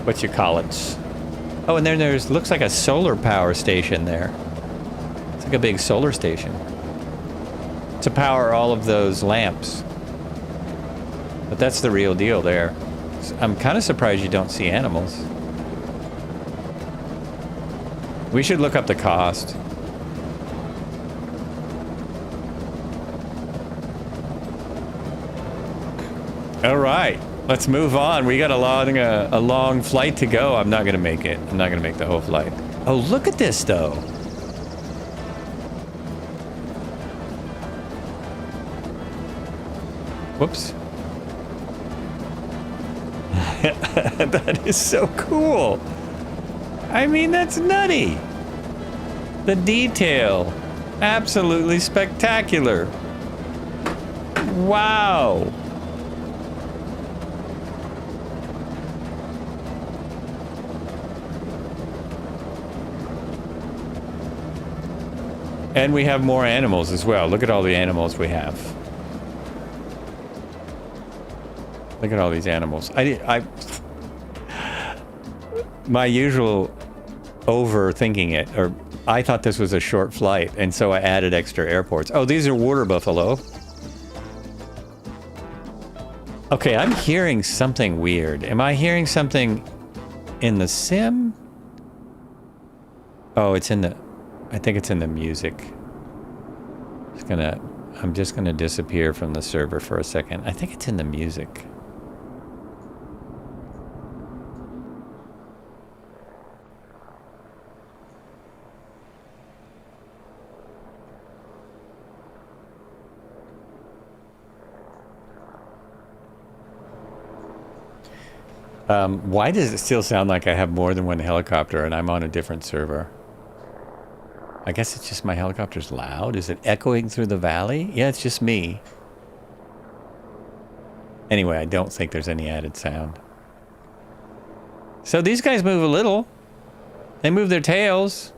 what you call it. Oh, and then there's... looks like a solar power station there. It's like a big solar station. To power all of those lamps. But that's the real deal there. I'm kind of surprised you don't see animals. We should look up the cost. All right, let's move on. We got a long flight to go. I'm not gonna make it. I'm not gonna make the whole flight. Oh, look at this though. Whoops. That is so cool. I mean, that's nutty. The detail. Absolutely spectacular. Wow. And we have more animals as well. Look at all the animals we have. Look at all these animals. My usual overthinking it, or I thought this was a short flight, and so I added extra airports. Oh, these are water buffalo. Okay, I'm hearing something weird. Am I hearing something in the sim? Oh, it's in the... I think it's in the music. I'm just gonna disappear from the server for a second. I think it's in the music. Why does it still sound like I have more than one helicopter and I'm on a different server? I guess it's just my helicopter's loud. Is it echoing through the valley? Yeah, it's just me. Anyway, I don't think there's any added sound. So these guys move a little. They move their tails.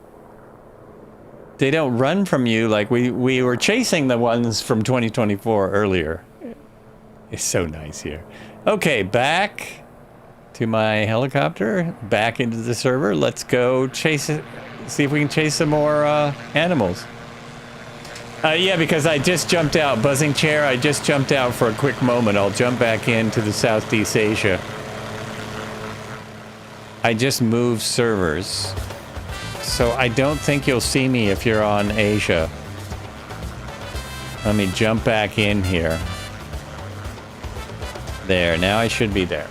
They don't run from you like we were chasing the ones from 2024 earlier. It's so nice here. Okay, back to my helicopter. Back into the server. Let's go chase it. See if we can chase some more animals. Yeah, because I just jumped out. Buzzing chair, I just jumped out for a quick moment. I'll jump back into the Southeast Asia. I just moved servers. So I don't think you'll see me if you're on Asia. Let me jump back in here. There, now I should be there.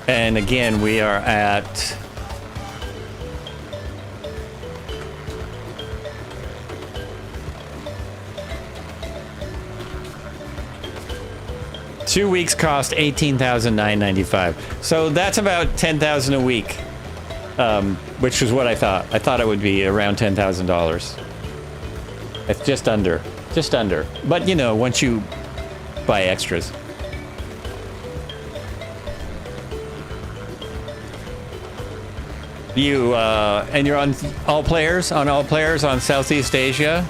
And again, we are at... Two weeks cost $18,995. So that's about $10,000 a week, which is what I thought. I thought it would be around $10,000. It's just under. Just under. But, you know, once you buy extras. You, and you're on all players on Southeast Asia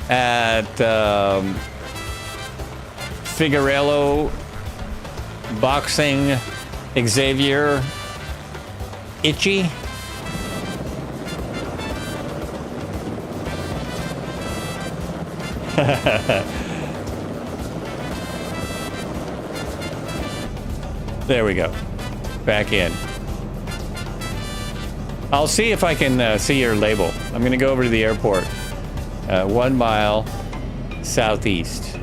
at Figueroa Boxing Xavier Itchy. There we go. Back in. I'll see if I can see your label. I'm going to go over to the airport. 1 mile southeast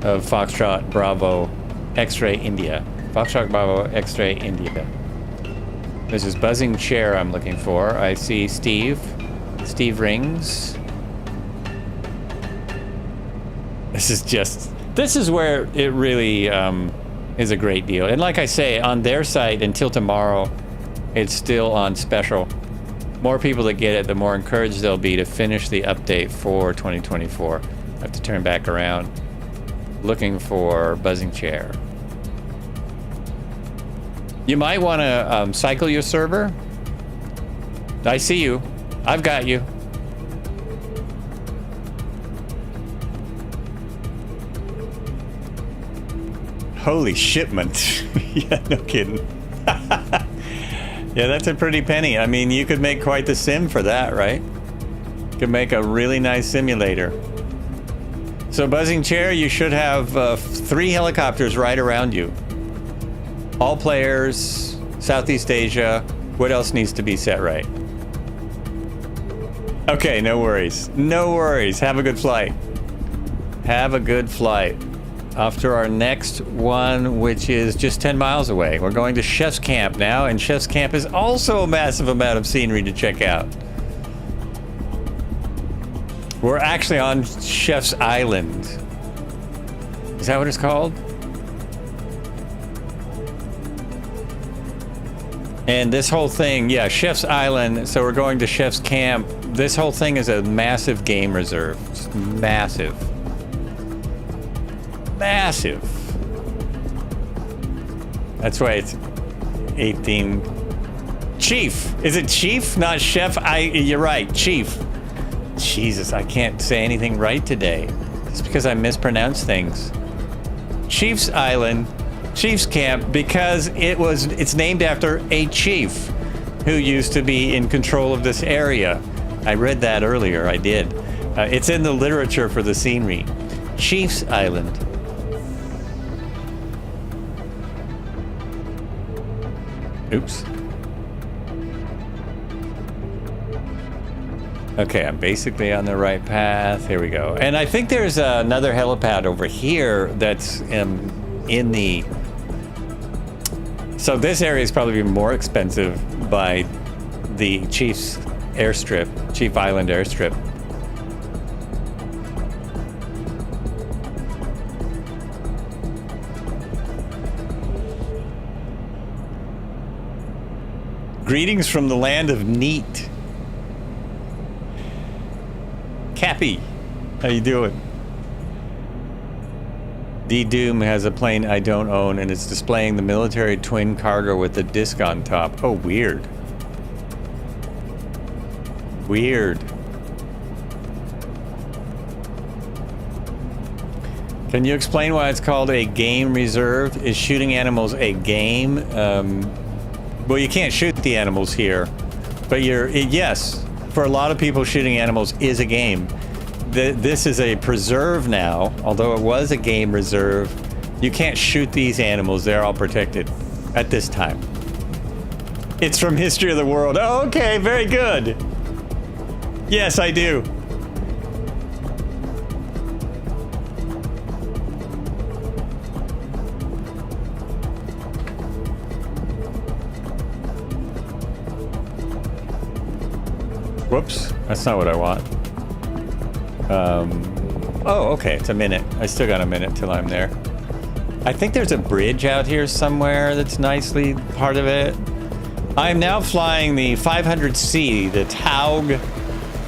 of Foxtrot Bravo X-Ray India. Foxtrot Bravo X-Ray India. This is buzzing chair I'm looking for. I see Steve. Steve rings. This is where it really is a great deal. And like I say, on their site until tomorrow, it's still on special. More people that get it, the more encouraged they'll be to finish the update for 2024. I have to turn back around. Looking for buzzing chair. You might want to cycle your server. I see you. I've got you. Holy shipment. Yeah, no kidding. Yeah, that's a pretty penny. I mean, you could make quite the sim for that, right? You could make a really nice simulator. So, buzzing chair, you should have 3 helicopters right around you. All players, Southeast Asia. What else needs to be set right? Okay, no worries. No worries. Have a good flight. Have a good flight. Off to our next one, which is just 10 miles away. We're going to Chef's Camp now, and Chef's Camp is also a massive amount of scenery to check out. We're actually on Chef's Island. Is that what it's called? And this whole thing, yeah, Chef's Island, so we're going to Chef's Camp. This whole thing is a massive game reserve. Just massive. Massive. That's why it's 18. Chief. Is it Chief, not Chef? You're right, Chief. Jesus, I can't say anything right today. It's because I mispronounce things. Chief's Island, Chief's Camp, because it's named after a chief who used to be in control of this area. I read that earlier, I did. It's in the literature for the scenery. Chief's Island. Oops. Okay, I'm basically on the right path. Here we go. And I think there's another helipad over here that's in the... So this area is probably more expensive by the Chief's airstrip, Chief Island airstrip. Greetings from the land of neat. Cappy, how you doing? D-Doom has a plane I don't own, and it's displaying the military twin cargo with the disc on top. Oh, weird. Weird. Can you explain why it's called a game reserve? Is shooting animals a game? Well, you can't shoot the animals here, but yes, for a lot of people, shooting animals is a game. This is a preserve now, although it was a game reserve. You can't shoot these animals. They're all protected at this time. It's from History of the World. Oh, okay, very good. Yes, I do. Whoops, that's not what I want. Oh, okay, it's a minute. I still got a minute till I'm there. I think there's a bridge out here somewhere that's nicely part of it. I'm now flying the 500C, the Taog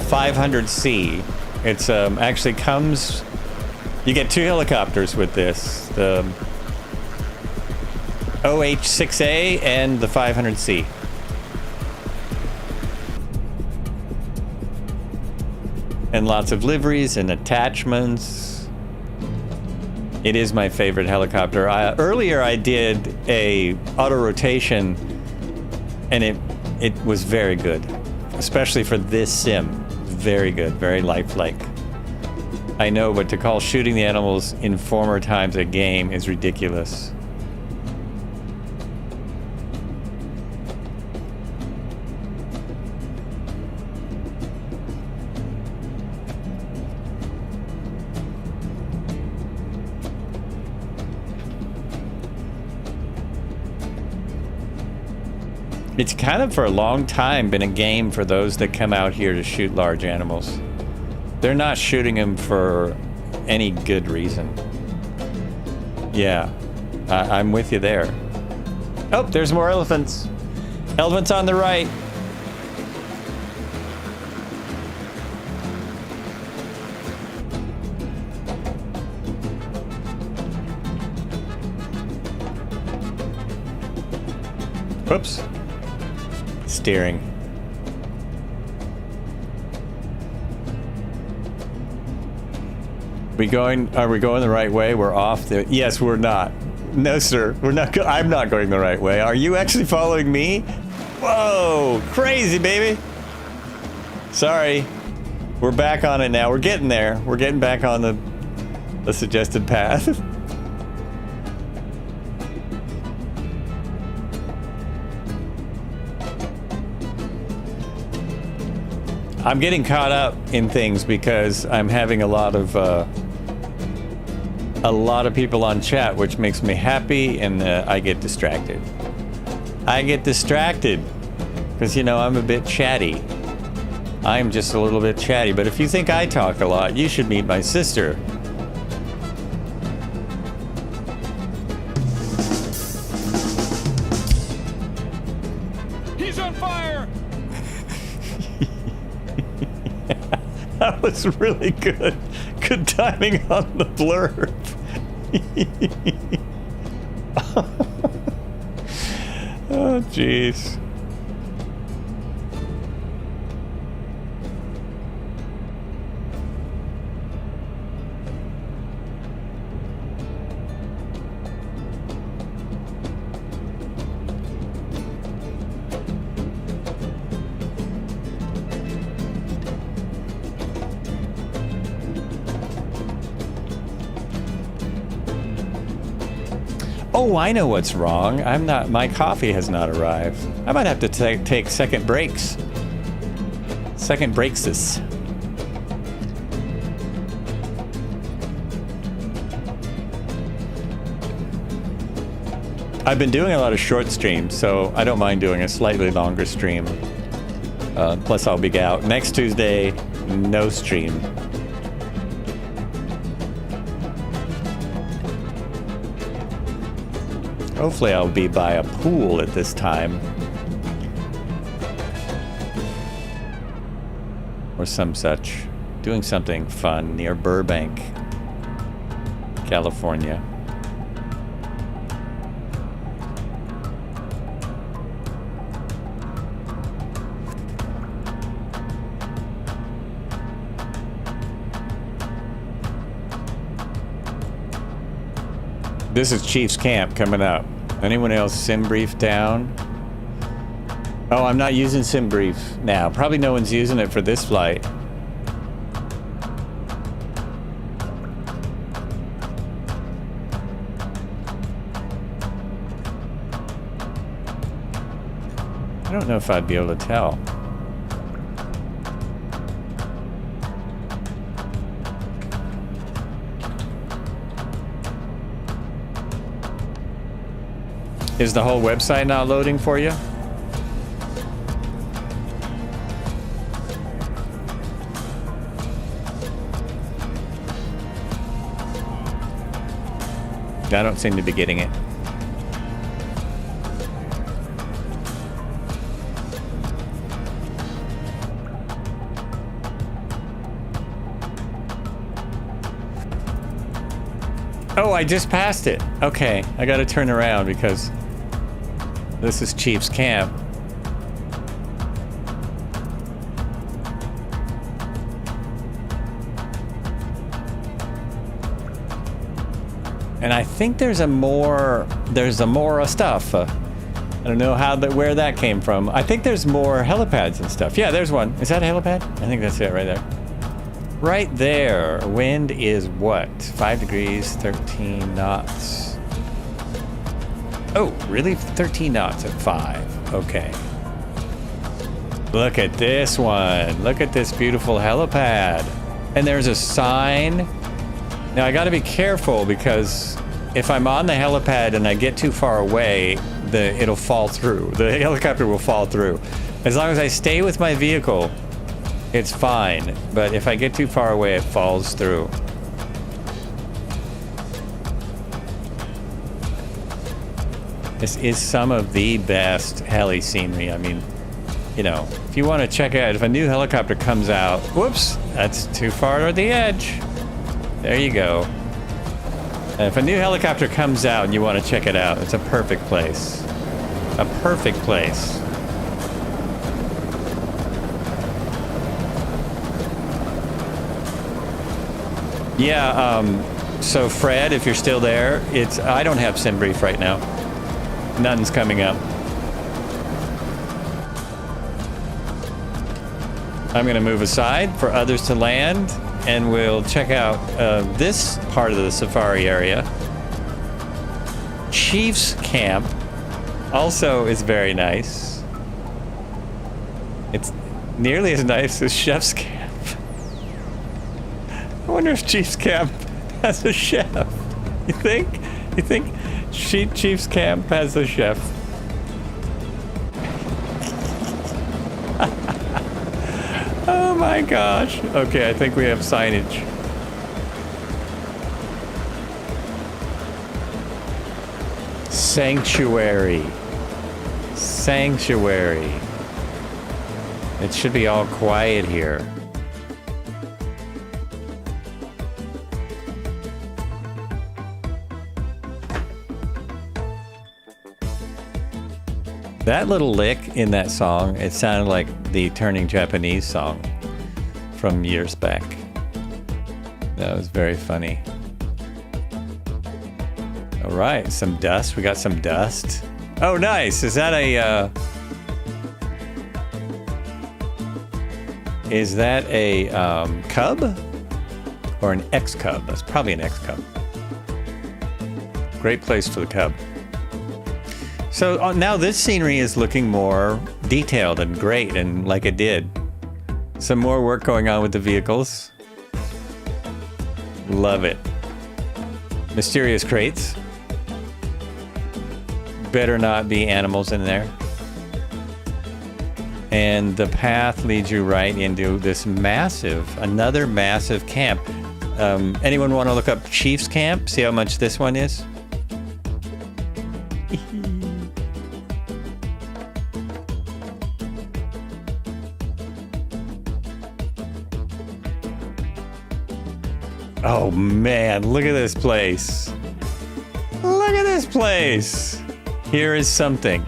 500C. It's actually comes... You get 2 helicopters with this. The OH-6A and the 500C. And lots of liveries and attachments. It is my favorite helicopter. Earlier I did a auto rotation, and it was very good, especially for this sim. Very good, very lifelike. I know, but to call shooting the animals in former times a game is ridiculous. It's kind of for a long time been a game for those that come out here to shoot large animals. They're not shooting them for any good reason. Yeah, I'm with you there. Oh, there's more elephants. Elephants on the right. Whoops. Steering. Are we going the right way? We're off the... Yes, we're not. No, sir. We're not. I'm not going the right way. Are you actually following me? Whoa! Crazy, baby! Sorry. We're back on it now. We're getting there. We're getting back on the suggested path. I'm getting caught up in things because I'm having a lot of people on chat, which makes me happy, and I get distracted. I get distracted because, you know, I'm a bit chatty. I'm just a little bit chatty, but if you think I talk a lot, you should meet my sister. He's on fire! That was really good. Good timing on the blurb. Oh, jeez. Oh, I know what's wrong. My coffee has not arrived. I might have to take second breaks. Second breaks this. I've been doing a lot of short streams, so I don't mind doing a slightly longer stream. Plus I'll be out. Next Tuesday, no stream. Hopefully I'll be by a pool at this time. Or some such. Doing something fun near Burbank, California. This is Chief's Camp coming up. Anyone else SimBrief down? Oh, I'm not using SimBrief now. Probably no one's using it for this flight. I don't know if I'd be able to tell. Is the whole website not loading for you? I don't seem to be getting it. Oh, I just passed it. Okay, I gotta turn around because this is Chief's Camp. And I think there's more stuff. I don't know where that came from. I think there's more helipads and stuff. Yeah, there's one. Is that a helipad? I think that's it right there. Right there. Wind is what? 5 degrees, 13 knots. Oh, really? 13 knots at 5. Okay. Look at this one. Look at this beautiful helipad. And there's a sign. Now I gotta be careful because if I'm on the helipad and I get too far away, it'll fall through. The helicopter will fall through. As long as I stay with my vehicle, it's fine. But if I get too far away, it falls through. This is some of the best heli scenery. I mean, you know, if you want to check out, if a new helicopter comes out, whoops, that's too far to the edge. There you go. And if a new helicopter comes out and you want to check it out, it's a perfect place. A perfect place. Yeah, so Fred, if you're still there, I don't have SimBrief right now. Nothing's coming up. I'm going to move aside for others to land, and we'll check out this part of the safari area. Chief's Camp also is very nice. It's nearly as nice as Chef's Camp. I wonder if Chief's Camp has a chef. You think? You think Chief's Camp has a chef? Oh my gosh. Okay, I think we have signage. Sanctuary. Sanctuary. It should be all quiet here. That little lick in that song, it sounded like the Turning Japanese song from years back. That was very funny. All right, some dust. We got some dust. Oh, nice. Is that a cub or an ex-cub? That's probably an ex-cub. Great place for the cub. So now this scenery is looking more detailed and great and like it did. Some more work going on with the vehicles. Love it. Mysterious crates. Better not be animals in there. And the path leads you right into this another massive camp. Anyone want to look up Chief's Camp? See how much this one is? Oh man, look at this place. Look at this place. Here is something.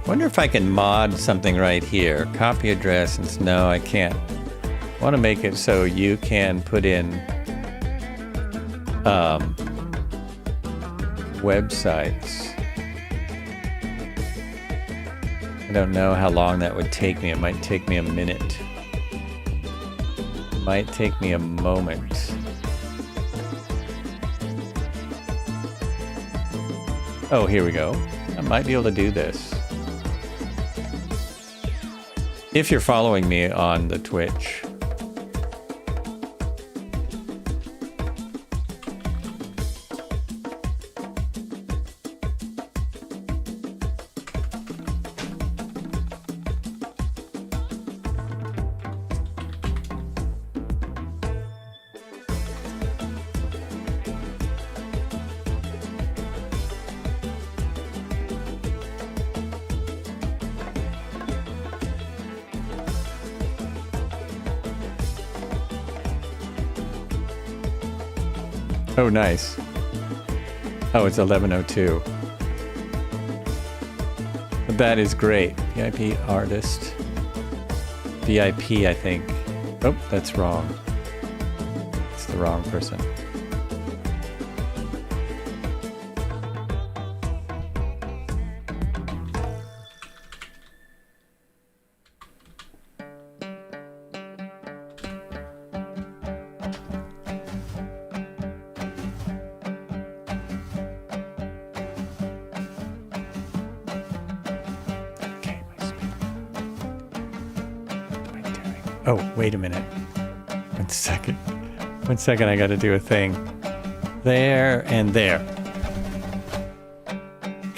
Wonder if I can mod something right here. Copy address, and no, I can't. I want to make it so you can put in websites. I don't know how long that would take me. It might take me a minute. It might take me a moment. Oh, here we go. I might be able to do this. If you're following me on the Twitch. Oh, nice. Oh, it's 11:02. That is great. VIP artist. VIP, I think. Oh, that's wrong. It's the wrong person. Oh, wait a minute. 1 second. 1 second, I gotta do a thing. There and there.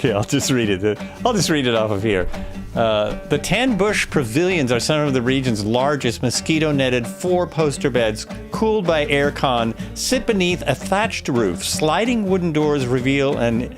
Okay, I'll just read it. I'll just read it off of here. The 10 bush pavilions are some of the region's largest mosquito-netted 4-poster beds, cooled by aircon, sit beneath a thatched roof. Sliding wooden doors reveal an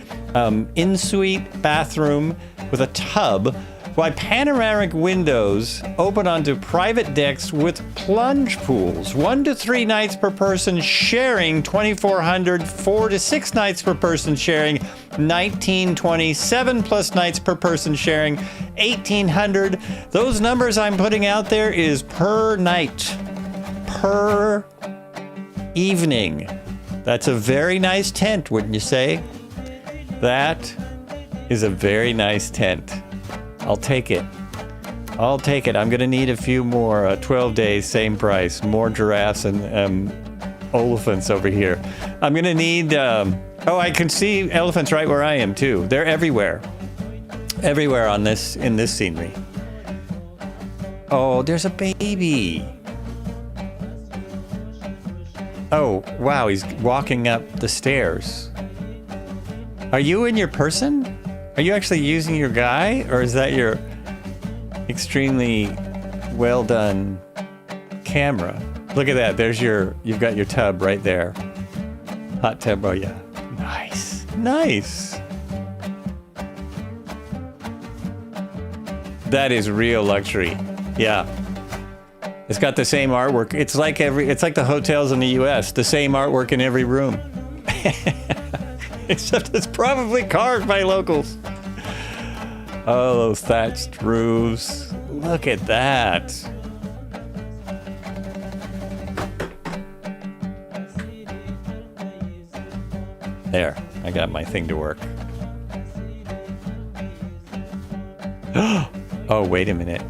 in-suite bathroom with a tub, while panoramic windows open onto private decks with plunge pools. 1 to 3 nights per person sharing 2,400, 4 to 6 nights per person sharing 1,927 plus nights per person sharing 1,800. Those numbers I'm putting out there is per night, per evening. That's a very nice tent, wouldn't you say? That is a very nice tent. I'll take it. I'll take it. I'm going to need a few more. 12 days, same price. More giraffes and elephants over here. I'm going to need... oh, I can see elephants right where I am, too. They're everywhere. Everywhere in this scenery. Oh, there's a baby. Oh, wow. He's walking up the stairs. Are you in your person? Are you actually using your guy, or is that your extremely well done camera? Look at that. You've got your tub right there. Hot tub. Oh yeah. Nice. Nice. That is real luxury. Yeah. It's got the same artwork. It's like the hotels in the US, the same artwork in every room. Except it's probably carved by locals. Oh, those thatched roofs. Look at that. There, I got my thing to work. Oh, wait a minute.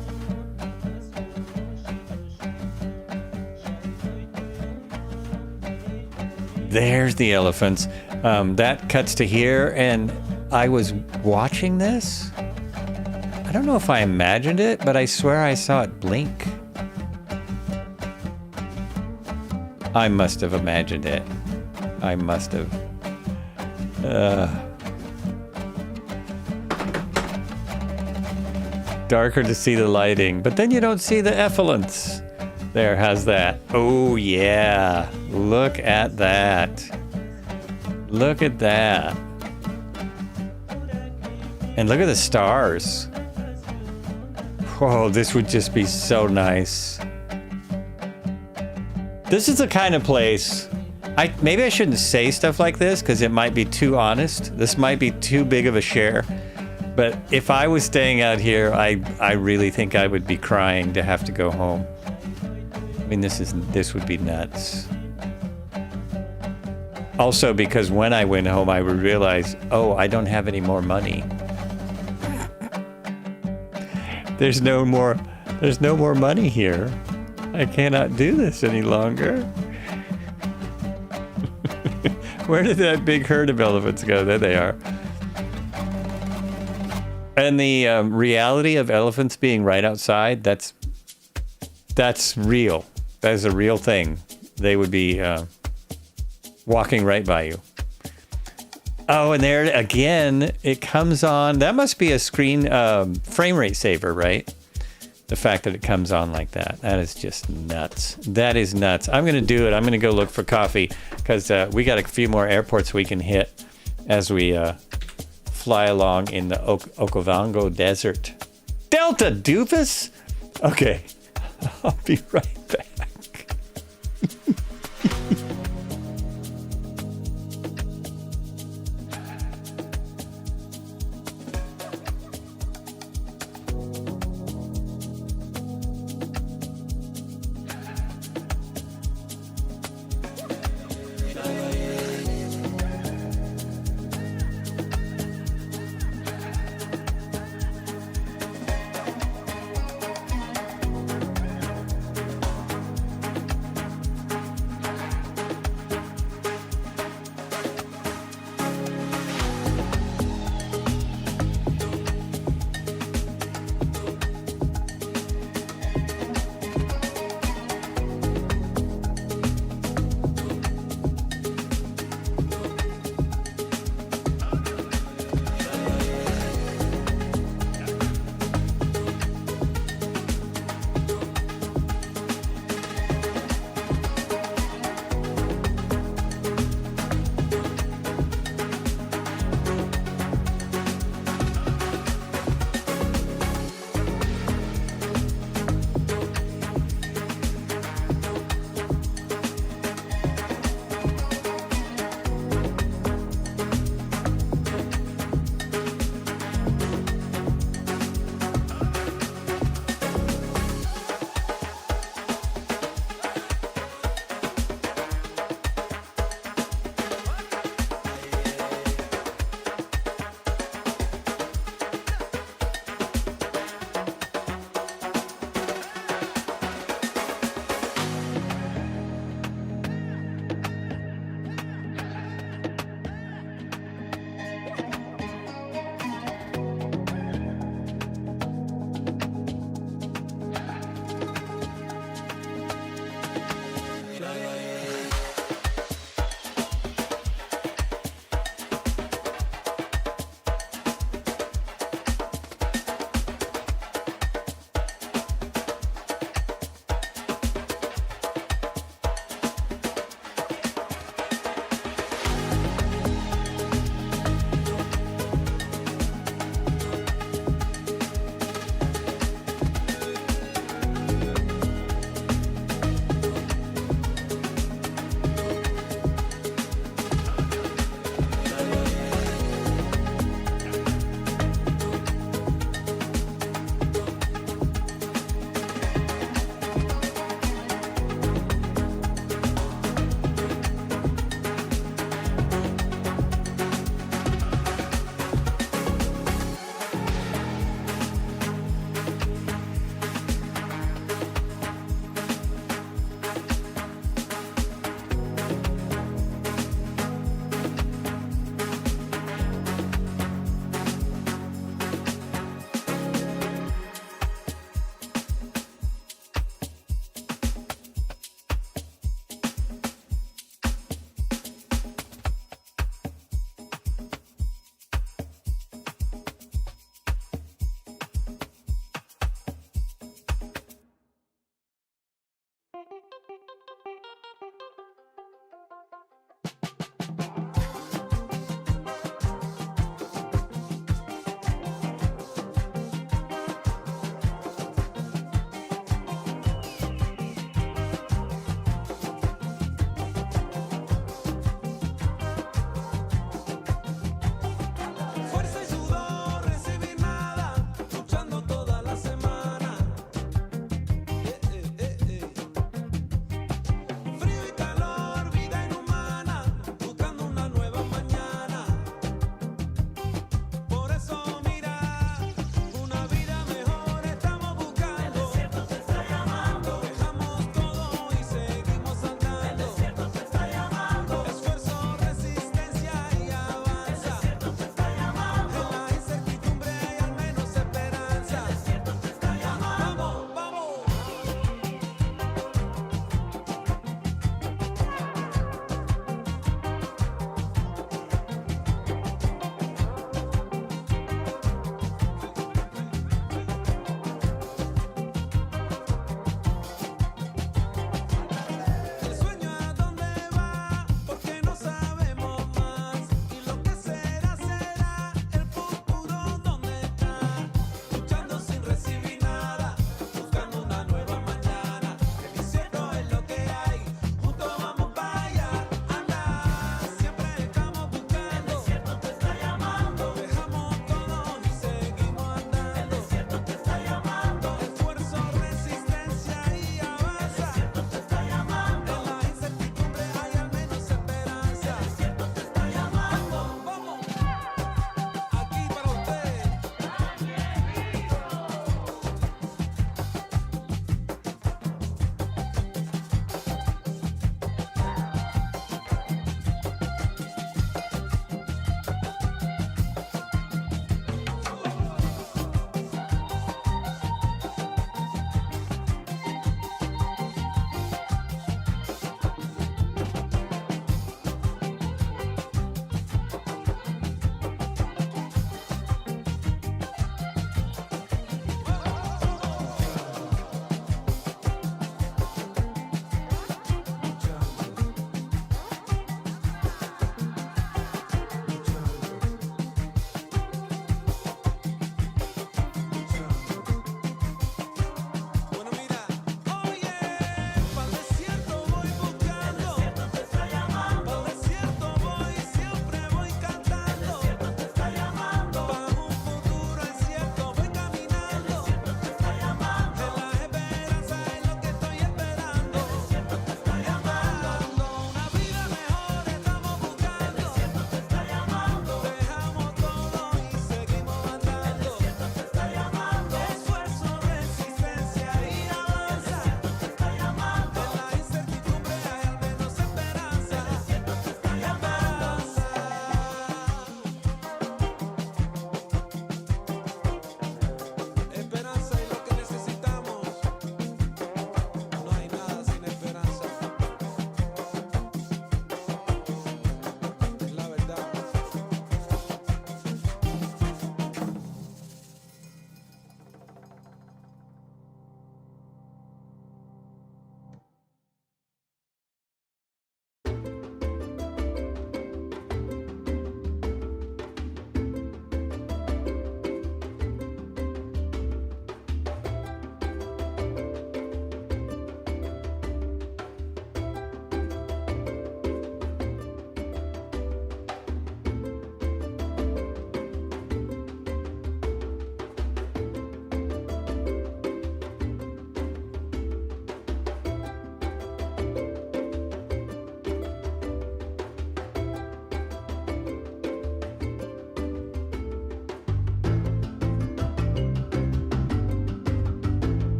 There's the elephants. That cuts to here, and I was watching this. I don't know if I imagined it, but I swear I saw it blink. I must have imagined it. I must have. Darker to see the lighting, but then you don't see the effluence. There, how's that? Oh, yeah. Look at that. Look at that. And look at the stars. Whoa, this would just be so nice. This is the kind of place... maybe I shouldn't say stuff like this because it might be too honest. This might be too big of a share. But if I was staying out here, I really think I would be crying to have to go home. I mean, this would be nuts. Also, because when I went home, I would realize, oh, I don't have any more money. There's no more money here. I cannot do this any longer. Where did that big herd of elephants go? There they are. And the reality of elephants being right outside, that's real. That is a real thing. They would be walking right by you. Oh, and there again, it comes on. That must be a screen frame rate saver, right? The fact that it comes on like that. That is just nuts. That is nuts. I'm going to do it. I'm going to go look for coffee because we got a few more airports we can hit as we fly along in the Okavango Desert. Delta, doofus! Okay, I'll be right back.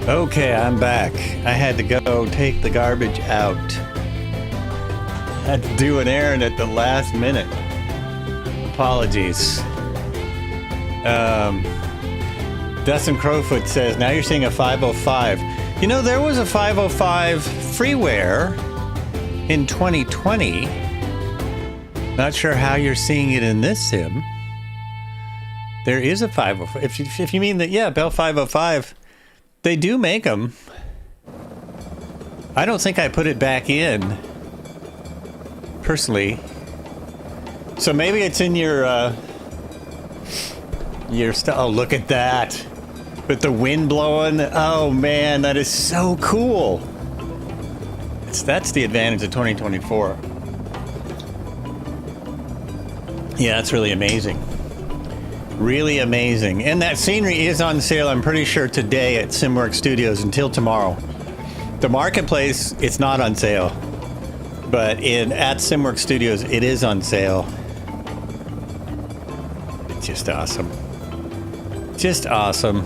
Okay, I'm back. I had to go take the garbage out. Had to do an errand at the last minute. Apologies. Dustin Crowfoot says, now you're seeing a 505. You know, there was a 505 freeware in 2020. Not sure how you're seeing it in this sim. There is a 505. If you mean that, yeah, Bell 505, they do make them. I don't think I put it back in, personally. So maybe it's in your stuff. Oh, look at that. With the wind blowing. Oh, man, that is so cool. That's the advantage of 2024. Yeah, that's really amazing. Really amazing. And that scenery is on sale, I'm pretty sure, today at SimWorks Studios until tomorrow. The marketplace, it's not on sale. But at SimWorks Studios, it is on sale. It's just awesome. Just awesome.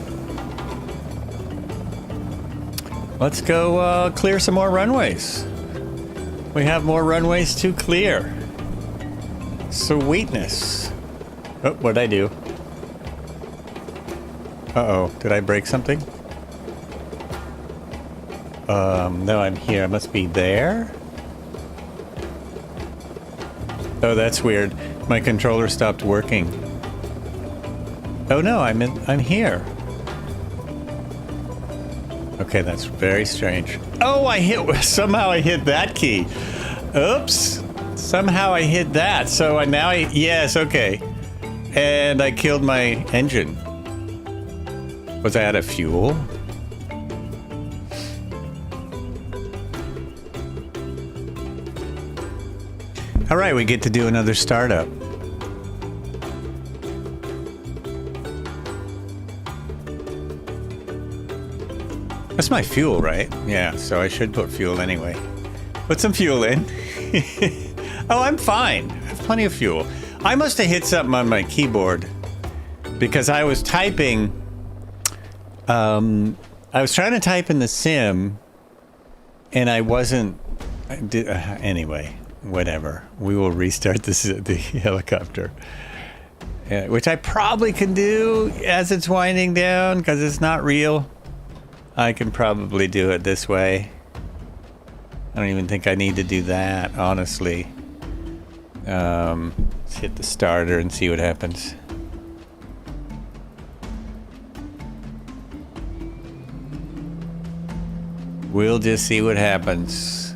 Let's go clear some more runways. We have more runways to clear. Sweetness. Oh, what'd I do? Uh-oh, did I break something? No, I'm here. I must be there. Oh, that's weird. My controller stopped working. Oh no, I'm here. Okay, that's very strange. Oh, somehow I hit that key. Oops. Somehow I hit that. So yes, okay. And I killed my engine. Was I out of fuel? All right, we get to do another startup. That's my fuel, right? Yeah, so I should put fuel anyway. Put some fuel in. Oh, I'm fine. I have plenty of fuel. I must have hit something on my keyboard because I was typing. I was trying to type in the sim, and I wasn't. Anyway, whatever. We will restart the helicopter, which I probably can do as it's winding down because it's not real. I can probably do it this way. I don't even think I need to do that, honestly. Let's hit the starter and see what happens. We'll just see what happens.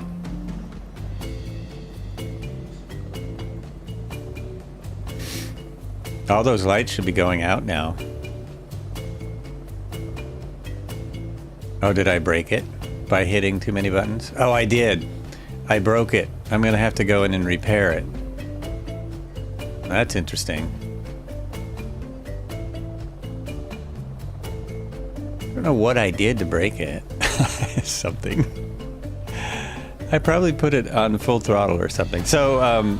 All those lights should be going out now. Oh, did I break it by hitting too many buttons? Oh, I did. I broke it. I'm going to have to go in and repair it. That's interesting. I don't know what I did to break it. Something. I probably put it on full throttle or something. So,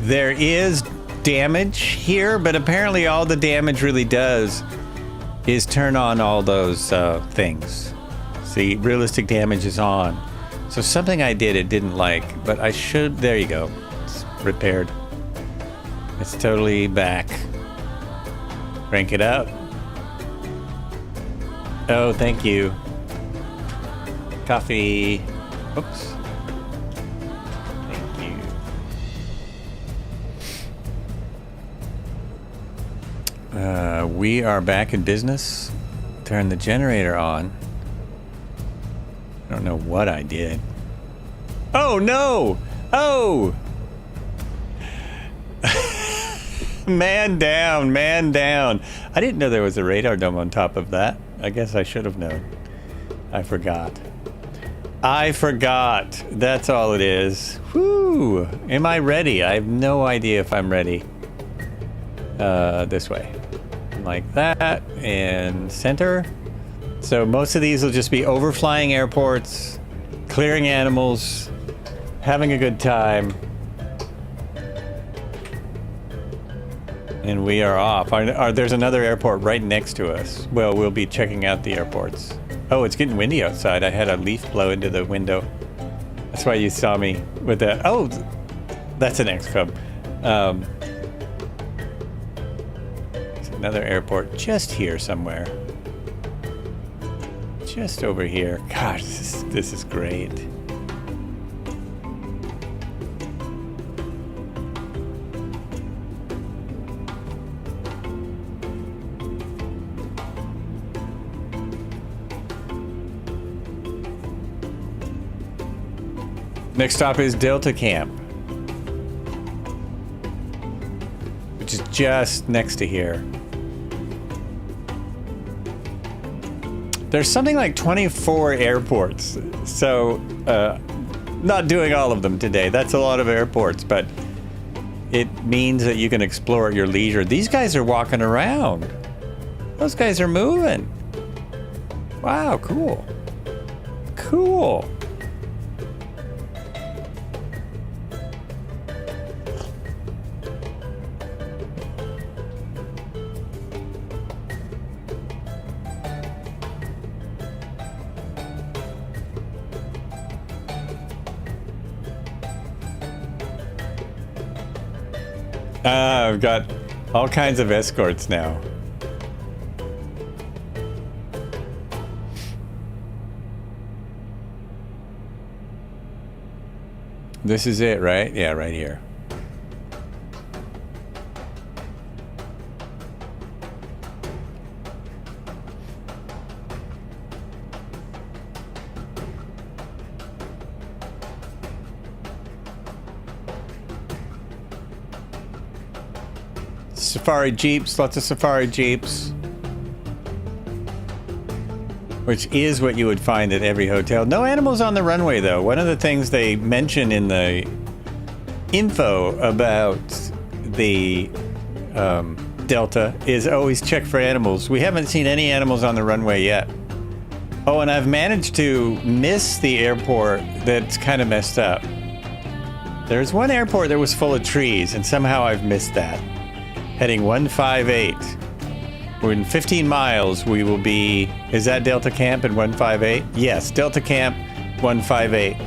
there is damage here, but apparently all the damage really does is turn on all those things. See, realistic damage is on. So something I did it didn't like, but I should, there you go. It's repaired. It's totally back. Crank it up. Oh, thank you. Coffee. Oops. Thank you. We are back in business. Turn the generator on. I don't know what I did. Oh no! Oh! Man down, man down. I didn't know there was a radar dome on top of that. I guess I should have known. I forgot. I forgot. That's all it is. Whew. Am I ready? I have no idea if I'm ready. This way. Like that. And center. So most of these will just be overflying airports, clearing animals, having a good time. And we are off. There's another airport right next to us. Well, we'll be checking out the airports. Oh, it's getting windy outside. I had a leaf blow into the window. That's why you saw me with that. Oh, that's an X-Cub. There's another airport just here somewhere. Just over here. Gosh, this is great. Next stop is Delta Camp, which is just next to here. There's something like 24 airports, so not doing all of them today. That's a lot of airports, but it means that you can explore at your leisure. These guys are walking around. Those guys are moving. Wow, cool. Cool. I've got all kinds of escorts now. This is it, right? Yeah, right here. Safari Jeeps, lots of Safari Jeeps. Which is what you would find at every hotel. No animals on the runway, though. One of the things they mention in the info about the Delta is always check for animals. We haven't seen any animals on the runway yet. Oh, and I've managed to miss the airport that's kind of messed up. There's one airport that was full of trees, and somehow I've missed that. Heading 158. We're in 15 miles. We will be... Is that Delta Camp in 158? Yes, Delta Camp 158.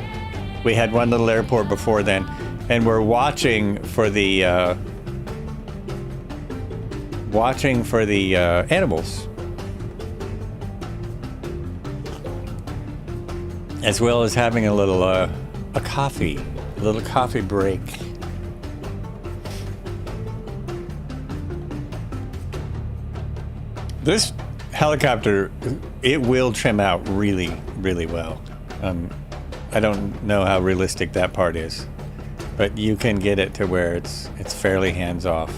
We had one little airport before then. And we're watching for the... animals. As well as having a little... a little coffee break. This helicopter, it will trim out really, really well. I don't know how realistic that part is, but you can get it to where it's fairly hands-off.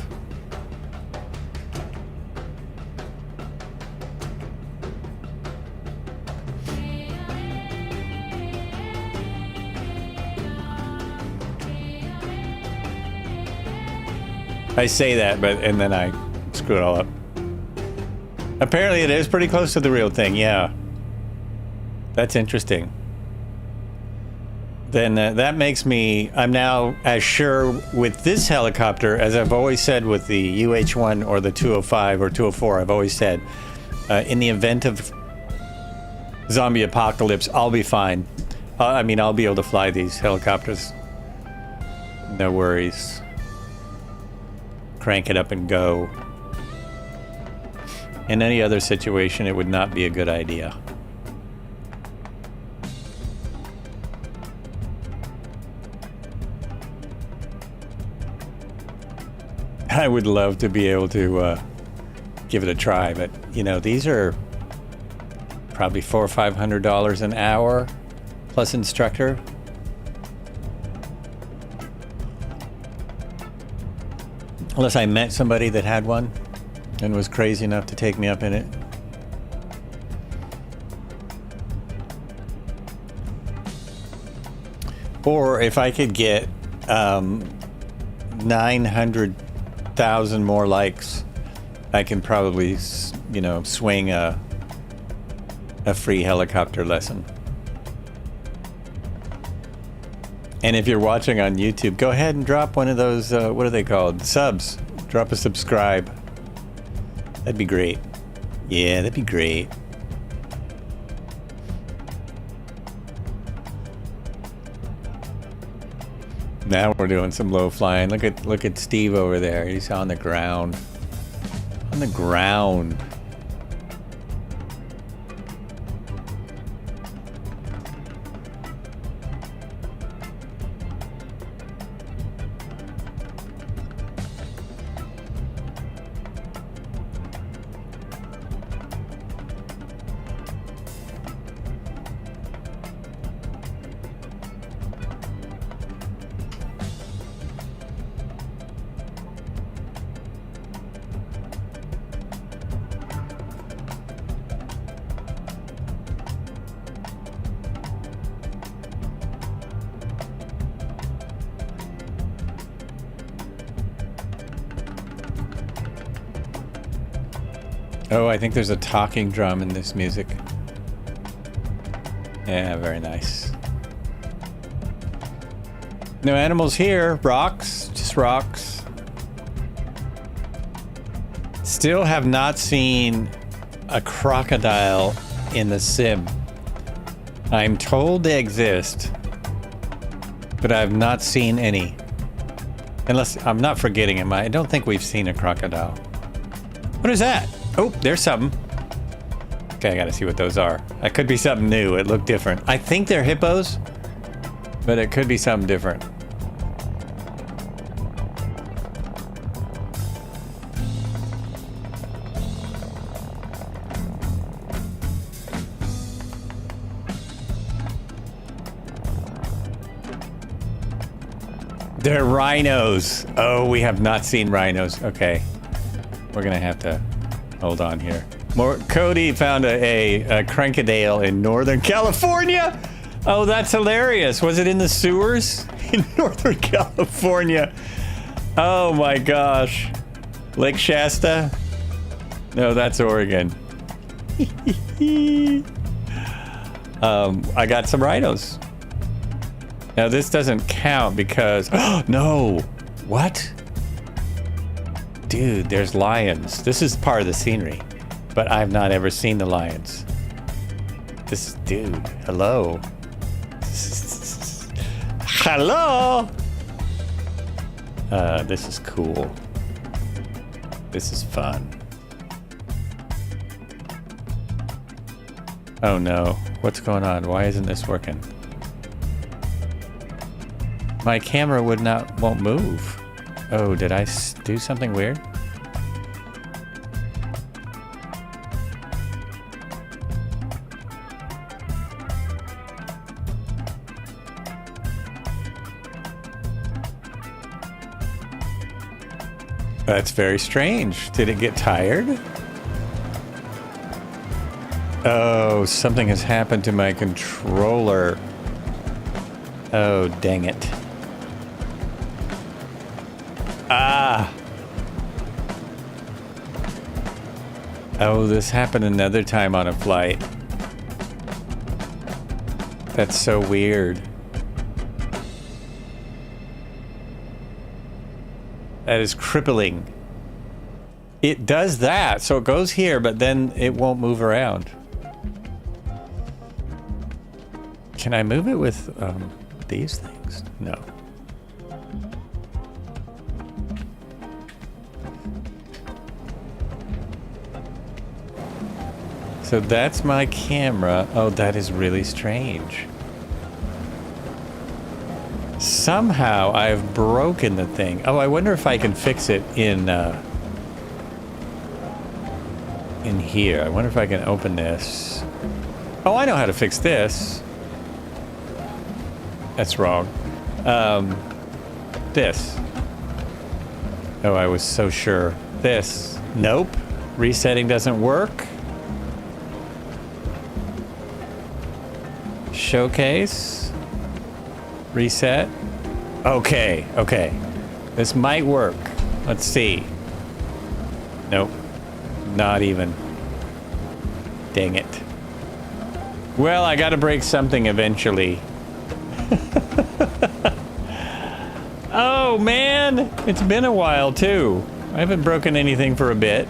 I say that, and then I screw it all up. Apparently it is pretty close to the real thing, yeah. That's interesting. Then that makes me... I'm now as sure with this helicopter as I've always said with the UH-1 or the 205 or 204. I've always said, in the event of zombie apocalypse, I'll be fine. I mean, I'll be able to fly these helicopters. No worries. Crank it up and go. In any other situation, it would not be a good idea. I would love to be able to give it a try, but you know, these are probably $400 or $500 an hour plus instructor. Unless I met somebody that had one and was crazy enough to take me up in it. Or if I could get 900,000 more likes, I can probably, you know, swing a free helicopter lesson. And if you're watching on YouTube, go ahead and drop one of those, what are they called? Subs. Drop a subscribe. That'd be great. Yeah, that'd be great. Now we're doing some low flying. Look at Steve over there. He's on the ground. On the ground. Oh, I think there's a talking drum in this music. Yeah, very nice. No animals here. Rocks. Just rocks. Still have not seen a crocodile in the sim. I'm told they exist, but I've not seen any. Unless I'm not forgetting them. I don't think we've seen a crocodile. What is that? Oh, there's something. Okay, I gotta see what those are. That could be something new. It looked different. I think they're hippos, but it could be something different. They're rhinos. Oh, we have not seen rhinos. Okay. We're gonna have to hold on here. Cody found a crocodile in Northern California. Oh, that's hilarious. Was it in the sewers in Northern California? Oh my gosh. Lake Shasta? No, that's Oregon. I got some rhinos. Now this doesn't count because, oh no, what? Dude, there's lions. This is part of the scenery, but I've not ever seen the lions. This dude, hello. Hello. This is cool. This is fun. Oh no, what's going on? Why isn't this working? My camera won't move. Oh, did I do something weird? That's very strange. Did it get tired? Oh, something has happened to my controller. Oh, dang it. Ah! Oh, this happened another time on a flight. That's so weird. That is crippling. It does that, so it goes here, but then it won't move around. Can I move it with these things? No. So that's my camera. Oh, that is really strange. Somehow I've broken the thing. Oh, I wonder if I can fix it in here. I wonder if I can open this. Oh, I know how to fix this. That's wrong. This. Oh, I was so sure. This. Nope. Resetting doesn't work. Showcase. Reset. Okay, okay. This might work. Let's see. Nope. Not even. Dang it. Well, I gotta break something eventually. Oh, man. It's been a while, too. I haven't broken anything for a bit.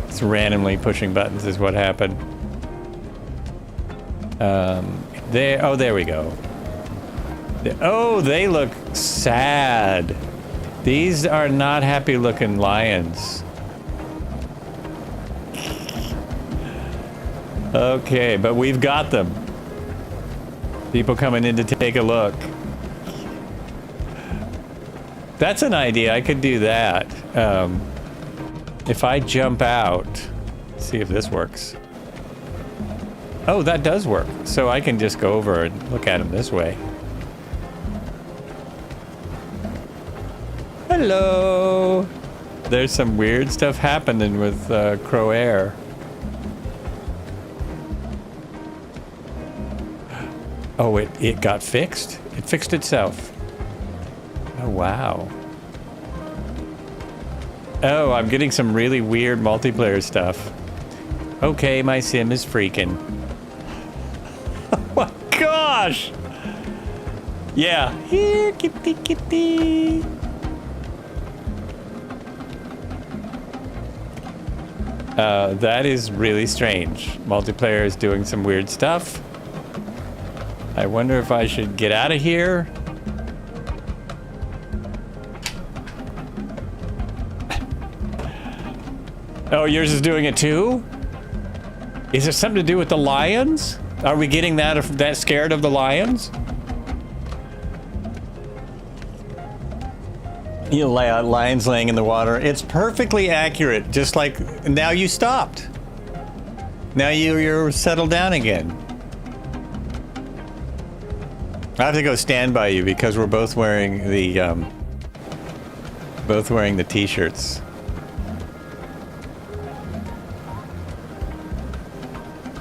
It's randomly pushing buttons is what happened. There. Oh, there we go. Oh, they look sad. These are not happy looking lions. Okay, but we've got them. People coming in to take a look. That's an idea. I could do that. If I jump out, let's see if this works. Oh, that does work. So I can just go over and look at them this way. Hello. There's some weird stuff happening with Crow Air. Oh, it got fixed? It fixed itself. Oh, wow. Oh, I'm getting some really weird multiplayer stuff. Okay, my sim is freaking. Oh my gosh! Yeah. Here, kitty, kitty. That is really strange. Multiplayer is doing some weird stuff. I wonder if I should get out of here. Oh, yours is doing it too? Is it something to do with the lions? Are we getting that scared of the lions? You lions laying in the water. It's perfectly accurate. Just like now you stopped. Now you're settled down again. I have to go stand by you because we're both wearing the t-shirts.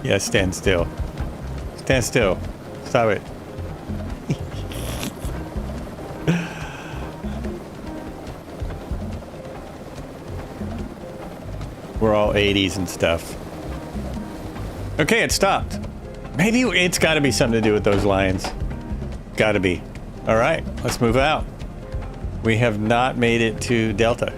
Yeah, stand still. Stand still. Stop it. We're all 80s and stuff. Okay, it stopped. Maybe it's got to be something to do with those lions. Got to be. All right, let's move out. We have not made it to Delta.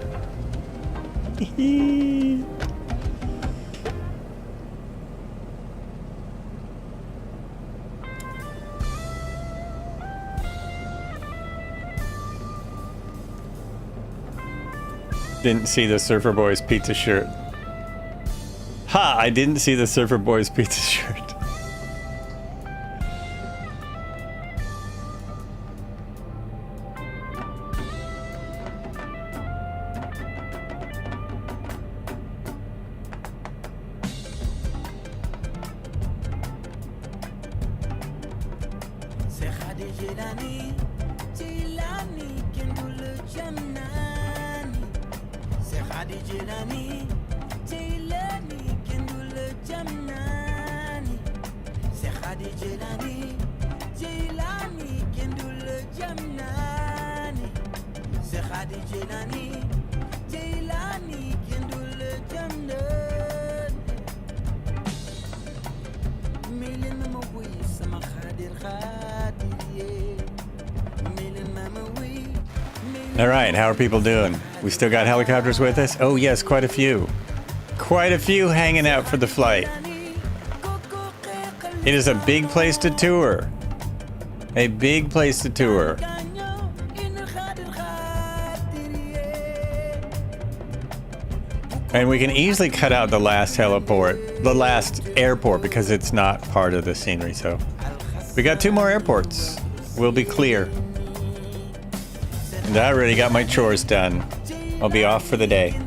Didn't see the Surfer Boys pizza shirt. Ha! I didn't see the Surfer Boys pizza shirt. All right, how are people doing? We still got helicopters with us? Oh yes, quite a few. Quite a few hanging out for the flight. It is a big place to tour. A big place to tour. And we can easily cut out the last heliport, the last airport, because it's not part of the scenery, so. We got 2 more airports. We'll be clear. And I already got my chores done. I'll be off for the day.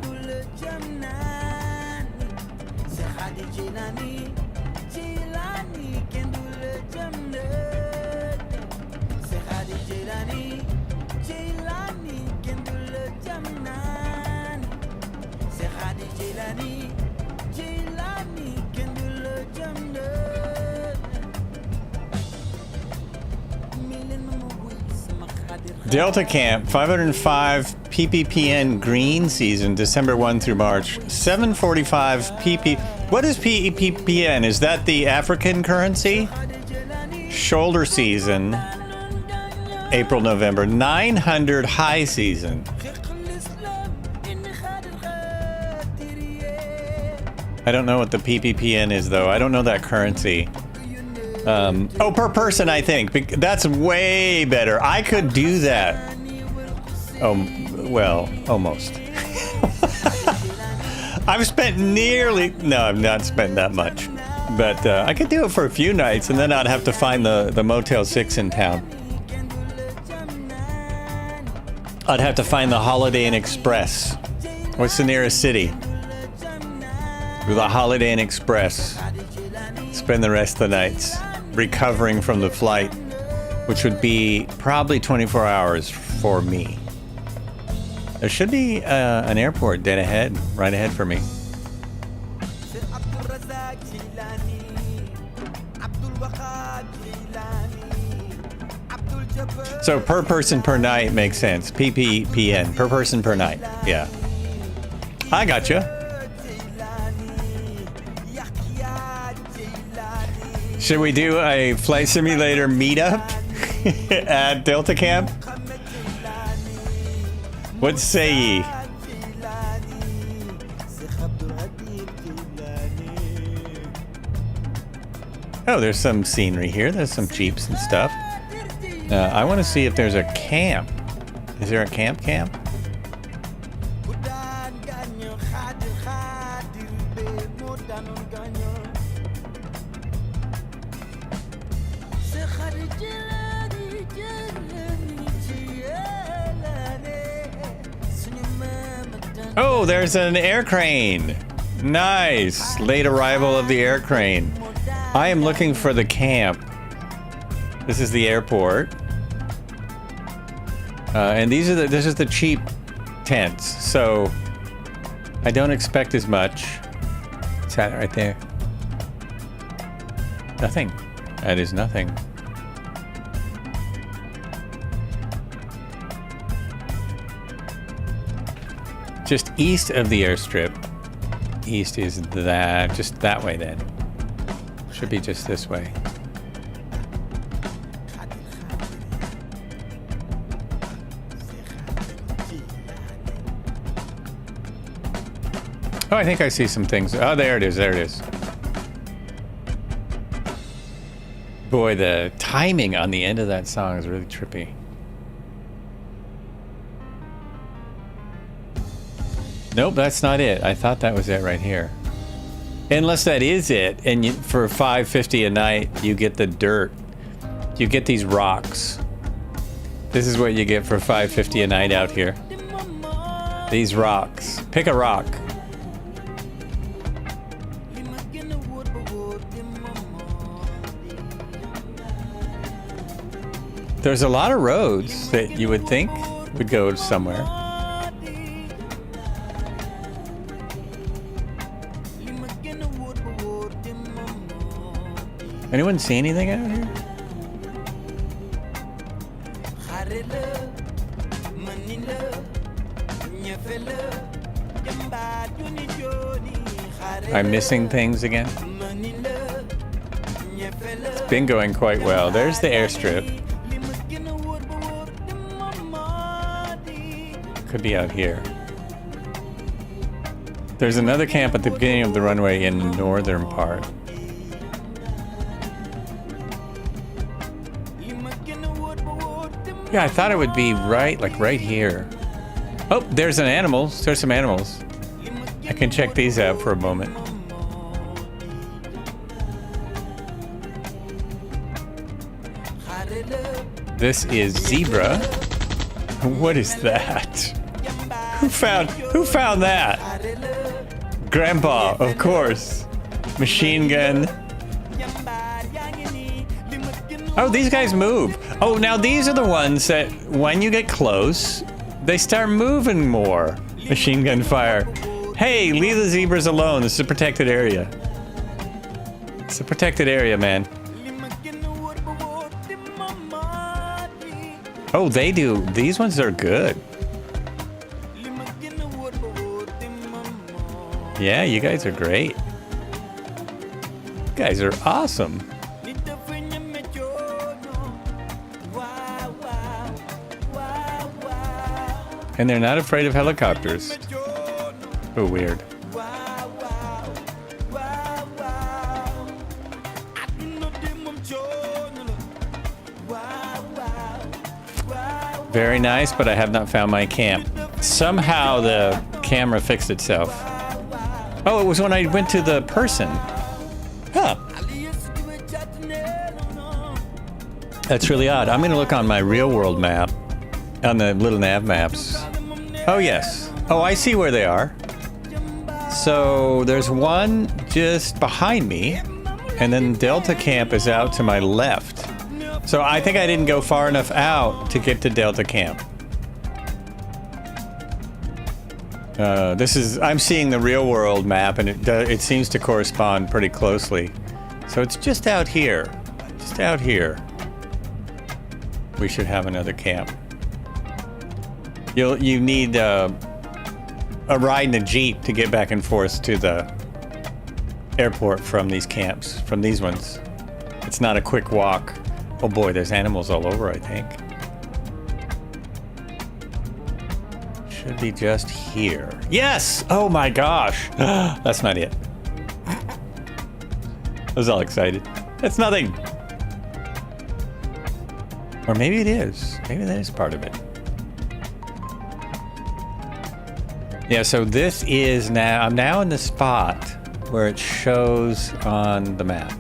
Delta Camp, 505 PPPN green season, December 1 through March. 745 PP. What is PPPN? Is that the African currency? Shoulder season, April, November. 900 high season. I don't know what the PPPN is, though. I don't know that currency. Oh, per person, I think. That's way better. I could do that. Oh, well, almost. I've spent nearly... No, I've not spent that much. But I could do it for a few nights, and then I'd have to find the Motel 6 in town. I'd have to find the Holiday Inn Express. What's the nearest city? The Holiday Inn Express. Spend the rest of the nights recovering from the flight, which would be probably 24 hours for me. There should be an airport dead ahead, right ahead for me. So per person per night makes sense. PPPN, per person per night. Yeah. I gotcha. Should we do a flight simulator meetup at Delta Camp? What say ye? Oh, there's some scenery here. There's some jeeps and stuff. I want to see if there's a camp. Is there a camp? Oh, there's an air crane. Nice. Late arrival of the air crane. I am looking for the camp. This is the airport. And this is the cheap tents. So I don't expect as much. What's that right there? Nothing. That is nothing. Just east of the airstrip. East is that, just that way then. Should be just this way. Oh, I think I see some things. Oh, there it is, there it is. Boy, the timing on the end of that song is really trippy. Nope, that's not it. I thought that was it right here. Unless that is it, and you, for $5.50 a night, you get the dirt. You get these rocks. This is what you get for $5.50 a night out here. These rocks. Pick a rock. There's a lot of roads that you would think would go somewhere. Anyone see anything out here? I'm missing things again. It's been going quite well. There's the airstrip. Could be out here. There's another camp at the beginning of the runway in the northern part. Yeah, I thought it would be right, like right here. Oh, there's an animal. There's some animals. I can check these out for a moment. This is zebra. What is that? Who found that? Grandpa, of course. Machine gun. Oh, these guys move. Oh, now these are the ones that when you get close, they start moving more. Machine gun fire. Hey, leave the zebras alone. This is a protected area. It's a protected area, man. Oh, they do. These ones are good. Yeah, you guys are great. You guys are awesome. And they're not afraid of helicopters. Oh, weird. Very nice, but I have not found my camp. Somehow the camera fixed itself. Oh, it was when I went to the person. Huh. That's really odd. I'm going to look on my real world map, on the little nav maps. Oh, yes. Oh, I see where they are. So there's one just behind me, and then Delta Camp is out to my left. So I think I didn't go far enough out to get to Delta Camp. I'm seeing the real world map, and it seems to correspond pretty closely. So it's just out here. Just out here. We should have another camp. You need a ride in a Jeep to get back and forth to the airport from these camps, from these ones. It's not a quick walk. Oh boy, there's animals all over, I think. Should be just here. Yes! Oh my gosh! That's not it. I was all excited. That's nothing! Or maybe it is. Maybe that is part of it. Yeah, so this is now... I'm now in the spot where it shows on the map.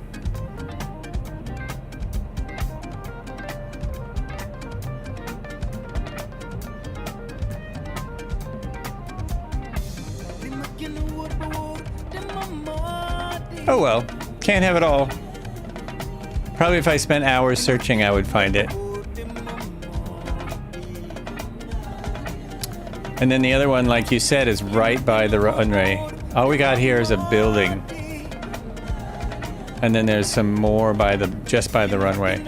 Oh well, can't have it all. Probably if I spent hours searching, I would find it. And then the other one, like you said, is right by the runway. All we got here is a building. And then there's some more just by the runway.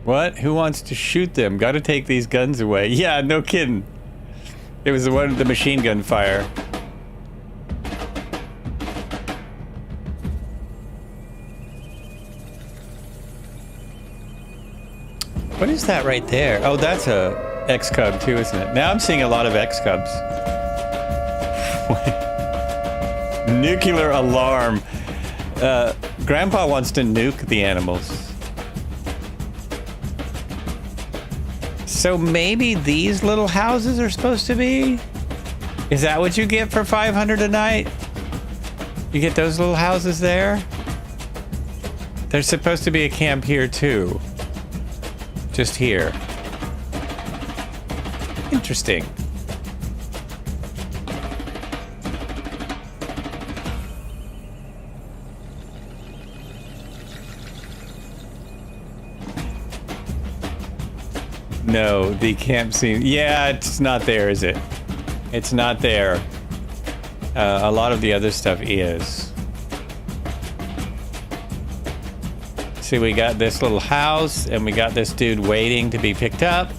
What? Who wants to shoot them? Gotta take these guns away. Yeah, no kidding. It was the one with the machine gun fire. What is that right there? Oh, that's a X-Cub too, isn't it? Now I'm seeing a lot of X-Cubs. Nuclear alarm. Grandpa wants to nuke the animals. So maybe these little houses are supposed to be? Is that what you get for 500 a night? You get those little houses there? There's supposed to be a camp here too. Just here. Interesting. No, the camp scene. Yeah, it's not there, is it? It's not there. A lot of the other stuff is. See, we got this little house, and we got this dude waiting to be picked up.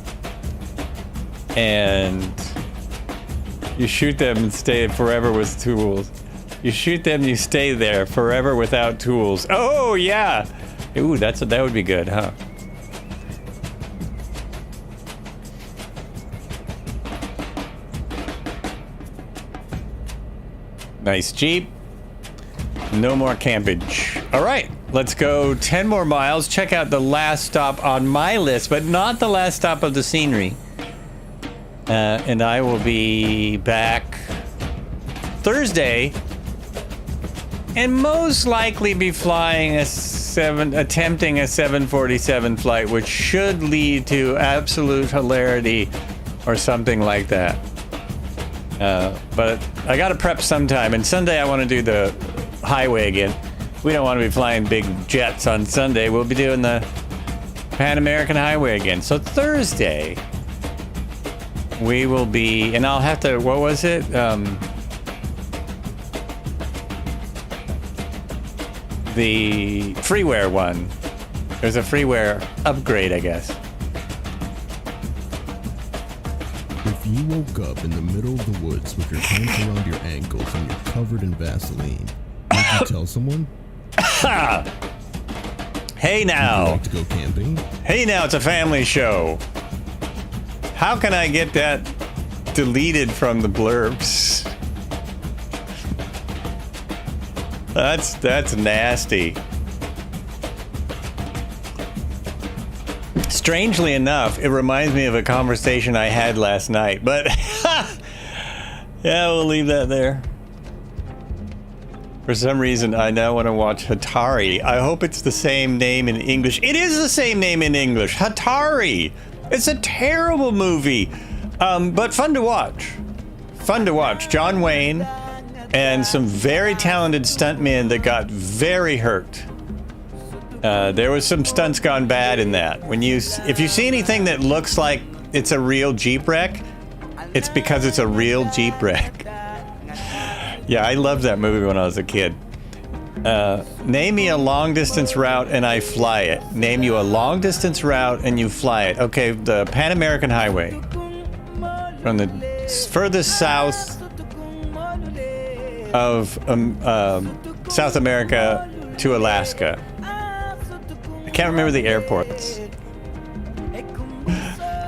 And you shoot them and stay forever with tools. You shoot them, you stay there forever without tools. Oh, yeah! Ooh, that would be good, huh? Nice Jeep. No more campage. All right, let's go 10 more miles. Check out the last stop on my list, but not the last stop of the scenery. And I will be back Thursday and most likely be flying attempting a 747 flight, which should lead to absolute hilarity or something like that. But I gotta prep sometime, and Sunday I want to do the highway again. We don't want to be flying big jets on Sunday. We'll be doing the Pan American Highway again. So Thursday we will be, and I'll have to, what was it? The freeware one. There's a freeware upgrade, I guess. If you woke up in the middle of the woods with your hands around your ankles and you're covered in Vaseline, would you tell someone? Hey Would you now. like to go camping? Hey now, it's a family show. How can I get that deleted from the blurbs? That's nasty. Strangely enough, it reminds me of a conversation I had last night, but yeah, we'll leave that there. For some reason, I now want to watch Hatari. I hope it's the same name in English. It is the same name in English. Hatari. It's a terrible movie, but fun to watch. Fun to watch. John Wayne and some very talented stuntmen that got very hurt. There was some stunts gone bad in that. If you see anything that looks like it's a real Jeep wreck, it's because it's a real Jeep wreck. Yeah, I loved that movie when I was a kid. Name me a long distance route and I fly it. Name you a long distance route and you fly it. Okay, the Pan American Highway. From the furthest south of South America to Alaska. I can't remember the airports.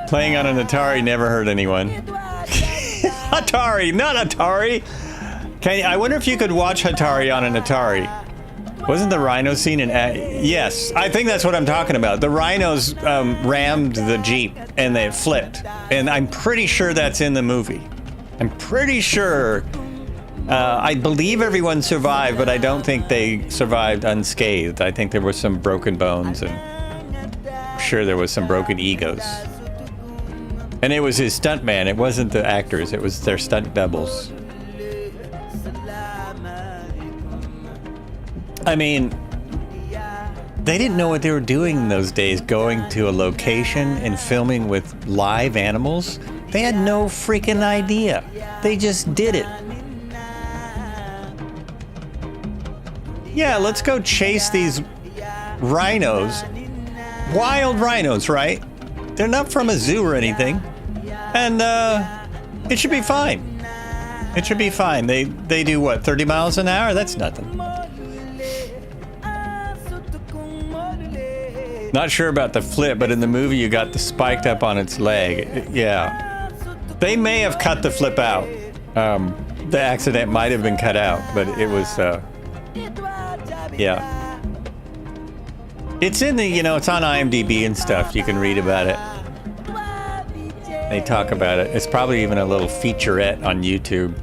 Playing on an Atari never hurt anyone. Atari, not Atari! I wonder if you could watch Hatari on an Atari. Wasn't the rhino scene in... yes, I think that's what I'm talking about. The rhinos rammed the Jeep and they flipped. And I'm pretty sure that's in the movie. I'm pretty sure... I believe everyone survived, but I don't think they survived unscathed. I think there were some broken bones and I'm sure there was some broken egos. And it was his stuntman. It wasn't the actors. It was their stunt doubles. I mean, they didn't know what they were doing in those days, going to a location and filming with live animals. They had no freaking idea. They just did it. Yeah, let's go chase these rhinos. Wild rhinos, right? They're not from a zoo or anything. And it should be fine. It should be fine. They do what, 30 miles an hour? That's nothing. Not sure about the flip, but in the movie you got the spiked up on its leg. Yeah. They may have cut the flip out. The accident might have been cut out, but it was, yeah. It's in the, it's on IMDb and stuff. You can read about it. They talk about it. It's probably even a little featurette on YouTube.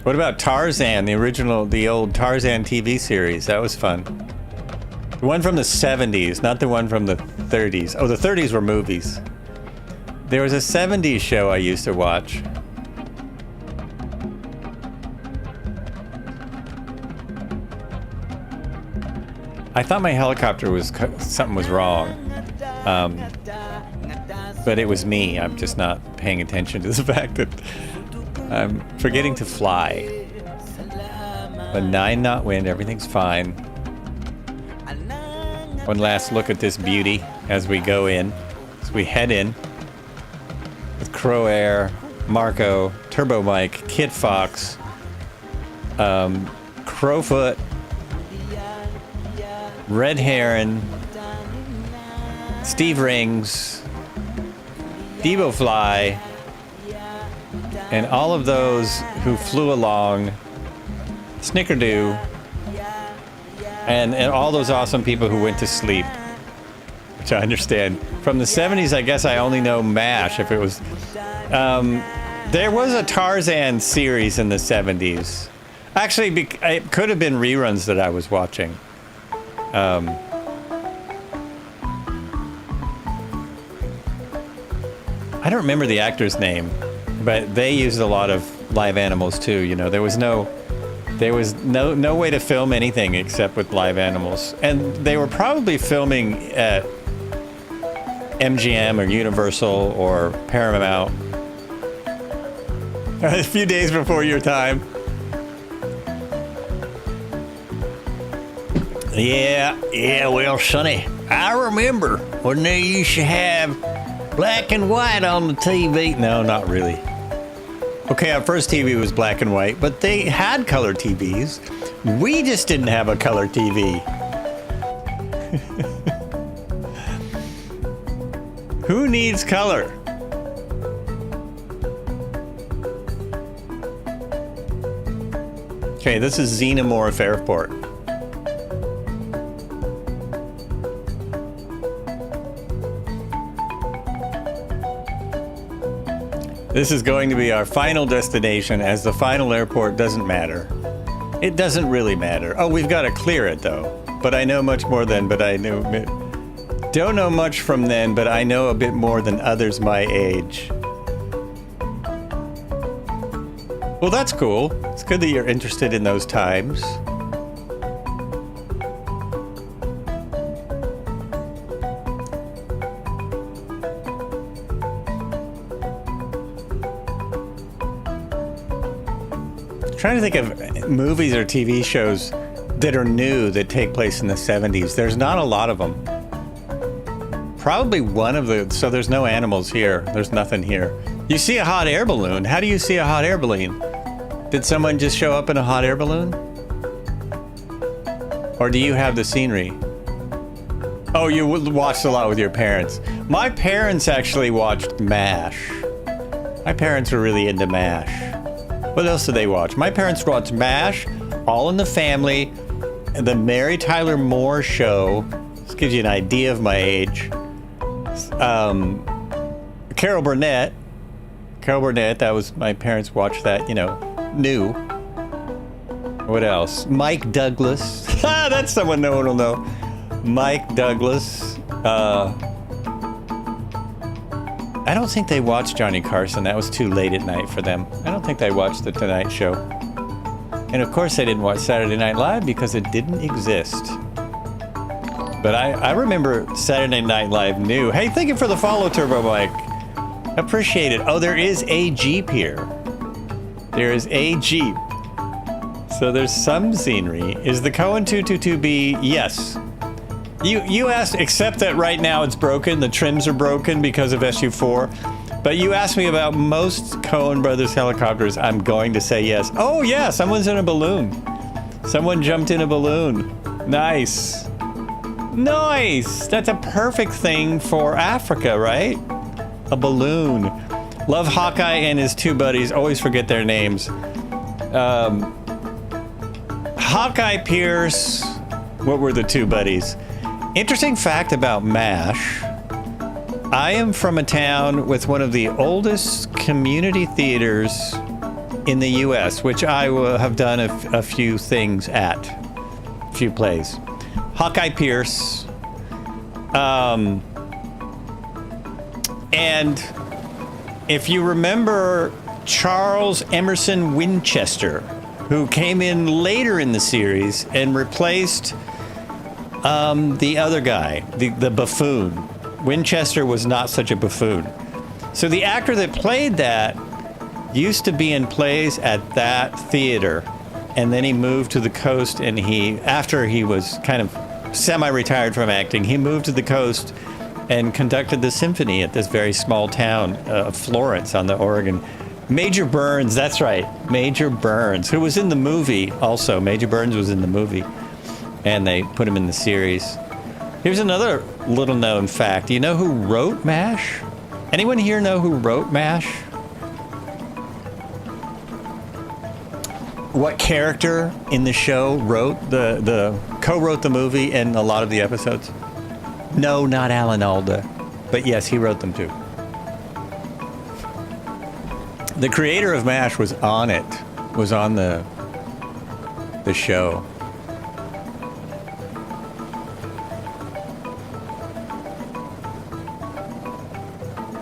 What about Tarzan, the old Tarzan TV series? That was fun. The one from the 70s, not the one from the 30s. Oh, the 30s were movies. There was a 70s show I used to watch. I thought my helicopter was, something was wrong. But it was me. I'm just not paying attention to the fact that I'm forgetting to fly. A 9-knot wind, everything's fine. One last look at this beauty as we go in, as we head in. With Crow Air, Marco, Turbo Mike, Kid Fox, Crowfoot, Red Heron, Steve Rings, Debo Fly, and all of those who flew along, Snickerdo, and all those awesome people who went to sleep, which I understand. From the 70s, I guess I only know MASH. If it was, there was a Tarzan series in the 70s. Actually, it could have been reruns that I was watching. I don't remember the actor's name, but they used a lot of live animals too. There was no way to film anything except with live animals, and they were probably filming at MGM or Universal or Paramount a few days before your time. Yeah, well, Sonny, I remember when they used to have black and white on the TV. No, not really. Okay, our first TV was black and white, but they had color TVs. We just didn't have a color TV. Who needs color? Okay, this is Xenomorph Airport. This is going to be our final destination, as the final airport doesn't matter. It doesn't really matter. Oh, we've got to clear it though. But I know much more then, but I know... Don't know much from then, but I know a bit more than others my age. Well, that's cool. It's good that you're interested in those times. Trying to think of movies or TV shows that are new that take place in the 70s. There's not a lot of them. Probably one of the... So there's no animals here. There's nothing here. You see a hot air balloon. How do you see a hot air balloon? Did someone just show up in a hot air balloon? Or do you have the scenery? Oh, you watched a lot with your parents. My parents actually watched MASH. My parents were really into MASH. What else did they watch? My parents watched MASH, All in the Family, the Mary Tyler Moore Show. This gives you an idea of my age. Carol Burnett. Carol Burnett, that was, my parents watched that, you know, new. What else? Mike Douglas. That's someone no one will know. Mike Douglas. I don't think they watched Johnny Carson. That was too late at night for them. I don't think they watched The Tonight Show. And of course they didn't watch Saturday Night Live because it didn't exist. But I remember Saturday Night Live new. Hey, thank you for the follow, Turbo Mike. Appreciate it. Oh, there is a Jeep here. There is a Jeep. So there's some scenery. Is the Cohen 222B? Yes. You asked, except that right now it's broken. The trims are broken because of SU4. But you asked me about most Cohen Brothers helicopters. I'm going to say yes. Oh, yeah, someone's in a balloon. Someone jumped in a balloon. Nice. Nice. That's a perfect thing for Africa, right? A balloon. Love Hawkeye and his two buddies. Always forget their names. Hawkeye Pierce. What were the two buddies? Interesting fact about MASH. I am from a town with one of the oldest community theaters in the U.S., which I will have done a few things at. A few plays. Hawkeye Pierce. And if you remember Charles Emerson Winchester, who came in later in the series and replaced the other guy, the buffoon. Winchester was not such a buffoon. So the actor that played that used to be in plays at that theater, and then he moved to the coast, and after he was kind of semi-retired from acting, he moved to the coast and conducted the symphony at this very small town of Florence on the Oregon. Major Burns, that's right, Major Burns, who was in the movie also. Major Burns was in the movie, and they put him in the series. Here's another little known fact. Do you know who wrote MASH? Anyone here know who wrote MASH? What character in the show wrote co-wrote the movie and a lot of the episodes? No, not Alan Alda, but yes, he wrote them too. The creator of MASH was on it, was on the show.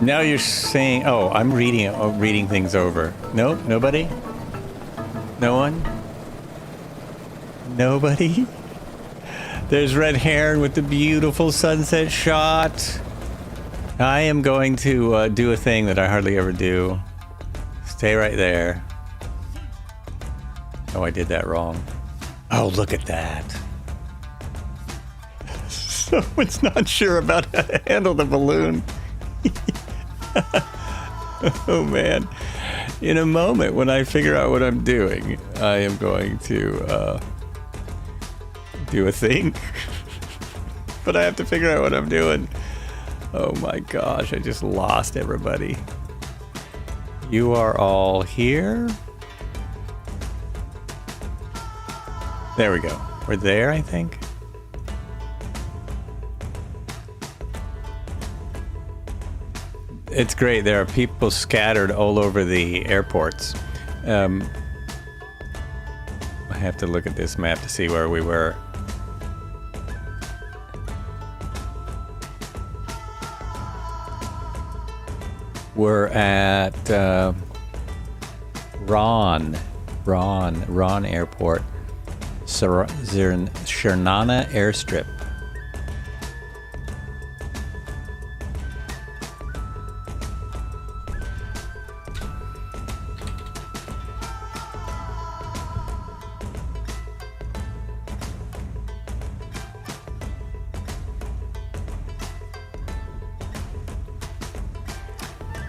Now you're saying, oh, I'm reading things over. Nope, nobody? No one? Nobody? There's Red Heron with the beautiful sunset shot. I am going to do a thing that I hardly ever do. Stay right there. Oh, I did that wrong. Oh, look at that. Someone's not sure about how to handle the balloon. Oh, man. In a moment, when I figure out what I'm doing, I am going to do a thing. But I have to figure out what I'm doing. Oh my gosh, I just lost everybody. You are all here. There we go. We're there, I think. It's great. There are people scattered all over the airports. I have to look at this map to see where we were. We're at Ron Airport, Shernana Airstrip.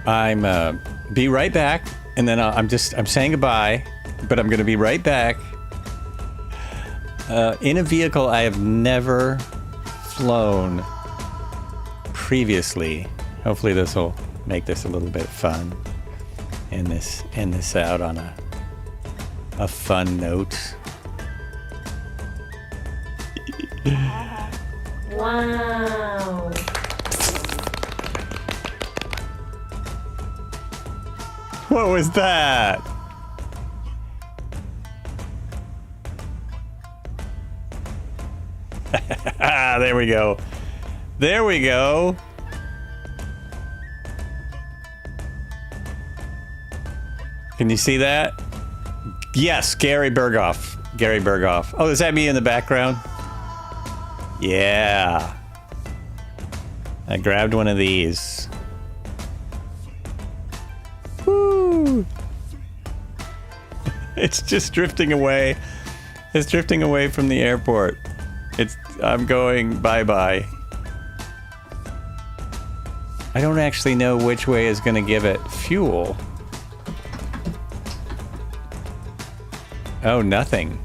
I'm be right back, and then I'm saying goodbye, but I'm gonna be right back. In a vehicle I have never flown previously. Hopefully this will make this a little bit fun. End this out on a fun note. Wow. What was that? There we go. There we go. Can you see that? Yes, Gary Berghoff. Gary Berghoff. Oh, is that me in the background? Yeah. I grabbed one of these. Woo! It's just drifting away. It's drifting away from the airport. I'm going bye-bye. I don't actually know which way is going to give it fuel. Oh, nothing.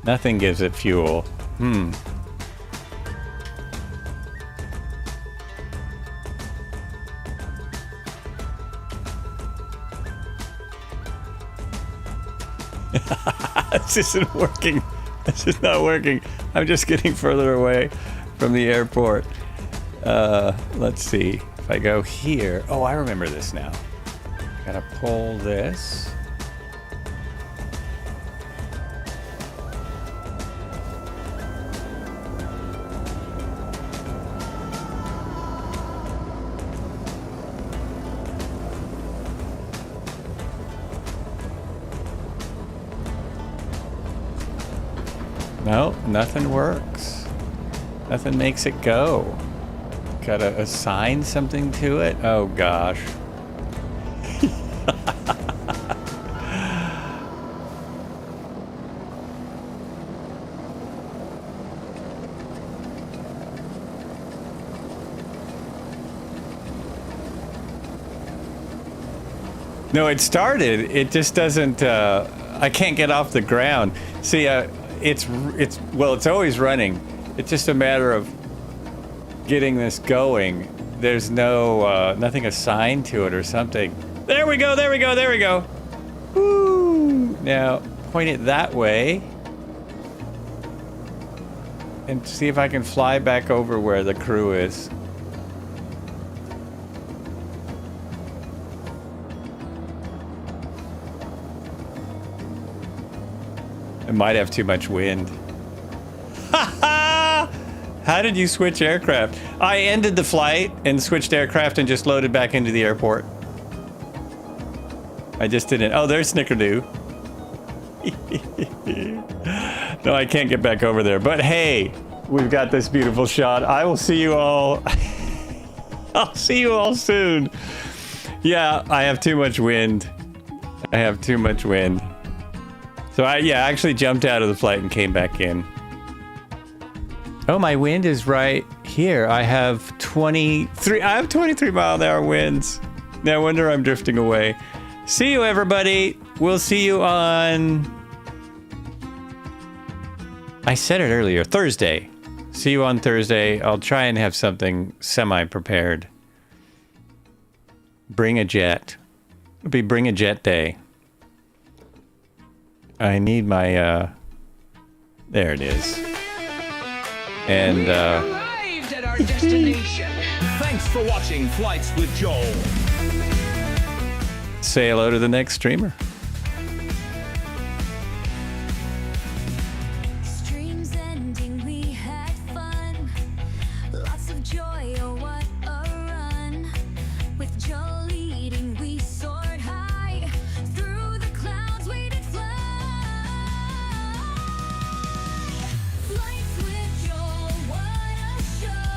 Nothing gives it fuel. This isn't working. This is not working. I'm just getting further away from the airport. Let's see. If I go here. Oh, I remember this now. Gotta pull this. No, nothing works. Nothing makes it go. Gotta assign something to it? Oh gosh. No, it started. It just doesn't. I can't get off the ground. See, it's always running. It's just a matter of getting this going. There's no nothing assigned to it or something. There we go. There we go. There we go. Woo! Now point it that way and see if I can fly back over where the crew is. It might have too much wind. How did you switch aircraft? I ended the flight and switched aircraft and just loaded back into the airport. I just didn't. Oh, there's Snickerdo. No, I can't get back over there. But hey, we've got this beautiful shot. I will see you all. I'll see you all soon. Yeah, I have too much wind. I have too much wind. So I actually jumped out of the flight and came back in. Oh, my wind is right here. I have 23 mile an hour winds. No wonder I'm drifting away. See you, everybody. We'll see you on... I said it earlier, Thursday. See you on Thursday. I'll try and have something semi-prepared. Bring a jet. It'll be Bring a Jet Day. I need my, there it is. And, Arrived at our destination. Thanks for watching Flights with Joel. say hello to the next streamer. Streams ending, we had fun. Lots of joy, oh what a run. With Joe leading, we soared high. Through the clouds, we did fly. Flights with Joel, what a show.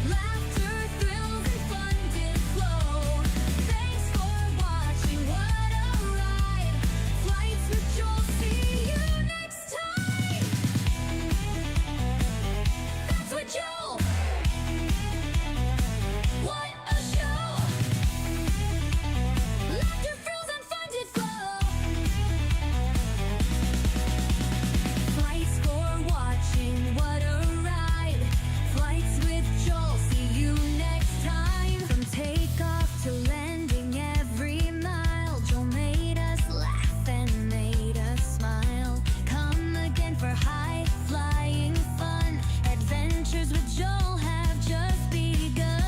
Laughter, thrills, and fun did flow. Thanks for watching, what a ride. Flights with Joel, see you next time. That's with Joel. What a show. Laughter, thrills, and fun did flow. Flights for watching, what a ride. Flights with Joel, see you next time. From takeoff to landing, every mile, Joel made us laugh and made us smile. Come again for high flying fun. Adventures with Joel have just begun.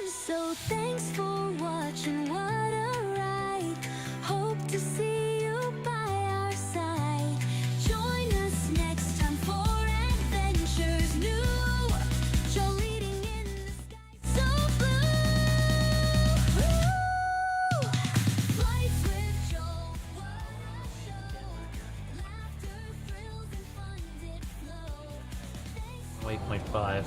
So thanks for watching, what a ride. Hope to see you by our side. Join us next time for adventures new. Joel leading in the sky so blue. Flights with Joel, what a show. Laughter, thrills, and fun did flow. 8.5.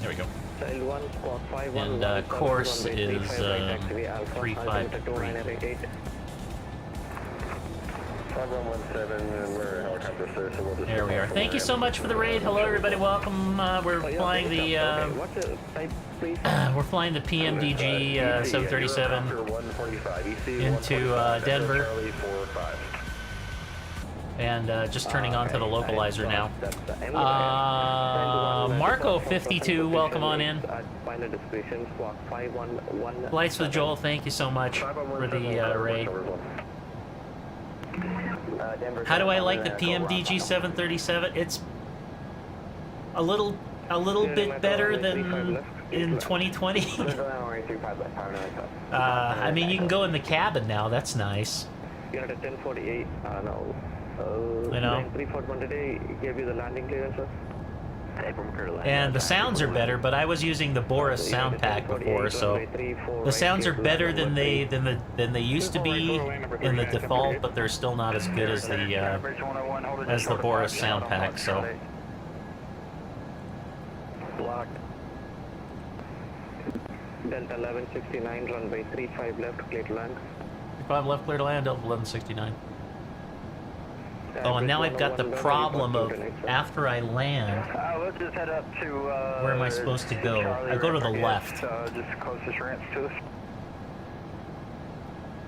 There we go. And course is 353. 5117, There we are. Thank you so much for the raid. Hello, everybody. Welcome. We're flying the we're flying the PMDG 737 into Denver, and just turning on to the localizer now. Marco 52, welcome on in. Flights with Joel, thank you so much for the raid. How do I like the PMDG 737? It's a little bit better than in 2020. I mean, you can go in the cabin now. That's nice. You're at 1048 now. You know. 341 today gave you the landing clearance, sir. And the sounds are better, but I was using the Boris sound pack before, so the sounds are better than they used to be in the default, but they're still not as good as the Boris sound pack. So. Blocked. Delta 1169, runway 35 left, clear to land. 35 left, clear to land, Delta 1169. Oh, and now I've got the problem of after I land, Let's just head up to, where am I supposed to go? I go to the left. Just closest ramps to us.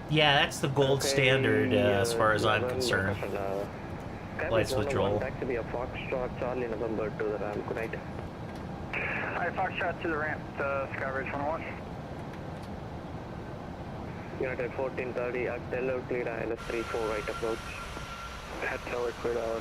Yeah, that's the gold standard as far as I'm concerned. Flights with Joel. Back to be a Foxtrot, Charlie, November to the ramp. Good night. Alright, Foxtrot to the ramp, Skybridge 101. United 1430, Teller clear ILS 34 right approach. Teller clear ILS